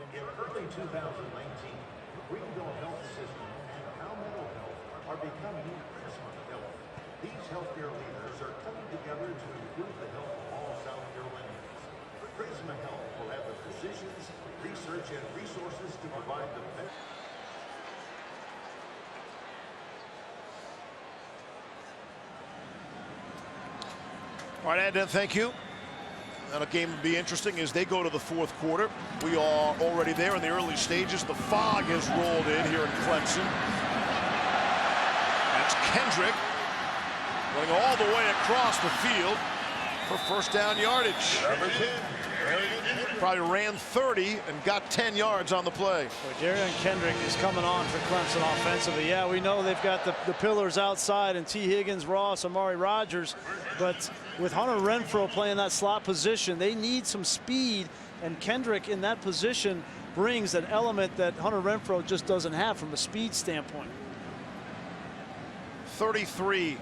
In early 2019, Greenville Health System and Palmetto Health are becoming Christmas Health. These healthcare leaders are coming together to improve the health of all South Carolinians. Prisma Health will have the physicians, research, and resources to provide the best. All right, Ed, thank you. And a game will be interesting as they go to the fourth quarter. We are already there in the early stages. The fog has rolled in here in Clemson. That's Kendrick going all the way across the field for first down yardage. Probably ran 30 and got 10 yards on the play. Darian Kendrick is coming on for Clemson offensively. Yeah, we know they've got the pillars outside and T. Higgins, Ross, Amari Rogers, but with Hunter Renfrow playing that slot position, they need some speed, and Kendrick in that position brings an element that Hunter Renfrow just doesn't have from a speed standpoint. 33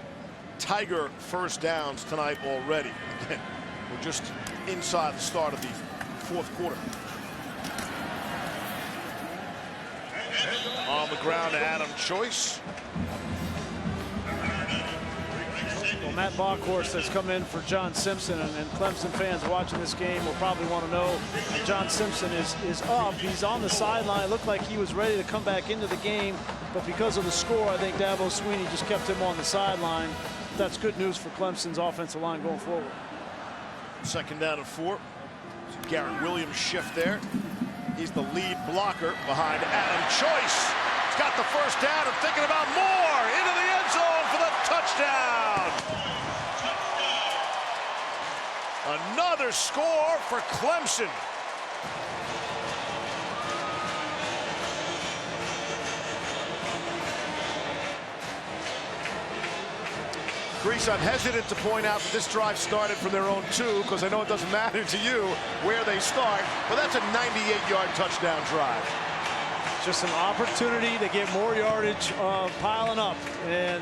Tiger first downs tonight already. Again, we're just inside the start of the fourth quarter. On the ground to Adam Choice. Well, Matt Bockhorst has come in for John Simpson, and Clemson fans watching this game will probably want to know that John Simpson is up. He's on the sideline. It looked like he was ready to come back into the game, but because of the score, I think Dabo Sweeney just kept him on the sideline. That's good news for Clemson's offensive line going forward. Second down and 4. Garrett Williams shift there. He's the lead blocker behind Adam Choice. He's got the first down and thinking about more. Into the end zone for the touchdown. Another score for Clemson. Grease, I'm hesitant to point out that this drive started from their own 2 because I know it doesn't matter to you where they start, but that's a 98-yard touchdown drive. Just an opportunity to get more yardage piling up, and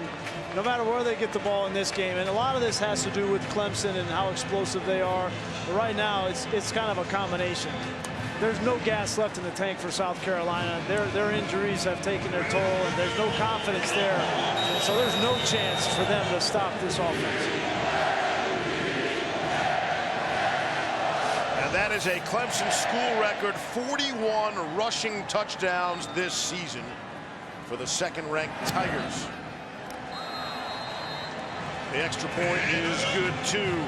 no matter where they get the ball in this game, and a lot of this has to do with Clemson and how explosive they are, but right now it's kind of a combination. There's no gas left in the tank for South Carolina. Their injuries have taken their toll, and there's no confidence there. And so there's no chance for them to stop this offense. And that is a Clemson school record 41 rushing touchdowns this season for the second-ranked Tigers. The extra point is good, too.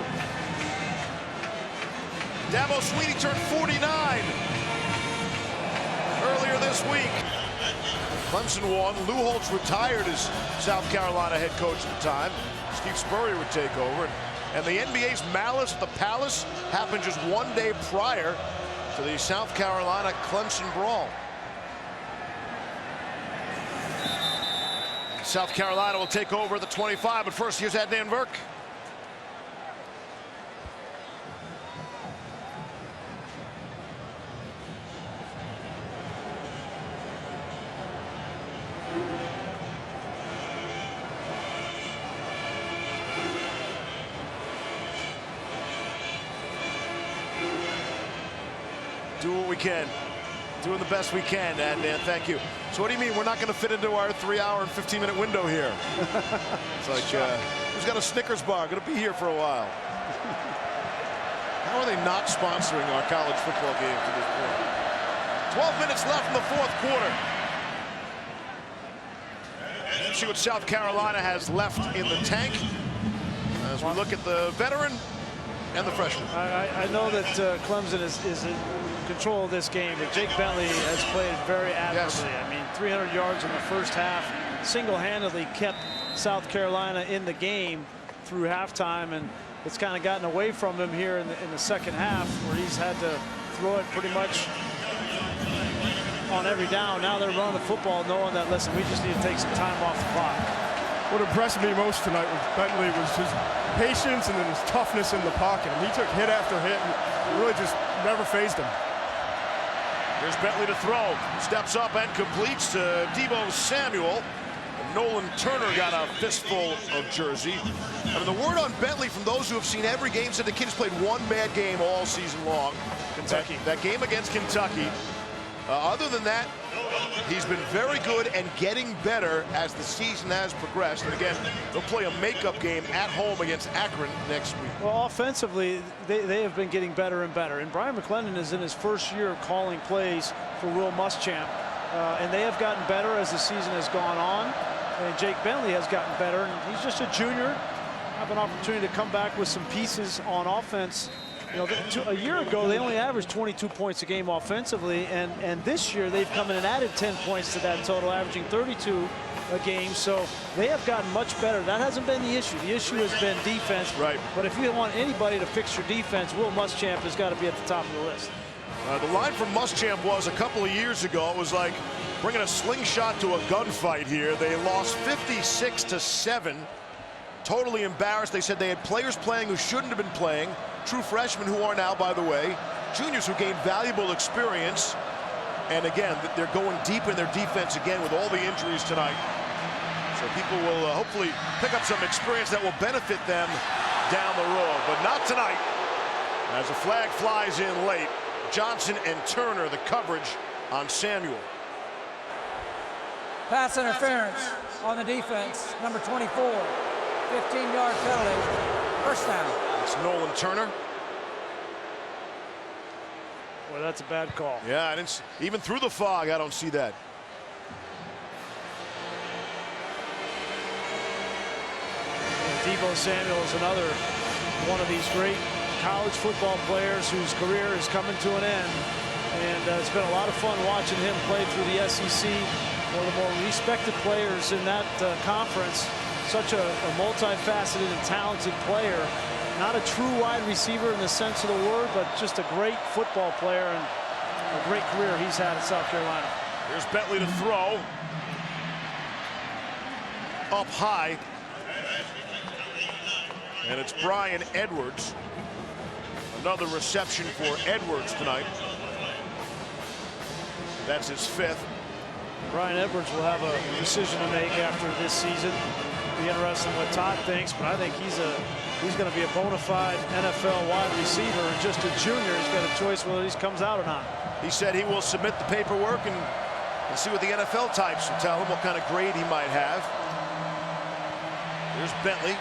Dabo Sweeney turned 49 earlier this week. Clemson won. Lou Holtz retired as South Carolina head coach at the time. Steve Spurrier would take over. And the NBA's Malice at the Palace happened just one day prior to the South Carolina-Clemson brawl. South Carolina will take over at the 25, but first here's Adnan Virk. Do what we can. Doing the best we can, Adnan. Thank you. So what do you mean we're not going to fit into our 3-hour and 15-minute window here? It's like, who's got a Snickers bar? Going to be here for a while. How are they not sponsoring our college football games at this point? 12 minutes left in the fourth quarter. Let's see what South Carolina has left in the tank as we look at the veteran and the freshman. I know that Clemson is in control of this game, but Jake Bentley has played very admirably. Yes. I mean, 300 yards in the first half, single-handedly kept South Carolina in the game through halftime, and it's kind of gotten away from him here in the second half, where he's had to throw it pretty much on every down. Now they're running the football knowing that, listen, we just need to take some time off the clock. What impressed me most tonight with Bentley was his patience and then his toughness in the pocket. And he took hit after hit and really just never fazed him. Here's Bentley to throw. Steps up and completes to Deebo Samuel. And Nolan Turner got a fistful of jersey. I mean, the word on Bentley from those who have seen every game said the kid's played one bad game all season long. Kentucky. That game against Kentucky. Other than that, he's been very good and getting better as the season has progressed. And again, they'll play a makeup game at home against Akron next week. Well, offensively, they have been getting better and better. And Brian McClendon is in his first year calling plays for Will Muschamp. And they have gotten better as the season has gone on. And Jake Bentley has gotten better. And he's just a junior. Have an opportunity to come back with some pieces on offense. You know, a year ago, they only averaged 22 points a game offensively, and this year they've come in and added 10 points to that total, averaging 32 a game. So they have gotten much better. That hasn't been the issue. The issue has been defense. Right. But if you want anybody to fix your defense, Will Muschamp has got to be at the top of the list. The line from Muschamp was a couple of years ago, it was like bringing a slingshot to a gunfight here. They lost 56-7. Totally embarrassed. They said they had players playing who shouldn't have been playing. True freshmen who are now, by the way, juniors who gained valuable experience. And again, they're going deep in their defense again with all the injuries tonight. So people will hopefully pick up some experience that will benefit them down the road. But not tonight. As the flag flies in late, Johnson and Turner, the coverage on Samuel. Pass interference on the defense, number 24. 15-yard penalty, first down. It's Nolan Turner. Well, that's a bad call. Yeah, and it's even through the fog, I don't see that. Deebo Samuel is another one of these great college football players whose career is coming to an end. And it's been a lot of fun watching him play through the SEC. One of the more respected players in that conference. Such a multifaceted and talented player. Not a true wide receiver in the sense of the word, but just a great football player and a great career he's had at South Carolina. Here's Bentley to throw. Up high. And it's Brian Edwards. Another reception for Edwards tonight. That's his 5th. Brian Edwards will have a decision to make after this season. Be interesting what Todd thinks, but I think he's going to be a bona fide NFL wide receiver, and just a junior. He's got a choice whether he comes out or not. He said he will submit the paperwork and see what the NFL types will tell him what kind of grade he might have. Here's Bentley.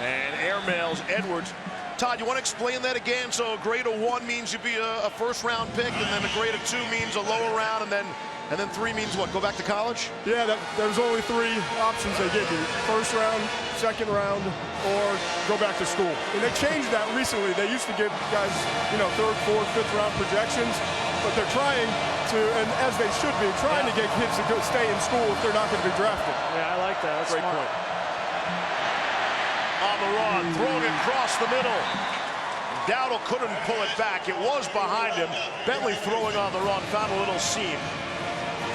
And airmails Edwards. Todd, you want to explain that again? So a grade of 1 means you'd be a first-round pick, and then a grade of 2 means a lower round, and then 3 means what? Go back to college? Yeah, there's only 3 options they give you: first round, second round, or go back to school. And they changed that recently. They used to give guys, you know, 3rd, 4th, 5th round projections, but they're trying to, and as they should be, trying to get kids to stay in school if they're not going to be drafted. Yeah, I like that. That's great smart. point. On the run, throwing across the middle. Dowdle couldn't pull it back. It was behind him. Bentley throwing on the run, found a little seam.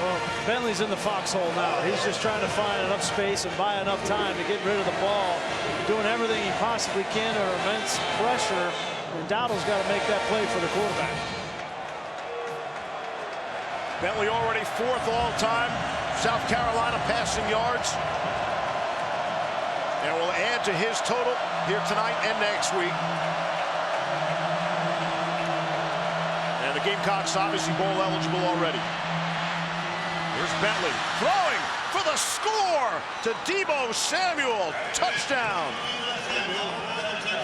Well, Bentley's in the foxhole now. He's just trying to find enough space and buy enough time to get rid of the ball. Doing everything he possibly can under immense pressure. And Dowdle's got to make that play for the quarterback. Bentley already 4th all-time. South Carolina passing yards. And will add to his total here tonight and next week. And the Gamecocks obviously bowl eligible already. Here's Bentley throwing for the score to Deebo Samuel. Touchdown.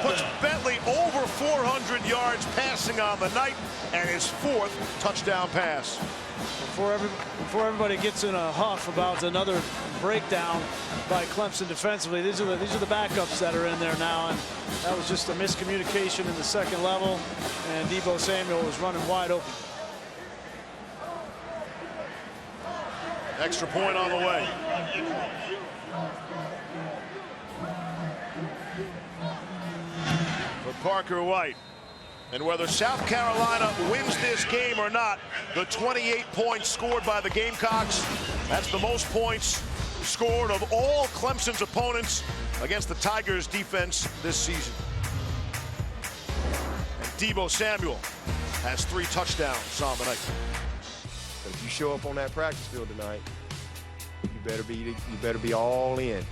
Puts Bentley over 400 yards passing on the night, and his 4th touchdown pass. Before everybody gets in a huff about another breakdown by Clemson defensively, these are the backups that are in there now, and that was just a miscommunication in the second level, and Deebo Samuel was running wide open. Extra point on the way. For Parker White. And whether South Carolina wins this game or not, the 28 points scored by the Gamecocks, that's the most points scored of all Clemson's opponents against the Tigers defense this season. And Deebo Samuel has 3 touchdowns on the night. But if you show up on that practice field tonight, you better be all in.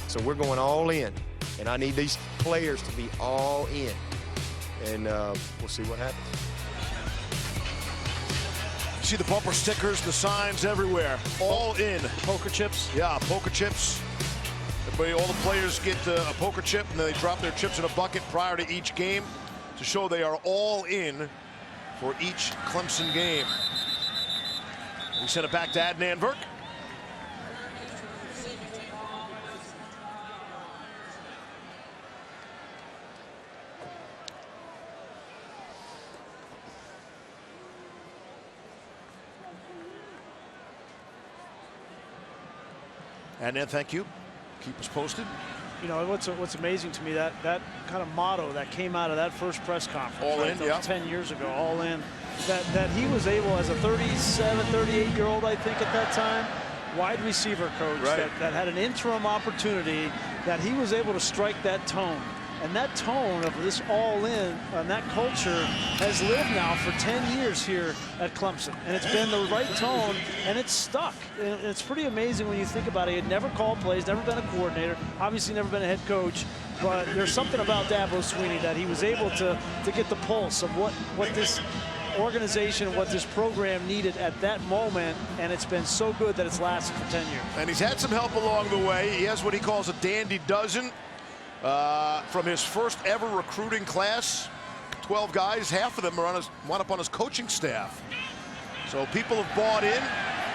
So we're going all in, and I need these players to be all in. And we'll see what happens. see the bumper stickers, the signs everywhere. All in. Poker chips. Yeah, poker chips. Everybody, all the players get a poker chip, and then they drop their chips in a bucket prior to each game to show they are all in for each Clemson game. We send it back to Adnan. And then thank you. Keep us posted. You know, what's amazing to me, that kind of motto that came out of that first press conference. All in, yeah. 10 years ago, all in. That he was able, as a 37, 38-year-old, I think at that time, wide receiver coach, right, that had an interim opportunity, that he was able to strike that tone. And that tone of this all-in and that culture has lived now for 10 years here at Clemson. And it's been the right tone, and it's stuck. And it's pretty amazing when you think about it. He had never called plays, never been a coordinator, obviously never been a head coach. But there's something about Dabo Swinney that he was able to get the pulse of what this organization, what this program needed at that moment, and it's been so good that it's lasted for 10 years. And he's had some help along the way. He has what he calls a dandy dozen. From his first ever recruiting class, 12 guys, half of them are wound up on his coaching staff. So people have bought in,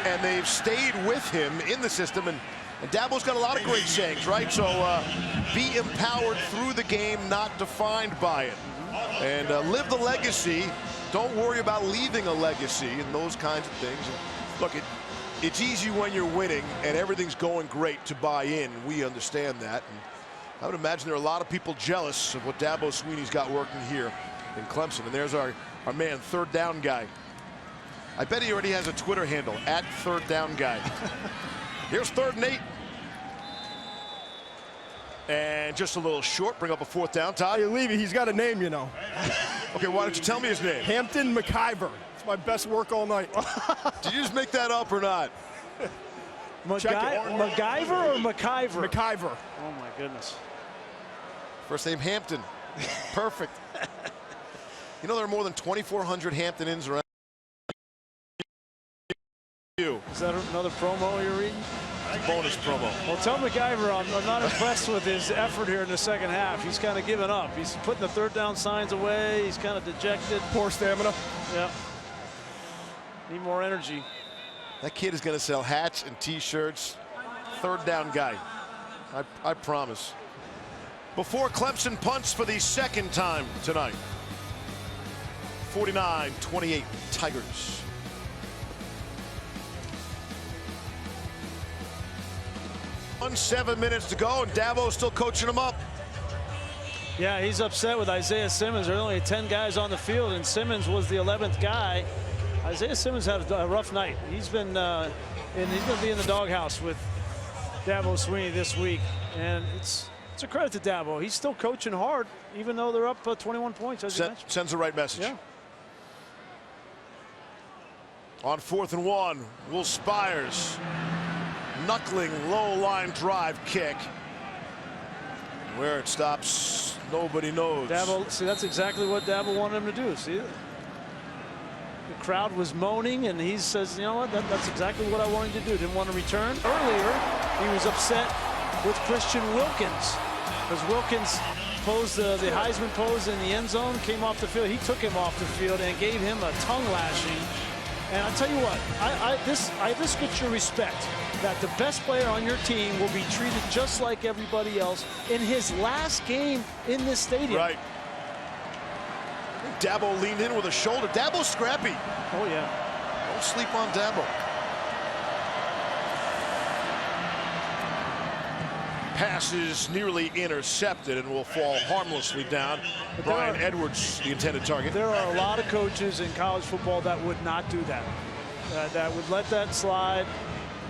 and they've stayed with him in the system. And Dabo's got a lot of great sayings, right? So be empowered through the game, not defined by it. And live the legacy. Don't worry about leaving a legacy and those kinds of things. And look, it's easy when you're winning and everything's going great to buy in. We understand that. And I would imagine there are a lot of people jealous of what Dabo Swinney's got working here in Clemson. And there's our man, third down guy. I bet he already has a Twitter handle, @thirddownguy. Here's 3rd and 8. And just a little short, bring up a 4th down. Todd? Hey, Levy, he's got a name, you know. Okay, why don't you tell me his name? Hampton McIver. It's my best work all night. Did you just make that up or not? MacGyver or McIver? McIver. Oh, my goodness. First name Hampton. Perfect. You know there are more than 2,400 Hampton Inns around you. Is that another promo you're reading? Bonus promo. Well, tell McIver I'm not impressed with his effort here in the second half. He's kind of given up. He's putting the 3rd down signs away. He's kind of dejected. Poor stamina. Yeah. Need more energy. That kid is going to sell hats and T-shirts. 3rd down guy. I promise. Before Clemson punts for the 2nd time tonight. 49-28 Tigers. On 7 minutes to go, and Dabo's still coaching them up. Yeah, he's upset with Isaiah Simmons. There are only 10 guys on the field, and Simmons was the 11th guy. Isaiah Simmons had a rough night. He's been and he's going to be in the doghouse with Dabo Swinney this week, and it's a credit to Dabo. He's still coaching hard, even though they're up 21 points, as you mentioned. Sends the right message. Yeah. On 4th and 1, Will Spires, knuckling low line drive kick. Where it stops, nobody knows. Dabo, see, that's exactly what Dabo wanted him to do. See, the crowd was moaning, and he says, you know what, that's exactly what I wanted to do. Didn't want to return. Earlier, he was upset with Christian Wilkins, because Wilkins posed the Heisman pose in the end zone, came off the field. He took him off the field and gave him a tongue lashing. And I'll tell you what, this gets your respect, that the best player on your team will be treated just like everybody else in his last game in this stadium. Right. Dabo leaned in with a shoulder. Dabo's scrappy. Oh, yeah. Don't sleep on Dabo. Pass is nearly intercepted and will fall harmlessly down. Brian Edwards, the intended target. There are a lot of coaches in college football that would not do that. That would let that slide.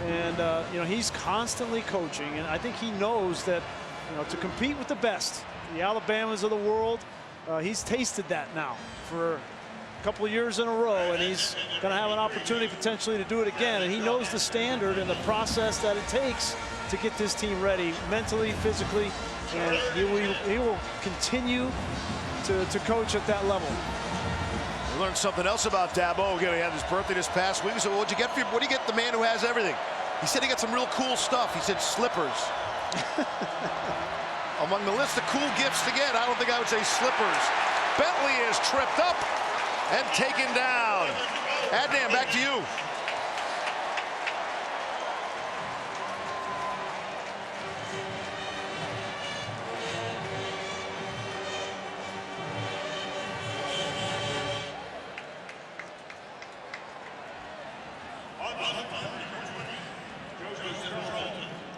And, you know, he's constantly coaching. And I think he knows that, you know, to compete with the best, the Alabamas of the world, he's tasted that now for a couple of years in a row. And he's going to have an opportunity potentially to do it again. And he knows the standard and the process that it takes to get this team ready mentally, physically, and he will continue to coach at that level. We learned something else about Dabo. Again, he had his birthday this past week. So what do you get the man who has everything? He said he got some real cool stuff. He said slippers. Among the list of cool gifts to get, I don't think I would say slippers. Bentley is tripped up and taken down. Adnan, back to you.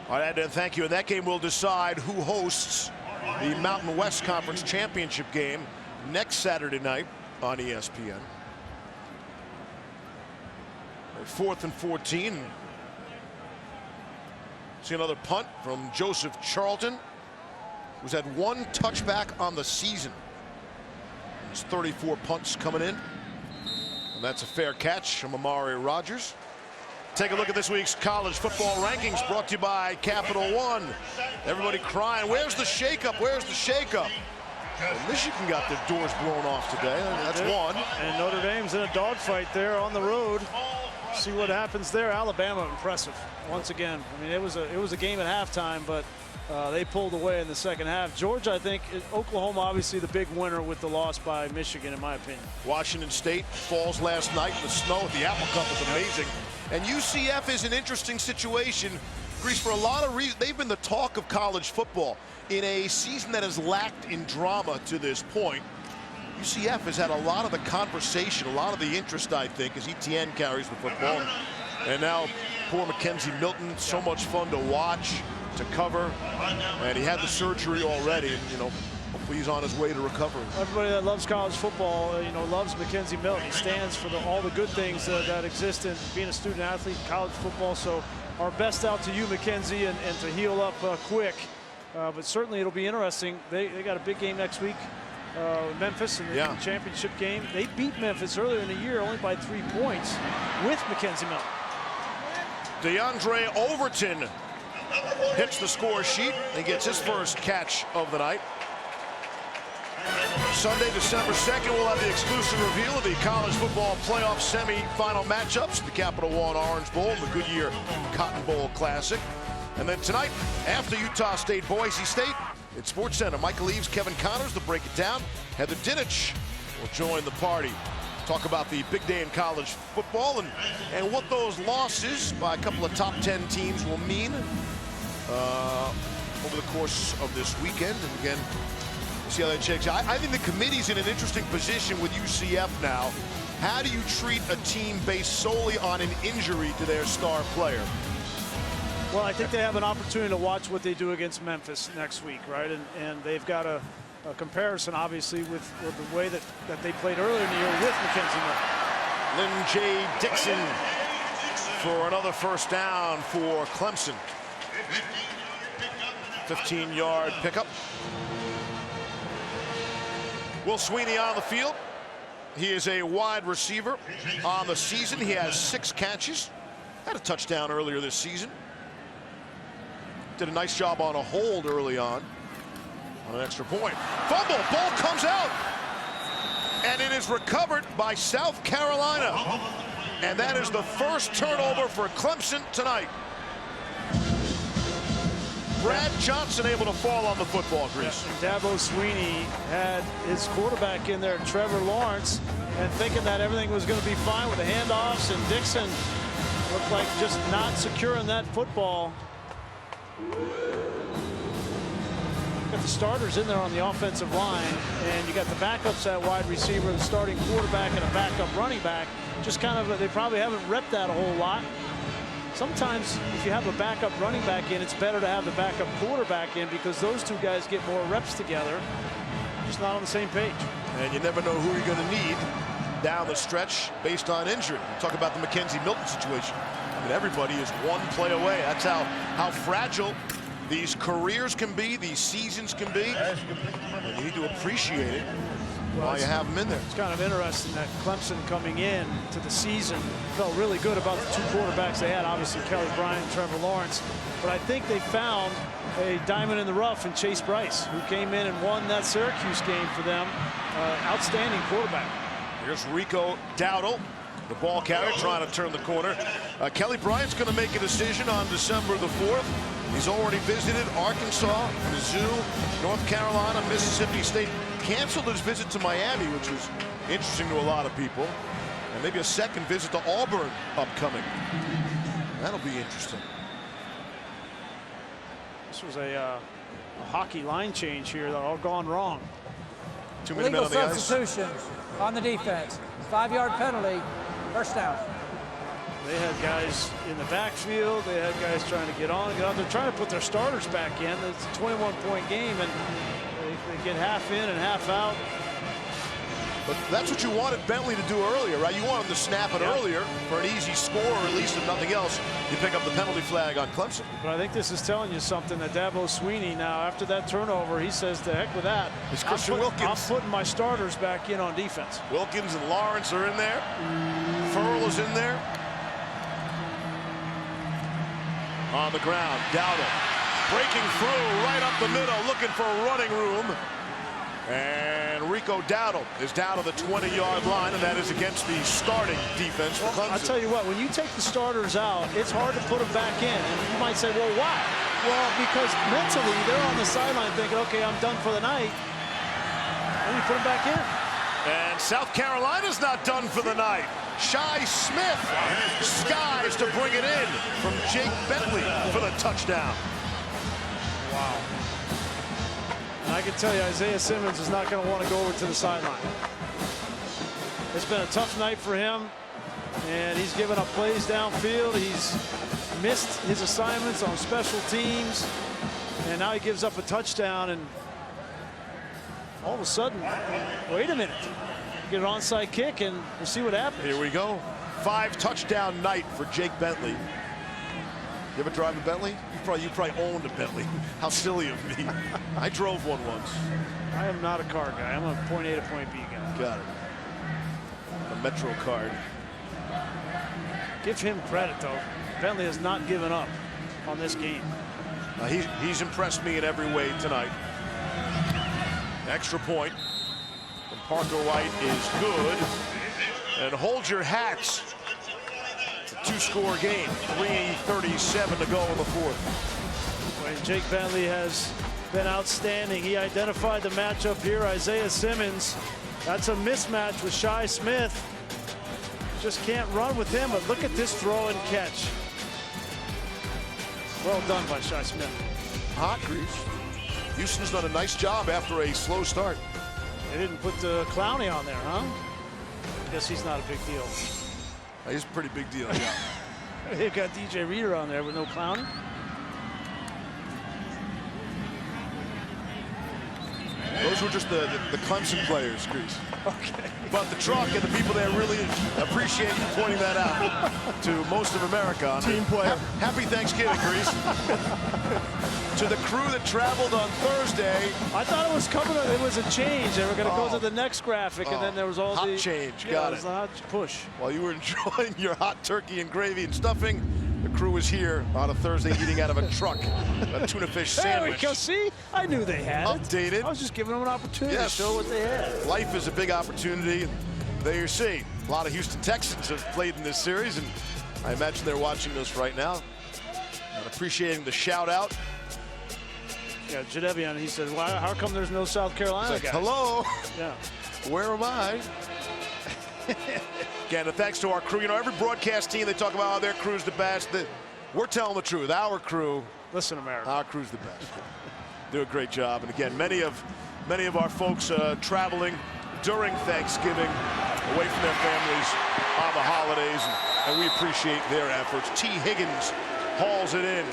All right, Adnan, thank you. And that game will decide who hosts the Mountain West Conference Championship game next Saturday night on ESPN. 4th and 14. See another punt from Joseph Charlton, who's had 1 touchback on the season. There's 34 punts coming in. And that's a fair catch from Amari Rogers. Take a look at this week's college football rankings brought to you by Capital One. Everybody crying, where's the shakeup? Where's the shakeup? Well, Michigan got their doors blown off today. That's one. And Notre Dame's in a dogfight there on the road. See what happens there. Alabama, impressive once again. I mean, it was a game at halftime, but they pulled away in the second half. Georgia, I think, Oklahoma, obviously the big winner with the loss by Michigan, in my opinion. Washington State falls last night in the snow at the Apple Cup was amazing. And UCF is an interesting situation, Grease, for a lot of reasons. They've been the talk of college football in a season that has lacked in drama to this point. UCF has had a lot of the conversation, a lot of the interest, I think, as Etienne carries the football. And now poor Mackenzie Milton, so much fun to watch, to cover. And he had the surgery already, and, you know, hopefully he's on his way to recovery. Everybody that loves college football, you know, loves Mackenzie Milton. He stands for all the good things that exist in being a student athlete in college football. So our best out to you, Mackenzie, and to heal up quick. But certainly it'll be interesting. They got a big game next week. Memphis in the championship game. They beat Memphis earlier in the year only by 3 points with Mackenzie Milton. DeAndre Overton hits the score sheet and gets his first catch of the night. Sunday, December 2nd, we'll have the exclusive reveal of the college football playoff semi-final matchups, the Capital One Orange Bowl and the Goodyear Cotton Bowl Classic. And then tonight, after Utah State, Boise State, at Sports Center, Michael Eaves, Kevin Connors to break it down. Heather Dinich will join the party. Talk about the big day in college football and what those losses by a couple of top 10 teams will mean over the course of this weekend. And again, we'll see how that shakes out. I think the committee's in an interesting position with UCF now. How do you treat a team based solely on an injury to their star player? Well, I think they have an opportunity to watch what they do against Memphis next week, right? And they've got a comparison, obviously, with the way that they played earlier in the year with Mackenzie Milton. Lynn J. Dixon for another first down for Clemson. 15-yard pickup. Will Sweeney on the field. He is a wide receiver on the season. He has 6 catches. Had a touchdown earlier this season. Did a nice job on a hold early on an extra point. Fumble, ball comes out. And it is recovered by South Carolina. And that is the first turnover for Clemson tonight. Brad Johnson able to fall on the football, Grease. Yeah, Dabo Sweeney had his quarterback in there, Trevor Lawrence, and thinking that everything was going to be fine with the handoffs, and Dixon looked like just not securing that football. Got the starters in there on the offensive line, and you got the backups at wide receiver, the starting quarterback, and a backup running back. Just kind of, they probably haven't repped that a whole lot. Sometimes if you have a backup running back in, it's better to have the backup quarterback in because those two guys get more reps together. Just not on the same page. And you never know who you're going to need down the stretch based on injury. Talk about the Mackenzie Milton situation. I mean, everybody is one play away. That's how fragile these careers can be, these seasons can be. And you need to appreciate it while you have them in there. It's kind of interesting that Clemson coming in to the season felt really good about the 2 quarterbacks they had. Obviously, Kelly Bryant and Trevor Lawrence. But I think they found a diamond in the rough in Chase Bryce, who came in and won that Syracuse game for them. Outstanding quarterback. Here's Rico Dowdle, the ball carrier, trying to turn the corner. Kelly Bryant's going to make a decision on December the 4th. He's already visited Arkansas, Mizzou, North Carolina, Mississippi State. Canceled his visit to Miami, which was interesting to a lot of people. And maybe a second visit to Auburn upcoming. That'll be interesting. This was a hockey line change here that all gone wrong. 2 minute men Legal on the ice. substitutions on the defense. 5-yard penalty, first down. They had guys in the backfield. They had guys trying to get on and get out. They're trying to put their starters back in. It's a 21-point game, and they get half in and half out. But that's what you wanted Bentley to do earlier, right? You wanted him to snap it earlier for an easy score, or at least if nothing else, you pick up the penalty flag on Clemson. But I think this is telling you something that Dabo Swinney now, after that turnover, he says, "To heck with that. It's Christian Wilkins. I'm putting my starters back in on defense." Wilkins and Lawrence are in there. Furl is in there. On the ground, Dowdle breaking through right up the middle, looking for running room. And Rico Dowdle is down to the 20-yard line, and that is against the starting defense for Clemson. I'll tell you what, when you take the starters out, it's hard to put them back in. And you might say, well, why? Well, because mentally, they're on the sideline thinking, okay, I'm done for the night. And you put them back in. And South Carolina's not done for the night. Shi Smith skies to bring it in from Jake Bentley for the touchdown. Wow. And I can tell you, Isaiah Simmons is not going to want to go over to the sideline. It's been a tough night for him, and he's given up plays downfield. He's missed his assignments on special teams, and now he gives up a touchdown, and all of a sudden, wait a minute. Get an onside kick, and we'll see what happens. Here we go. 5-touchdown night for Jake Bentley. You ever drive a Bentley? You probably owned a Bentley. How silly of me. I drove one once. I am not a car guy. I'm a point A to point B guy. Got it. A Metro card. Give him credit, though. Bentley has not given up on this game. He's impressed me in every way tonight. Extra point from Parker White is good. And hold your hats. It's a two-score game. 3:37 to go in the fourth. Well, Jake Bentley has been outstanding. He identified the matchup here. Isaiah Simmons. That's a mismatch with Shi Smith. Just can't run with him, but look at this throw and catch. Well done by Shi Smith. Hot grease. Houston's done a nice job after a slow start. They didn't put the Clowney on there, huh? Guess he's not a big deal. He's a pretty big deal, yeah. They've got DJ Reader on there with no Clowney. Those were just the Clemson players, Grease. Okay. But the truck and the people there really appreciate you pointing that out to most of America. Team player. Happy Thanksgiving, Grease. To the crew that traveled on Thursday. I thought it was coming. It was a change. They were going to go to the next graphic, and then there was all hot the change. Yeah, Got it was it. a hot push. While you were enjoying your hot turkey and gravy and stuffing, the crew was here on a Thursday eating out of a truck, a tuna fish sandwich. There we go. See, I knew they had Updated. it. I was just giving them an opportunity to show what they had. Life is a big opportunity. And there you see, a lot of Houston Texans have played in this series, and I imagine they're watching this right now and appreciating the shout out. Yeah, Jadeveon, he said, "Why? How come there's no South Carolina It's like, guys?" hello, Yeah. where am I? Again, thanks to our crew. You know, every broadcast team, they talk about how their crew's the best. We're telling the truth. Our crew, Listen, America. our crew's the best. Do a great job. And again, many of our folks traveling during Thanksgiving, away from their families on the holidays, and we appreciate their efforts. T. Higgins hauls it in,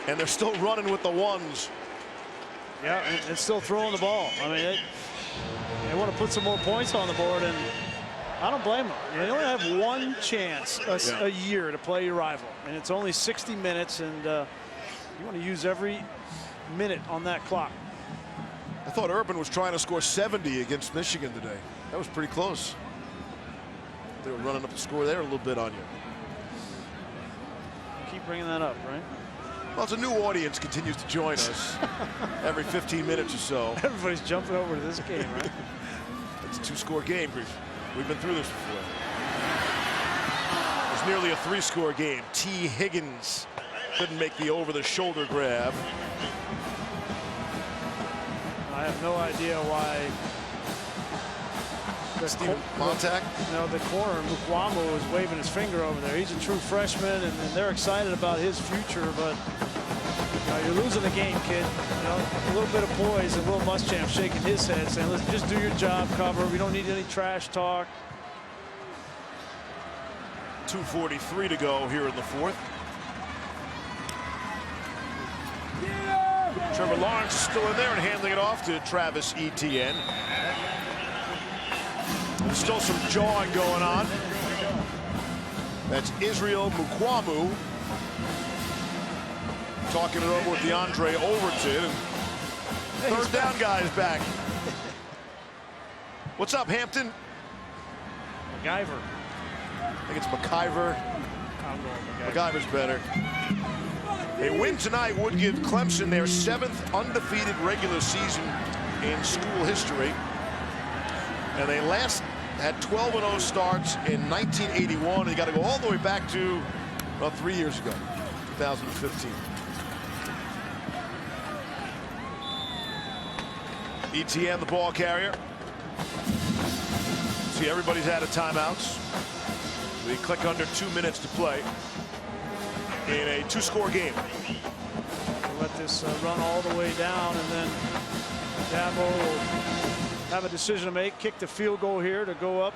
and they're still running with the ones. Yeah, and still throwing the ball. I mean, they want to put some more points on the board, and I don't blame them. You only have one chance a year to play your rival, and it's only 60 minutes, and you want to use every minute on that clock. I thought Urban was trying to score 70 against Michigan today. That was pretty close. They were running up the score there a little bit on you. Keep bringing that up, right? Well, it's a new audience continues to join us every 15 minutes or so. Everybody's jumping over to this game, right? It's a two-score game. We've been through this before. It's nearly a three-score game. T. Higgins couldn't make the over-the-shoulder grab. I have no idea why. Montag? No, the corner, Mukwamu, is waving his finger over there. He's a true freshman, and they're excited about his future, but you're losing the game, kid. A little bit of poise, and Will Muschamp shaking his head, saying, listen, just do your job, cover. We don't need any trash talk. 2:43 to go here in the fourth. Trevor Lawrence is still in there and handing it off to Travis Etienne. There's still some jawing going on. That's Israel Mukwamu talking it over with DeAndre Overton. Third down guy is back. What's up, Hampton? MacGyver. I think it's McIver. MacGyver's better. A win tonight would give Clemson their 7th undefeated regular season in school history. And they last had 12-0 starts in 1981. You got to go all the way back to about 3 years ago, 2015. Etienne, the ball carrier. See, everybody's out of timeouts. We click under 2 minutes to play in a two-score game. Let this run all the way down, and then Dabo will have a decision to make. Kick the field goal here to go up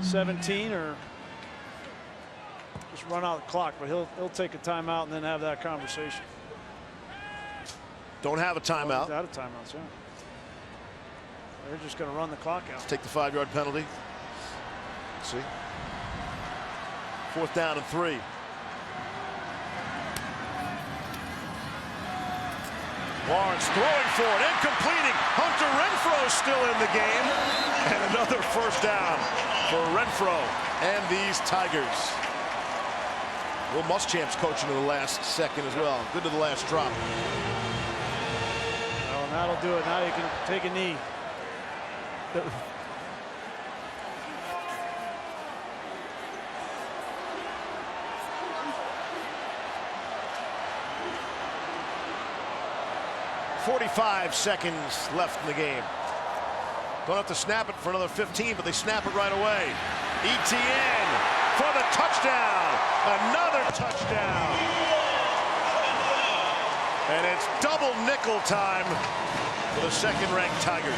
17, or just run out the clock. But he'll take a timeout and then have that conversation. Don't have a timeout. Out of timeouts, yeah. They're just going to run the clock out. Take the 5-yard penalty. Let's see. 4th down and 3. Lawrence throwing for it and completing. Hunter Renfro still in the game. And another first down for Renfro and these Tigers. Will Muschamp's coaching to the last second as well. Good to the last drop. Well, and that'll do it. Now you can take a knee. .45 seconds left in the game. Don't have to snap it for another 15, but they snap it right away. Etienne for the touchdown. Another touchdown. And it's double nickel time for the second-ranked Tigers.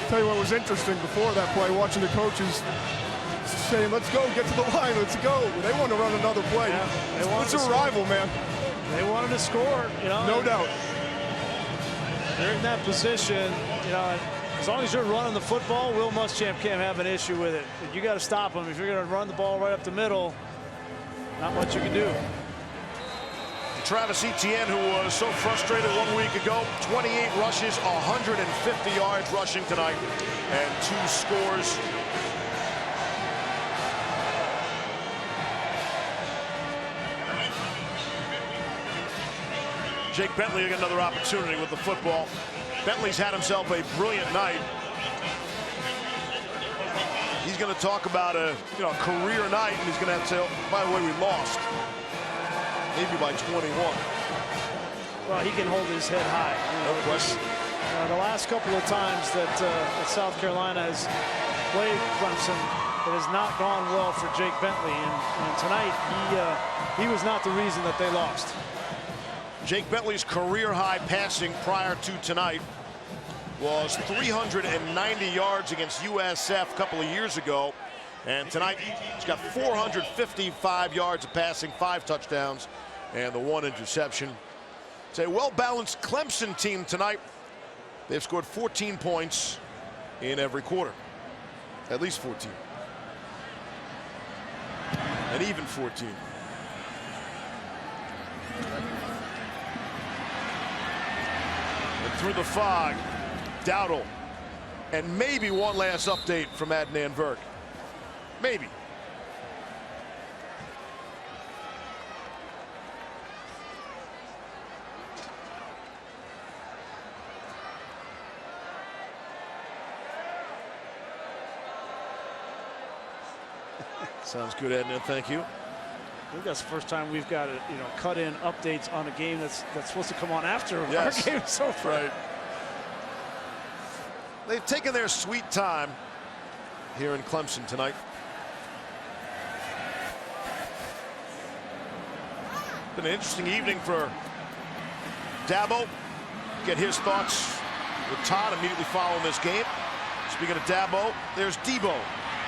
Tell you what was interesting before that play, watching the coaches saying, let's go, get to the line, let's go. They want to run another play. Yeah, it's a rival, man. They wanted to score, No doubt. They're in that position, as long as you're running the football, Will Muschamp can't have an issue with it. But you got to stop him. If you're going to run the ball right up the middle, not much you can do. Travis Etienne, who was so frustrated 1 week ago, 28 rushes, 150 yards rushing tonight, and 2 scores. Jake Bentley got another opportunity with the football. Bentley's had himself a brilliant night. He's going to talk about a career night, and he's going to have to say, oh, by the way, we lost. Maybe by 21. Well, he can hold his head high. No question. The last couple of times that South Carolina has played Clemson, it has not gone well for Jake Bentley. And tonight, he was not the reason that they lost. Jake Bentley's career high passing prior to tonight was 390 yards against USF a couple of years ago. And tonight, he's got 455 yards of passing, 5 touchdowns, and the 1 interception. It's a well-balanced Clemson team tonight. They've scored 14 points in every quarter. At least 14. And even 14. And through the fog, Dowdle. And maybe one last update from Adnan Virk. Maybe. Sounds good, Edna. Thank you. I think that's the first time we've got cut in updates on a game that's supposed to come on after Yes. our game so far. Right. They've taken their sweet time here in Clemson tonight. Been an interesting evening for Dabo. Get his thoughts with Todd immediately following this game. Speaking of Dabo, there's Debo.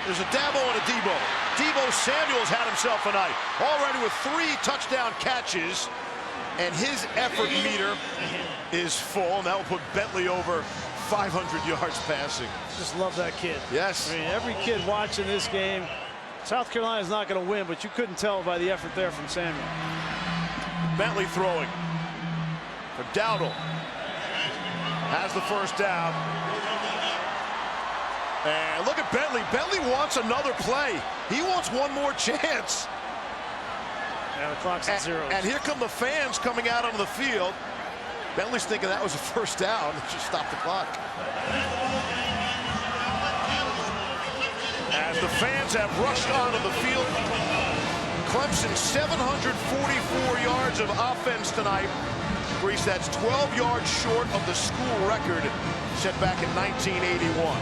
There's a Dabo and a Debo. Debo Samuel's had himself a night, already with 3 touchdown catches, and his effort meter is full, and that will put Bentley over 500 yards passing. Just love that kid. Yes. I mean, every kid watching this game, South Carolina's not going to win, but you couldn't tell by the effort there from Samuel. Bentley throwing for Dowdle. Has the first down. And look at Bentley. Bentley wants another play. He wants one more chance. Yeah, the clock's at 0. And here come the fans coming out onto the field. Bentley's thinking that was a first down. Just stop the clock. As the fans have rushed onto the field, Clemson 744 yards of offense tonight. Grease, that's 12 yards short of the school record set back in 1981.